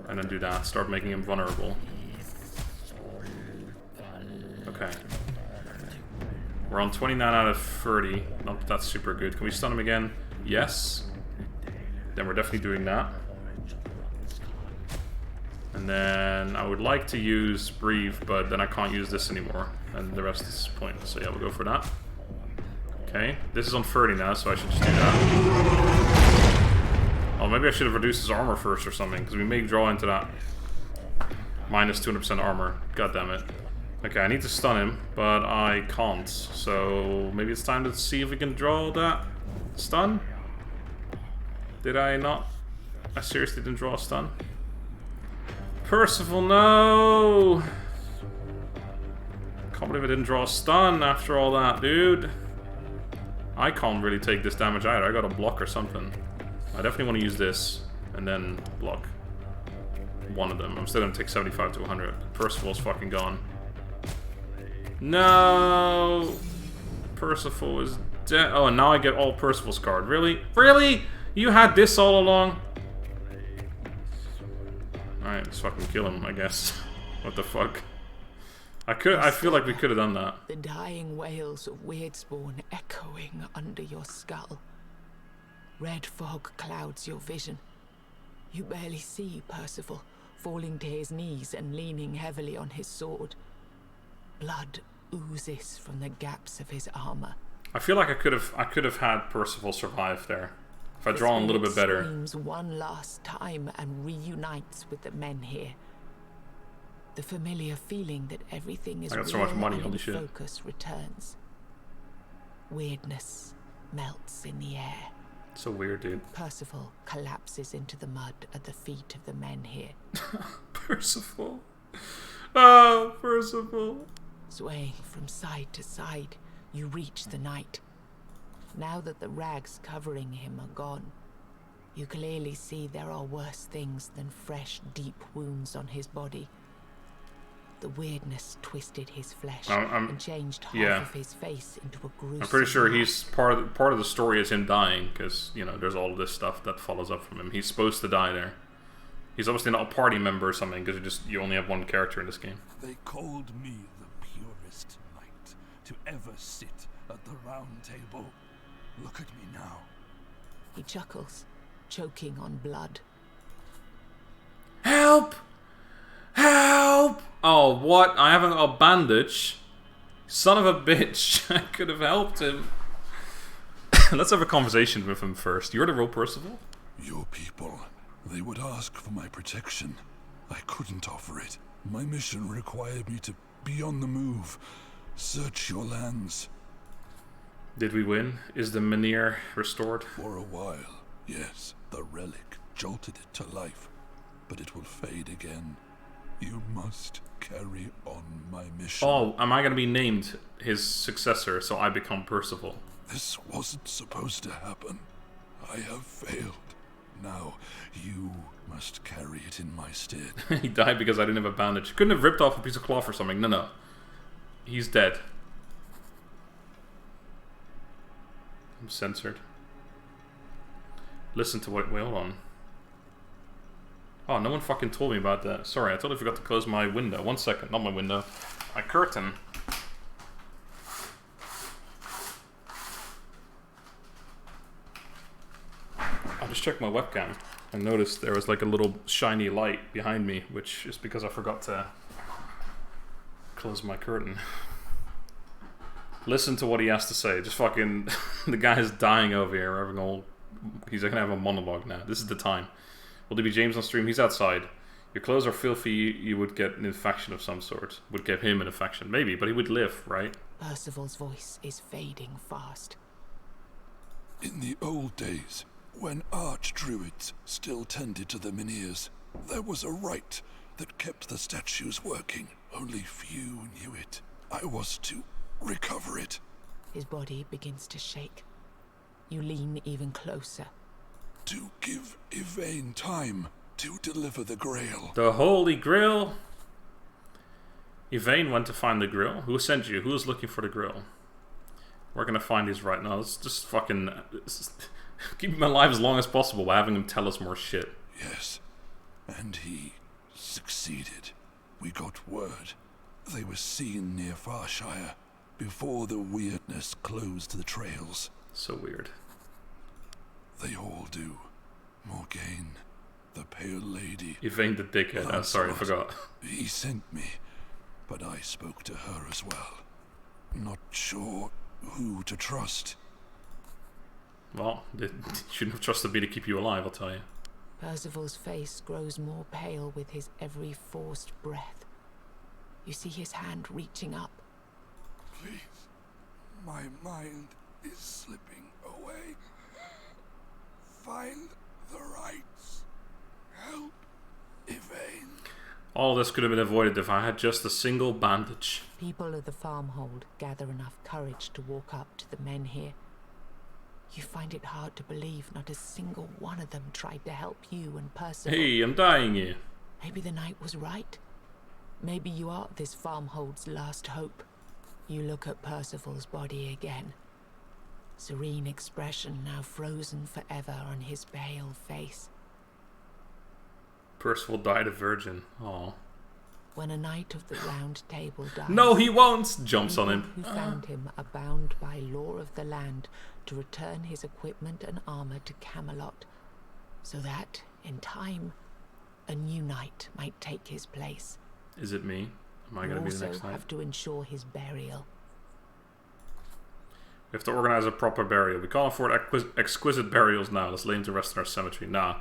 And then do that. Start making him vulnerable. Okay. We're on 29 out of 30. Not that that's super good. Can we stun him again? Yes. Then we're definitely doing that. And then I would like to use Breathe, but then I can't use this anymore. And the rest is pointless. So yeah, we'll go for that. Okay. This is on 30 now, so I should just do that. Oh, maybe I should have reduced his armor first or something, because we may draw into that. Minus 200% armor. God damn it. Okay, I need to stun him, but I can't. So maybe it's time to see if we can draw that stun. Did I not? I seriously didn't draw a stun. Percival, no! Can't believe I didn't draw a stun after all that, dude. I can't really take this damage either. I gotta block or something. I definitely want to use this and then block one of them. I'm still gonna take 75 to 100. Percival's fucking gone. No! Percival is dead. Oh, and now I get all Percival's card. Really? Really? You had this all along? Alright, let's fucking kill him, I guess. What the fuck? I feel like we could have done that. The dying wails of Weirdsporn echoing under your skull. Red fog clouds your vision. You barely see Percival, falling to his knees and leaning heavily on his sword. Blood oozes from the gaps of his armor. I feel like I could have had Percival survive there. If I draw a little bit better. Screams one last time and reunites with the men here. The familiar feeling that everything is I got so much money, holy shit. Focus returns. Weirdness melts in the air. So weird, dude. Percival collapses into the mud at the feet of the men here. Percival. Oh, Percival. Swaying from side to side, you reach the knight. Now that the rags covering him are gone, you clearly see there are worse things than fresh, deep wounds on his body. The weirdness twisted his flesh and changed half of his face into a gruesome... I'm pretty sure he's part of the story is him dying, because, you know, there's all of this stuff that follows up from him. He's supposed to die there. He's obviously not a party member or something, because you only have one character in this game. They called me the purest knight to ever sit at the round table. Look at me now. He chuckles, choking on blood. Help! Help! Oh, what? I haven't got a bandage. Son of a bitch. I could have helped him. Let's have a conversation with him first. You're the real Percival? Your people. They would ask for my protection. I couldn't offer it. My mission required me to be on the move. Search your lands. Did we win? Is the Menhir restored? For a while, yes. The relic jolted it to life. But it will fade again. You must carry on my mission. Oh, am I going to be named his successor so I become Percival? This wasn't supposed to happen. I have failed. Now, you must carry it in my stead. He died because I didn't have a bandage. Couldn't have ripped off a piece of cloth or something. No, no. He's dead. I'm censored. Listen to what... Wait, hold on. Oh, no one fucking told me about that. Sorry, I totally forgot to close my window. 1 second, not my window. My curtain. I just checked my webcam and noticed there was like a little shiny light behind me, which is because I forgot to close my curtain. Listen to what he has to say. Just fucking... The guy is dying over here. We're having all... He's gonna have a monologue now. This is the time. Will there be James on stream? He's outside. Your clothes are filthy. You would get an infection of some sort. Would give him an infection. Maybe, but he would live, right? Percival's voice is fading fast. In the old days, when arch-druids still tended to the Miniers, there was a rite that kept the statues working. Only few knew it. I was to recover it. His body begins to shake. You lean even closer. To give Yvain time to deliver the Grail. The Holy Grail? Yvain went to find the Grail. Who sent you? Who is looking for the Grail? We're gonna find these right now. Let's just fucking... keep him alive as long as possible by having him tell us more shit. Yes. And he succeeded. We got word. They were seen near Farshire before the weirdness closed the trails. So weird. They all do. Morgaine, the Pale Lady. Yvain the dickhead. I'm sorry, I forgot. He sent me, but I spoke to her as well. Not sure who to trust. Well, they shouldn't have trusted me to keep you alive, I'll tell you. Percival's face grows more pale with his every forced breath. You see his hand reaching up. Please, my mind is slipping away. Find the rights. Help, Yvain. All this could have been avoided if I had just a single bandage. People of the farmhold gather enough courage to walk up to the men here. You find it hard to believe not a single one of them tried to help you and Percival. Hey, I'm dying here. Maybe the knight was right. Maybe you are this farmhold's last hope. You look at Percival's body again. Serene expression now frozen forever on his pale face. Percival died a virgin. Aw. When a knight of the Round Table dies... No, he won't! Jumps on him. Who found him are bound by law of the land to return his equipment and armor to Camelot, so that, in time, a new knight might take his place. Is it me? Am I going to be the next also knight? have to ensure his burial. We have to organize a proper burial. We can't afford exquisite burials now. Let's lay him to rest in our cemetery. Nah.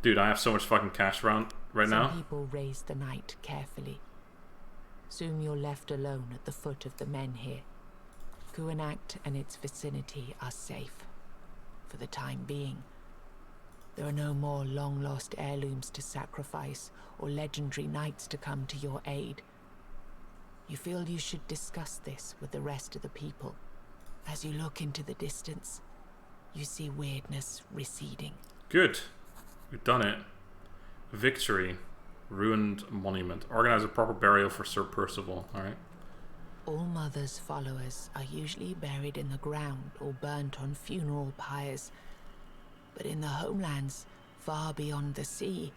Dude, I have so much fucking cash around right now. Some people raise the knight carefully. Soon you're left alone at the foot of the men here. Cuanacht and its vicinity are safe. For the time being. There are no more long-lost heirlooms to sacrifice or legendary knights to come to your aid. You feel you should discuss this with the rest of the people. As you look into the distance, you see weirdness receding. Good. We've done it. Victory. Ruined monument. Organize a proper burial for Sir Percival. Alright. All Mother's followers are usually buried in the ground or burnt on funeral pyres. But in the homelands, far beyond the sea,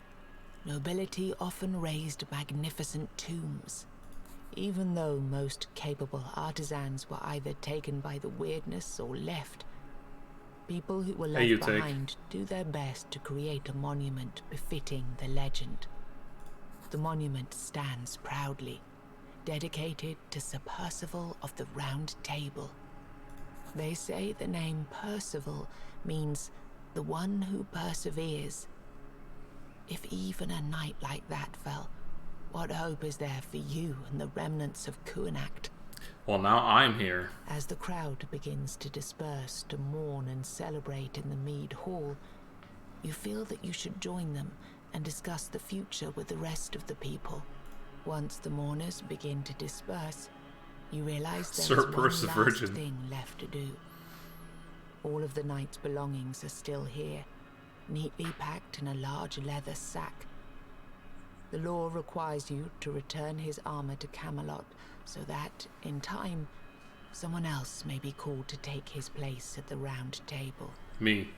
nobility often raised magnificent tombs. Even though most capable artisans were either taken by the weirdness or left, people who were left behind do their best to create a monument befitting the legend. The monument stands proudly, dedicated to Sir Percival of the Round Table. They say the name Percival means the one who perseveres. If even a knight like that fell, what hope is there for you and the remnants of Cuanacht? Well, now I'm here. As the crowd begins to disperse to mourn and celebrate in the Mead Hall, you feel that you should join them and discuss the future with the rest of the people. Once the mourners begin to disperse, you realize Sir there is one Perce the last Virgin. thing left to do. All of the knight's belongings are still here, neatly packed in a large leather sack. The law requires you to return his armor to Camelot so that, in time, someone else may be called to take his place at the round table. Me.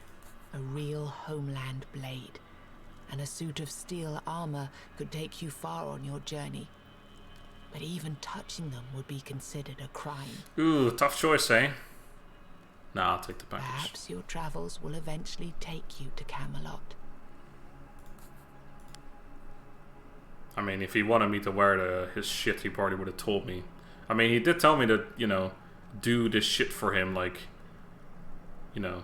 A real homeland blade and a suit of steel armor could take you far on your journey. But even touching them would be considered a crime. Ooh, tough choice, eh? Nah, I'll take the package. Perhaps your travels will eventually take you to Camelot. I mean, if he wanted me to wear his shit, he probably would have told me. I mean, he did tell me to, you know, do this shit for him, like, you know,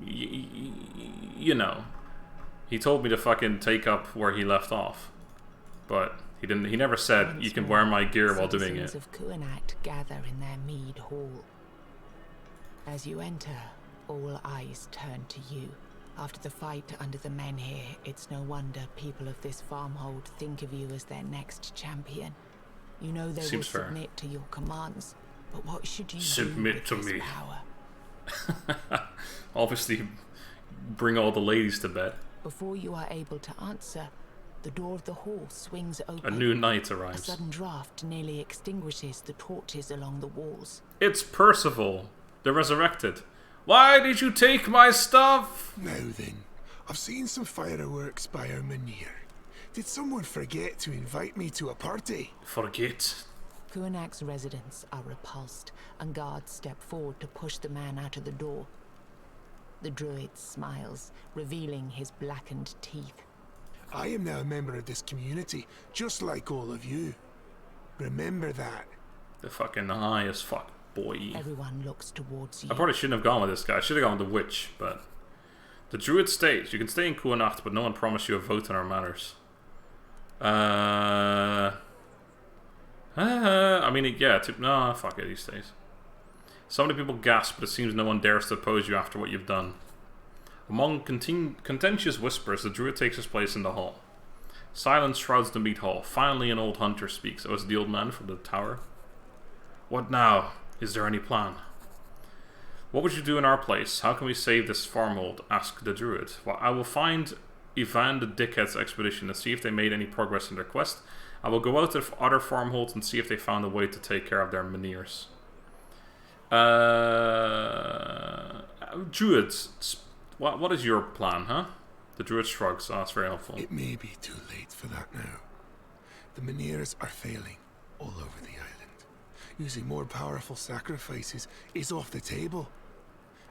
you know. He told me to fucking take up where he left off, but he didn't. He never said Once you can more, wear my gear while doing citizens it. of Cuanacht gather in their mead hall. As you enter, all eyes turn to you. After the fight under the men here, it's no wonder people of this farmhold think of you as their next champion. You know they will Seems fair. submit to your commands, but what should you Submit do to with this me. power? Obviously, bring all the ladies to bed. Before you are able to answer, the door of the hall swings A open. new knight A arrives. sudden draft nearly extinguishes the torches along the walls. It's Percival, the resurrected. Why did you take my stuff? Now then, I've seen some fireworks by our Mynheer. Did someone forget to invite me to a party? Forget. Cuanacht's residents are repulsed, and guards step forward to push the man out of the door. The druid smiles, revealing his blackened teeth. I am now a member of this community, just like all of you. Remember that. The fucking high as fuck, boy. Everyone looks towards you. I probably shouldn't have gone with this guy. I should have gone with the witch, but... The druid states, you can stay in Cuanacht, but no one promised you a vote on our matters. I mean, yeah, no, fuck it, he stays. So many people gasp, but it seems no one dares to oppose you after what you've done. Among contentious whispers, the druid takes his place in the hall. Silence shrouds the meat hall. Finally, an old hunter speaks. Oh, it's the old man from the tower. What now? Is there any plan? What would you do in our place? How can we save this farmhold? Asked the druid. Well, I will find Ivan the Dickhead's expedition and see if they made any progress in their quest. I will go out to other farmholds and see if they found a way to take care of their Mynheers. Druid, what is your plan, huh? The druid shrugs. Oh, that's very helpful. It may be too late for that now. The Mynheers are failing all over the island. Using more powerful sacrifices is off the table.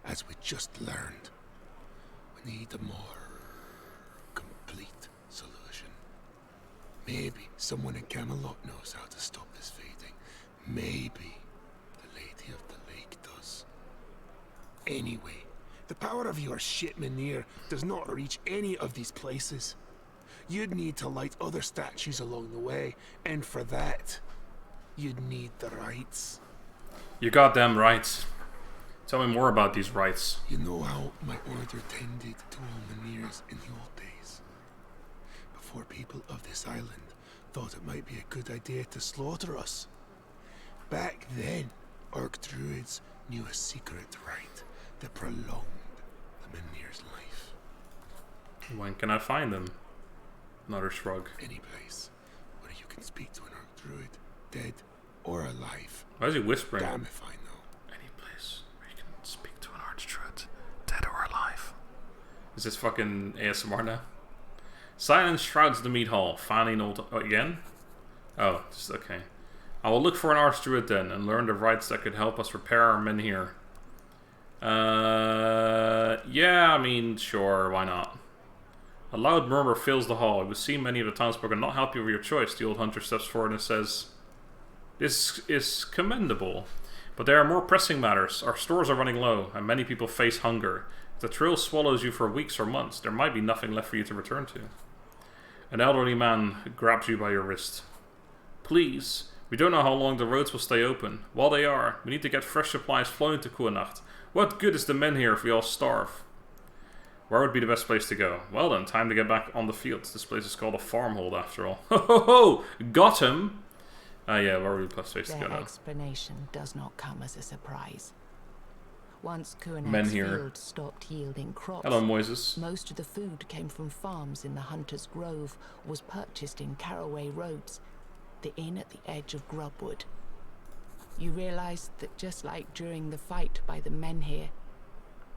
As we just learned, we need a more complete solution. Maybe someone in Camelot knows how to stop this fading. Maybe the Lady of the Lake does. Anyway, the power of your shit Mynheer does not reach any of these places. You'd need to light other statues along the way, and for that, you'd need the rights. You goddamn right. Tell me more about these rights. You know how my order tended to all Mynheers in the old days? Before people of this island thought it might be a good idea to slaughter us. Back then, Orc Druids knew a secret right that prolonged the Mynheer's life. When can I find them? Another shrug. Any place where you can speak to an Orc Druid, dead or alive. Why is he whispering? Damn if I know. Any place where you can speak to an archdruid, dead or alive. Is this fucking ASMR now? Silence shrouds the meat hall. Finally, an old... Oh, again? Oh, just okay. I will look for an archdruid then, and learn the rites that could help us repair our men here. Yeah, I mean, sure, why not? A loud murmur fills the hall. It would seem many of the townsfolk are not happy with your choice. The old hunter steps forward and says, "This is commendable, but there are more pressing matters. Our stores are running low, and many people face hunger. If the trail swallows you for weeks or months, there might be nothing left for you to return to." An elderly man grabs you by your wrist. "Please, we don't know how long the roads will stay open. While they are, we need to get fresh supplies flowing to Cuanacht. What good is the men here if we all starve?" Where would be the best place to go? Well then, time to get back on the fields. This place is called a farmhold after all. Ho ho ho! Got him! Yeah, where would be the best place to go now? Their explanation does not come as a surprise. Once Cuanacht's field stopped yielding crops, hello, Moises. most of the food came from farms in the Hunter's Grove, or was purchased in Caraway Roads, the inn at the edge of Grubwood. You realized that just like during the fight by the men here,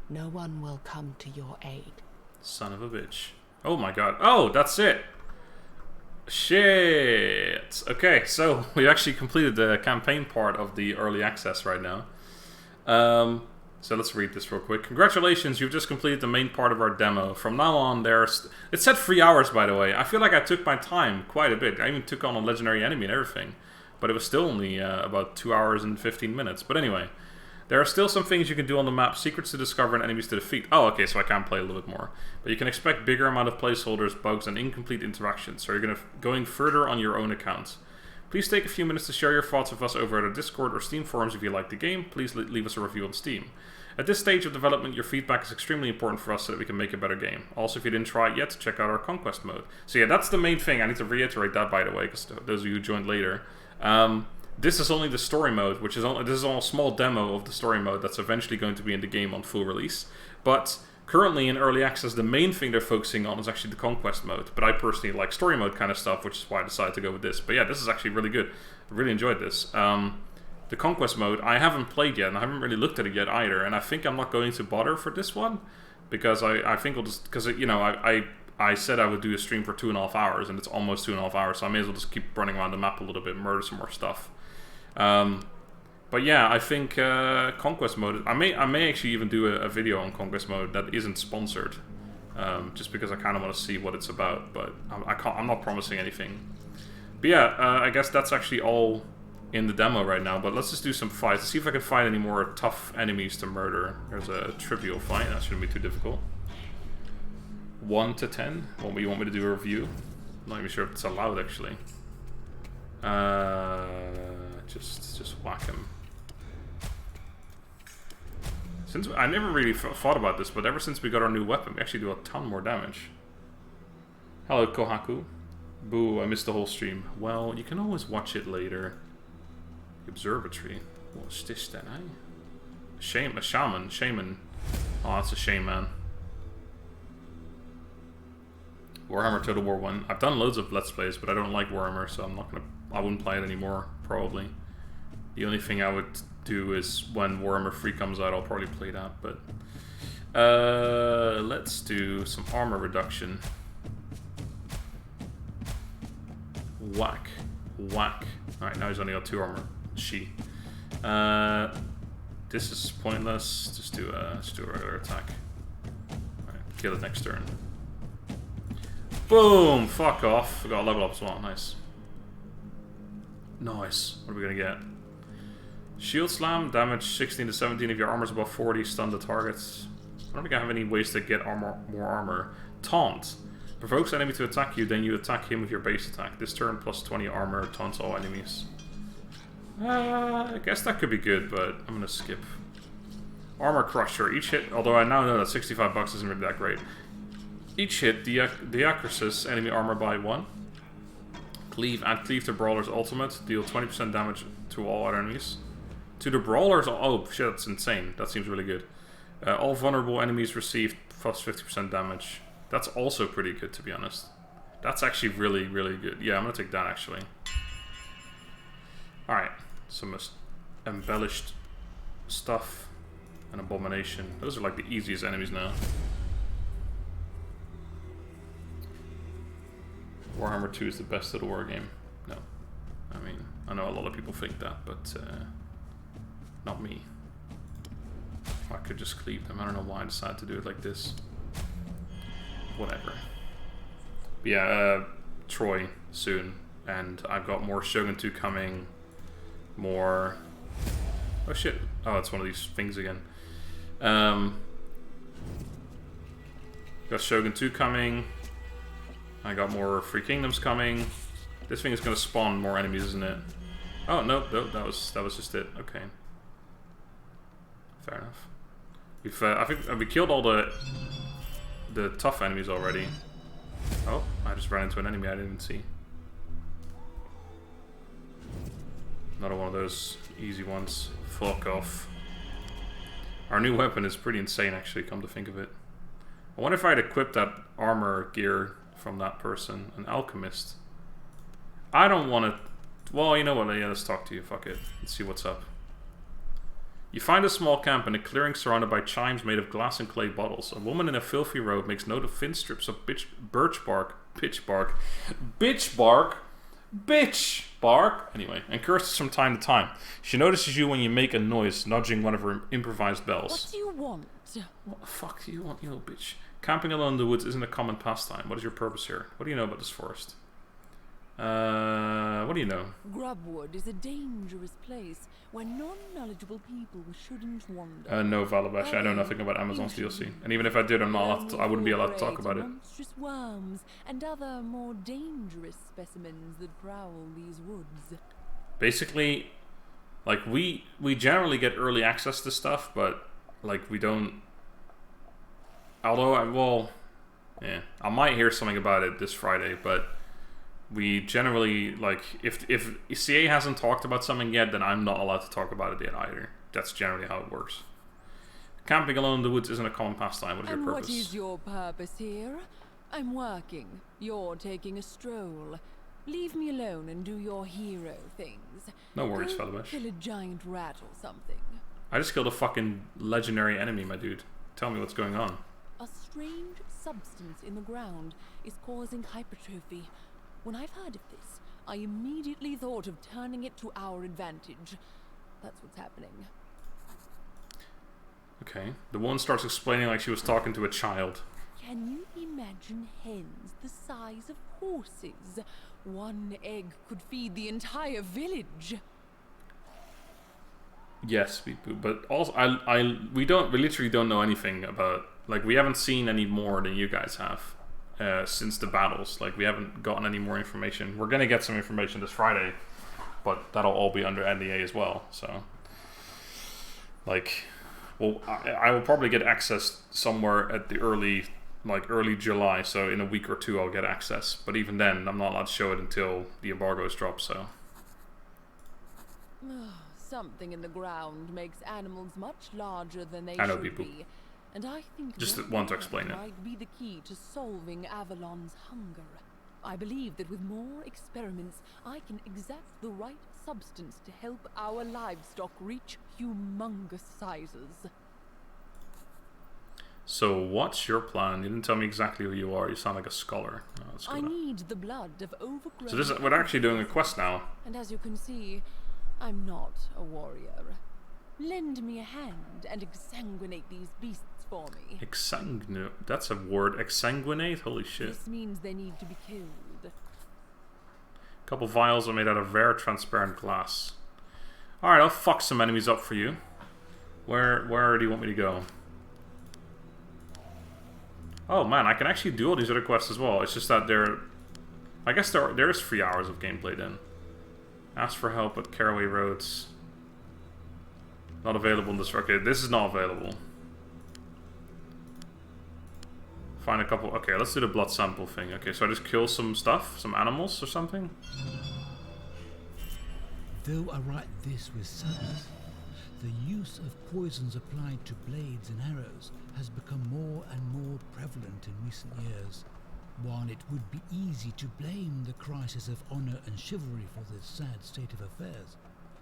no one will come to your aid. Son of a bitch. Oh my god. Oh, that's it! Shit! Okay, so we actually completed the campaign part of the early access right now. So let's read this real quick. Congratulations, you've just completed the main part of our demo. From now on, it said 3 hours, by the way. I feel like I took my time quite a bit. I even took on a legendary enemy and everything. But it was still only about 2 hours and 15 minutes. But anyway, there are still some things you can do on the map. Secrets to discover and enemies to defeat. Oh, okay, so I can play a little bit more. But you can expect bigger amount of placeholders, bugs, and incomplete interactions. So you're going further on your own account. Please take a few minutes to share your thoughts with us over at our Discord or Steam forums if you like the game. Please leave us a review on Steam. At this stage of development, your feedback is extremely important for us so that we can make a better game. Also, if you didn't try it yet, check out our Conquest mode. So yeah, that's the main thing. I need to reiterate that, by the way, because those of you who joined later. This is only the story mode, which is this is all a small demo of the story mode that's eventually going to be in the game on full release. But currently in early access, the main thing they're focusing on is actually the Conquest mode. But I personally like story mode kind of stuff, which is why I decided to go with this. But yeah, this is actually really good. I really enjoyed this. The Conquest mode, I haven't played yet, and I haven't really looked at it yet either, and I think I'm not going to bother for this one, because I think I'll just, because, you know, I said I would do a stream for 2.5 hours, and it's almost 2.5 hours, so I may as well just keep running around the map a little bit, murder some more stuff. But yeah, I think Conquest mode, I may actually even do a video on Conquest mode that isn't sponsored, just because I kind of want to see what it's about, but I'm not promising anything. But yeah, I guess that's actually all in the demo right now, but let's just do some fights. See if I can find any more tough enemies to murder. There's a trivial fight, that shouldn't be too difficult. 1 to 10? You want me to do a review? I'm not even sure if it's allowed, actually. Just whack him. Since I never really thought about this, but ever since we got our new weapon, we actually do a ton more damage. Hello, Kohaku. Boo, I missed the whole stream. Well, you can always watch it later. Observatory. What's this then, eh? A shaman. Oh, that's a shame, man. Warhammer Total War 1. I've done loads of Let's Plays, but I don't like Warhammer, so I wouldn't play it anymore, probably. The only thing I would do is when Warhammer 3 comes out, I'll probably play that, but... let's do some armor reduction. Whack. Whack. Alright, now he's only got 2 armor. This is pointless. Just do a regular attack. Alright, kill it next turn. Boom! Fuck off. We got a level up as well. Nice. Nice. What are we gonna get? Shield slam, damage 16 to 17 if your armor's above 40, stun the targets. I don't think I have any ways to get more armor. Taunt. Provokes enemy to attack you, then you attack him with your base attack. This turn plus 20 armor taunts all enemies. I guess that could be good, but I'm gonna skip. Armor Crusher. Each hit, although I now know that 65 bucks isn't really that great. Each hit decreases enemy armor by 1. Cleave. Add Cleave to Brawler's ultimate. Deal 20% damage to all other enemies. To the Brawlers... Oh, shit, that's insane. That seems really good. All vulnerable enemies receive plus 50% damage. That's also pretty good, to be honest. That's actually really, really good. Yeah, I'm gonna take that, actually. Alright. Some embellished stuff. An abomination. Those are like the easiest enemies now. Warhammer 2 is the best of the war game. No. I mean, I know a lot of people think that, but not me. I could just cleave them. I don't know why I decided to do it like this. Whatever. But yeah, Troy soon. And I've got more Shogun 2 coming. More... Oh shit. Oh, it's one of these things again. Got Shogun 2 coming. I got more Free Kingdoms coming. This thing is going to spawn more enemies, isn't it? Oh, no, that was just it. Okay. Fair enough. I think we killed all the... the tough enemies already. Oh, I just ran into an enemy I didn't even see. Another one of those easy ones. Fuck off. Our new weapon is pretty insane, actually, come to think of it. I wonder if I'd equipped that armor gear from that person. An alchemist. I don't want to... Well, you know what? Yeah, let's talk to you. Fuck it. Let's see what's up. You find a small camp in a clearing surrounded by chimes made of glass and clay bottles. A woman in a filthy robe makes note of thin strips of bitch bark, anyway, and curses from time to time. She notices you when you make a noise, nudging one of her improvised bells. What do you want? What the fuck do you want, you little bitch? Camping alone in the woods isn't a common pastime. What is your purpose here? What do you know about this forest? What do you know? Grubwood is a dangerous place where non-knowledgeable people shouldn't wander. No, Valabash, I know nothing about Amazon's DLC. And even if I did, I'm not allowed to, I wouldn't be allowed to talk about it. Monstrous worms and other more dangerous specimens that prowl these woods. Basically, like, we generally get early access to stuff, but, like, we don't... Although, yeah, I might hear something about it this Friday, but... We generally, like, if CA hasn't talked about something yet, then I'm not allowed to talk about it yet either. That's generally how it works. Camping alone in the woods isn't a common pastime. What is your purpose? What is your purpose here? I'm working. You're taking a stroll. Leave me alone and do your hero things. No worries, Valabash. Kill a giant rat or something. I just killed a fucking legendary enemy, my dude. Tell me what's going on. A strange substance in the ground is causing hypertrophy. When I've heard of this, I immediately thought of turning it to our advantage. That's what's happening. Okay. The woman starts explaining like she was talking to a child. Can you imagine hens the size of horses? One egg could feed the entire village. Yes, but also we literally don't know anything about, like, we haven't seen any more than you guys have. Since the battles, like, we haven't gotten any more information. We're gonna get some information this Friday, but that'll all be under NDA as well. So, like, well, I will probably get access somewhere at the early July. So in a week or two, I'll get access. But even then, I'm not allowed to show it until the embargo is dropped. So, something in the ground makes animals much larger than they I know should people. be. And I think Just want to explain it. might be the key to solving Avalon's hunger. I believe that with more experiments, I can exact the right substance to help our livestock reach humongous sizes. So what's your plan? You didn't tell me exactly who you are. You sound like a scholar. No, I need the blood of overgrown... So this is, we're actually doing a quest now. And as you can see, I'm not a warrior. Lend me a hand and exsanguinate these beasts for me. That's a word. Exsanguinate? Holy shit. This means they need to be killed. A couple vials are made out of rare transparent glass. Alright, I'll fuck some enemies up for you. Where do you want me to go? Oh man, I can actually do all these other quests as well. It's just that I guess there is 3 hours of gameplay then. Ask for help at Caraway Roads. Not available in this... Okay, this is not available. Find a couple... Okay, let's do the blood sample thing. Okay, so I just kill some stuff? Some animals or something? Though I write this with sadness, the use of poisons applied to blades and arrows has become more and more prevalent in recent years. While it would be easy to blame the crisis of honor and chivalry for this sad state of affairs,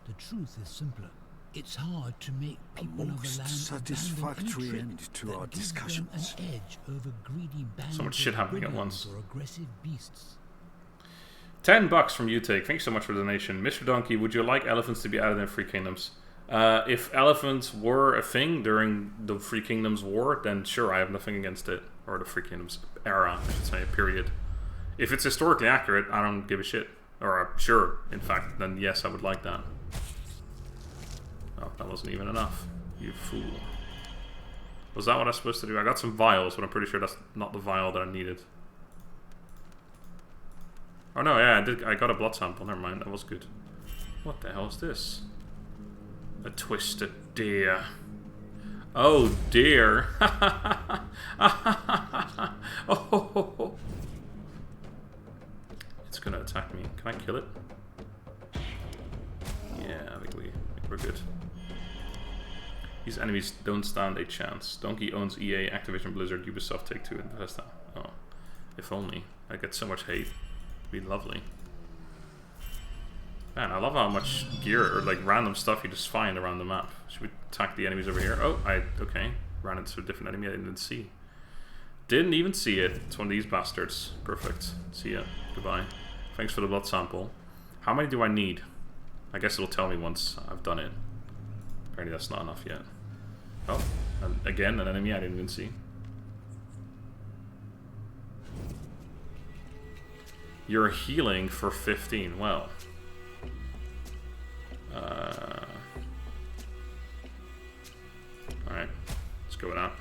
the truth is simpler. It's hard to make people of the land satisfactory end to our discussions. An edge over greedy bands so much shit happening at once. Or aggressive beasts. $10 from UTake. Thanks so much for the donation. MrDonkey, would you like elephants to be added in Free Kingdoms? If elephants were a thing during the Free Kingdoms War, then sure, I have nothing against it. Or the Free Kingdoms era, I should say, period. If it's historically accurate, I don't give a shit. Or sure, in fact, then yes, I would like that. Oh, that wasn't even enough. You fool. Was that what I was supposed to do? I got some vials, but I'm pretty sure that's not the vial that I needed. Oh no, yeah, I got a blood sample. Never mind, that was good. What the hell is this? A twisted deer. Oh dear. Oh. It's gonna attack me. Can I kill it? Yeah, I think we're good. These enemies don't stand a chance. Donkey owns EA, Activision Blizzard, Ubisoft, Take-Two, and Bethesda. Oh, if only. I get so much hate. It'd be lovely. Man, I love how much gear or like random stuff you just find around the map. Should we attack the enemies over here? Oh, okay. Ran into a different enemy I didn't see. Didn't even see it. It's one of these bastards. Perfect. See ya. Goodbye. Thanks for the blood sample. How many do I need? I guess it'll tell me once I've done it. Apparently that's not enough yet. Oh, and again, an enemy I didn't even see. You're healing for 15. Well. Alright. Let's go with that.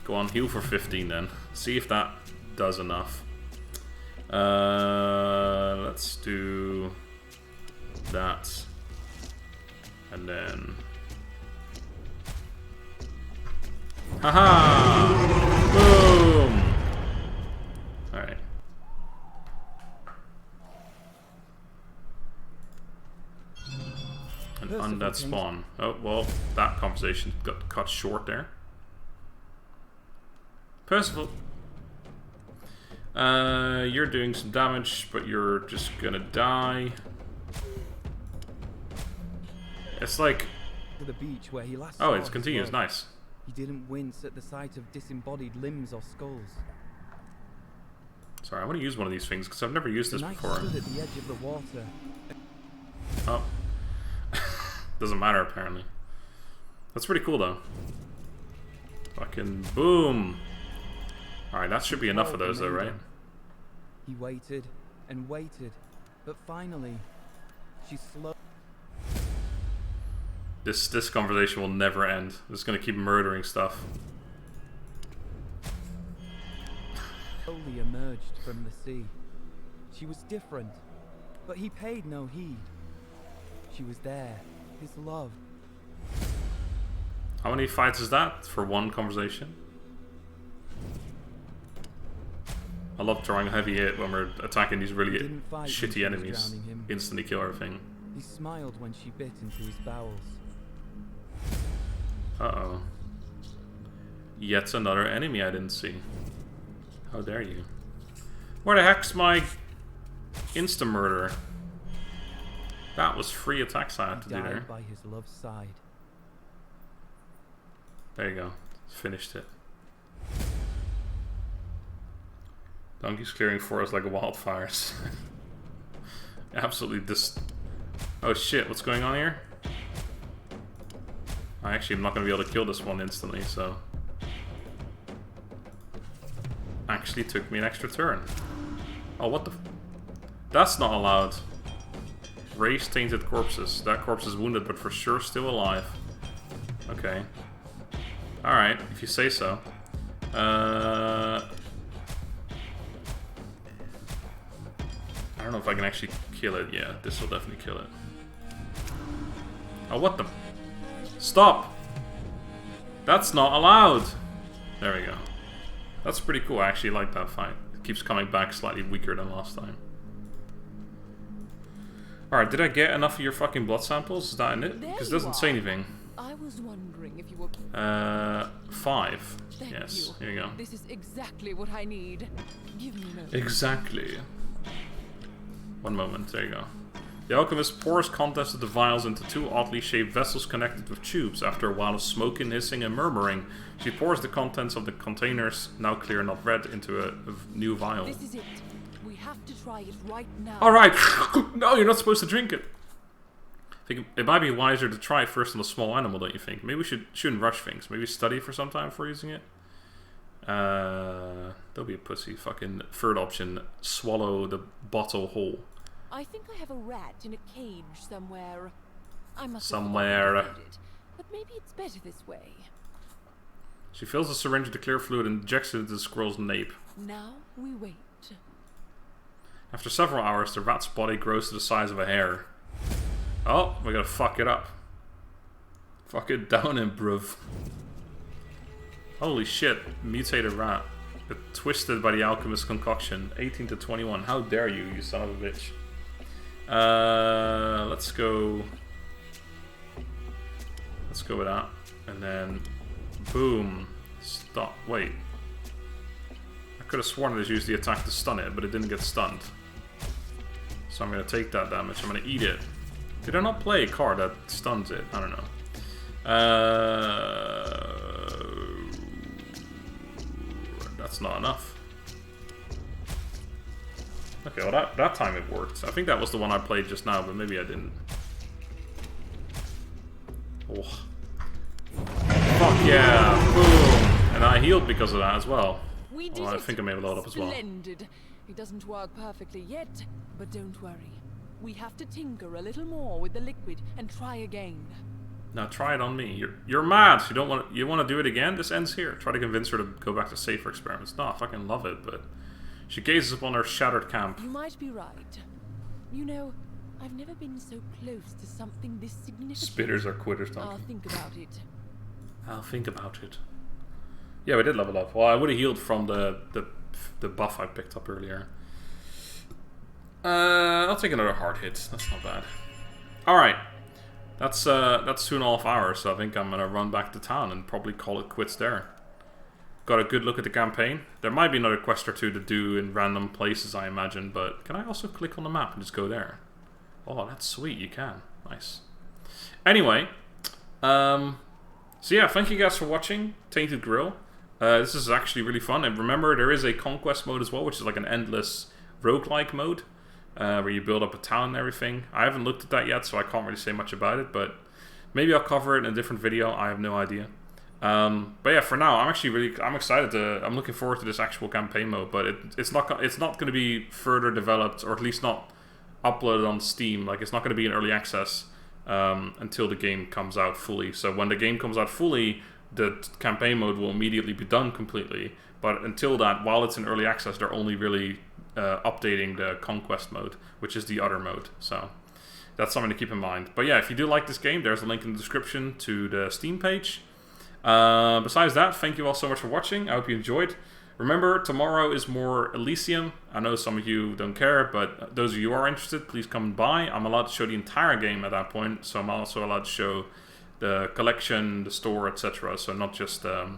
Go on, heal for 15 then. See if that does enough. Let's do that. And then... Haha! Boom! Alright. An undead spawn. Oh, well, that conversation got cut short there. Percival. You're doing some damage, but you're just gonna die. It's like... To the beach where he last oh, it's continuous. Nice. He didn't wince at the sight of disembodied limbs or skulls. Sorry, I want to use one of these things because I've never used this before. Stood at the edge of the water. Oh. Doesn't matter, apparently. That's pretty cool, though. Fucking boom! Alright, that should be enough of those, though, right? He waited and waited, but finally, she slowly... This conversation will never end. I'm just gonna keep murdering stuff. Slowly emerged from the sea. She was different, but he paid no heed. She was there, his love. How many fights is that for one conversation? I love drawing a heavy hit when we're attacking these really shitty enemies. Instantly kill everything. He smiled when she bit into his bowels. Uh-oh. Yet another enemy I didn't see. How dare you? Where the heck's my insta-murder? That was 3 attacks I had to do there. By his love's side. There you go. Finished it. Donkey's clearing forest like wildfires. Absolutely oh shit, what's going on here? I actually am not going to be able to kill this one instantly, so... Actually took me an extra turn. Oh, what the that's not allowed. Raise tainted corpses. That corpse is wounded, but for sure still alive. Okay. Alright, if you say so. I don't know if I can actually kill it. Yeah, this will definitely kill it. Oh, what the... Stop! That's not allowed! There we go. That's pretty cool. I actually like that fight. It keeps coming back slightly weaker than last time. Alright, did I get enough of your fucking blood samples? Is that in it? Because it doesn't say anything. I was wondering if you were... 5. Thank yes, you. Here you go. This is exactly what I need. Give me a moment. Exactly. One moment, there you go. The alchemist pours contents of the vials into 2 oddly shaped vessels connected with tubes. After a while of smoking, hissing, and murmuring, she pours the contents of the containers, now clear and not red, into a new vial. This is it. We have to try it right now. Alright! No, you're not supposed to drink it! I think it might be wiser to try it first on a small animal, don't you think? Maybe we shouldn't rush things. Maybe study for some time before using it. Don't be a pussy. Fucking third option, swallow the bottle whole. I think I have a rat in a cage somewhere. I must somewhere. have it, but maybe it's better this way. She fills the syringe with the clear fluid and injects it into the squirrel's nape. Now we wait. After several hours, the rat's body grows to the size of a hair. Oh, we gotta fuck it up. Fuck it down, improv. Holy shit, mutated rat. Twisted by the alchemist concoction. 18 to 21. How dare you, you son of a bitch. Let's go with that. And then, boom. Stop. Wait. I could have sworn I just used the attack to stun it, but it didn't get stunned. So I'm going to take that damage. I'm going to eat it. Did I not play a card that stuns it? I don't know. That's not enough. Okay, well that time it worked. I think that was the one I played just now, but maybe I didn't. Oh. Fuck yeah! Boom! And I healed because of that as well. Well, I think I made a load up as well. Splendid. It doesn't work perfectly yet, but don't worry. We have to tinker a little more with the liquid and try again. Now try it on me. You're mad. You want to do it again? This ends here. Try to convince her to go back to safer experiments. No, I fucking love it, but she gazes upon her shattered camp. You might be right. You know, I've never been so close to something this significant. Spitters are quitters, Donkey. I'll think about it. I'll think about it. Yeah, we did level up. Well, I would have healed from the buff I picked up earlier. I'll take another hard hit. That's not bad. All right. That's 2.5 hours, so I think I'm gonna run back to town and probably call it quits there. Got a good look at the campaign. There might be another quest or two to do in random places, I imagine, but can I also click on the map and just go there? Oh, that's sweet, you can. Nice. Anyway, so yeah, thank you guys for watching Tainted Grail. This is actually really fun, and remember there is a conquest mode as well, which is like an endless roguelike mode. Where you build up a town and everything. I haven't looked at that yet, so I can't really say much about it, but maybe I'll cover it in a different video. I have no idea. But yeah, for now, I'm excited I'm looking forward to this actual campaign mode, but it's not going to be further developed, or at least not uploaded on Steam. Like, it's not going to be in early access until the game comes out fully. So when the game comes out fully, the campaign mode will immediately be done completely. But until that, while it's in early access, they're only really updating the conquest mode, which is the other mode. So that's something to keep in mind. But yeah, if you do like this game, there's a link in the description to the Steam page. Besides that, thank you all so much for watching. I hope you enjoyed. Remember, tomorrow is more Elysium. I know some of you don't care, but those of you who are interested, please come by. I'm allowed to show the entire game at that point, so I'm also allowed to show the collection, the store, etc. So not just the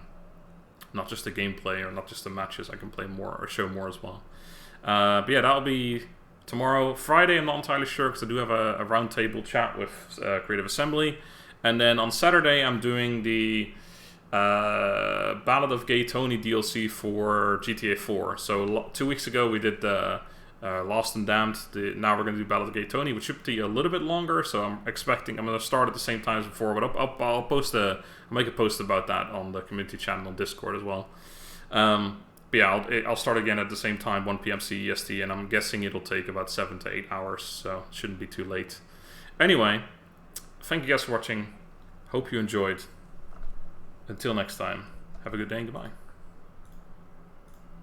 gameplay or not just the matches. I can play more or show more as well. But yeah, that'll be tomorrow. Friday, I'm not entirely sure because I do have a roundtable chat with Creative Assembly. And then on Saturday, I'm doing the Ballad of Gay Tony DLC for GTA 4. So 2 weeks ago, we did the Lost and Damned. Now we're going to do Ballad of Gay Tony, which should be a little bit longer. So I'm going to start at the same time as before. But I'll make a post about that on the community channel on Discord as well. But yeah, I'll start again at the same time, 1 p.m. CEST, and I'm guessing it'll take about 7 to 8 hours, so it shouldn't be too late. Anyway, thank you guys for watching. Hope you enjoyed. Until next time, have a good day and goodbye.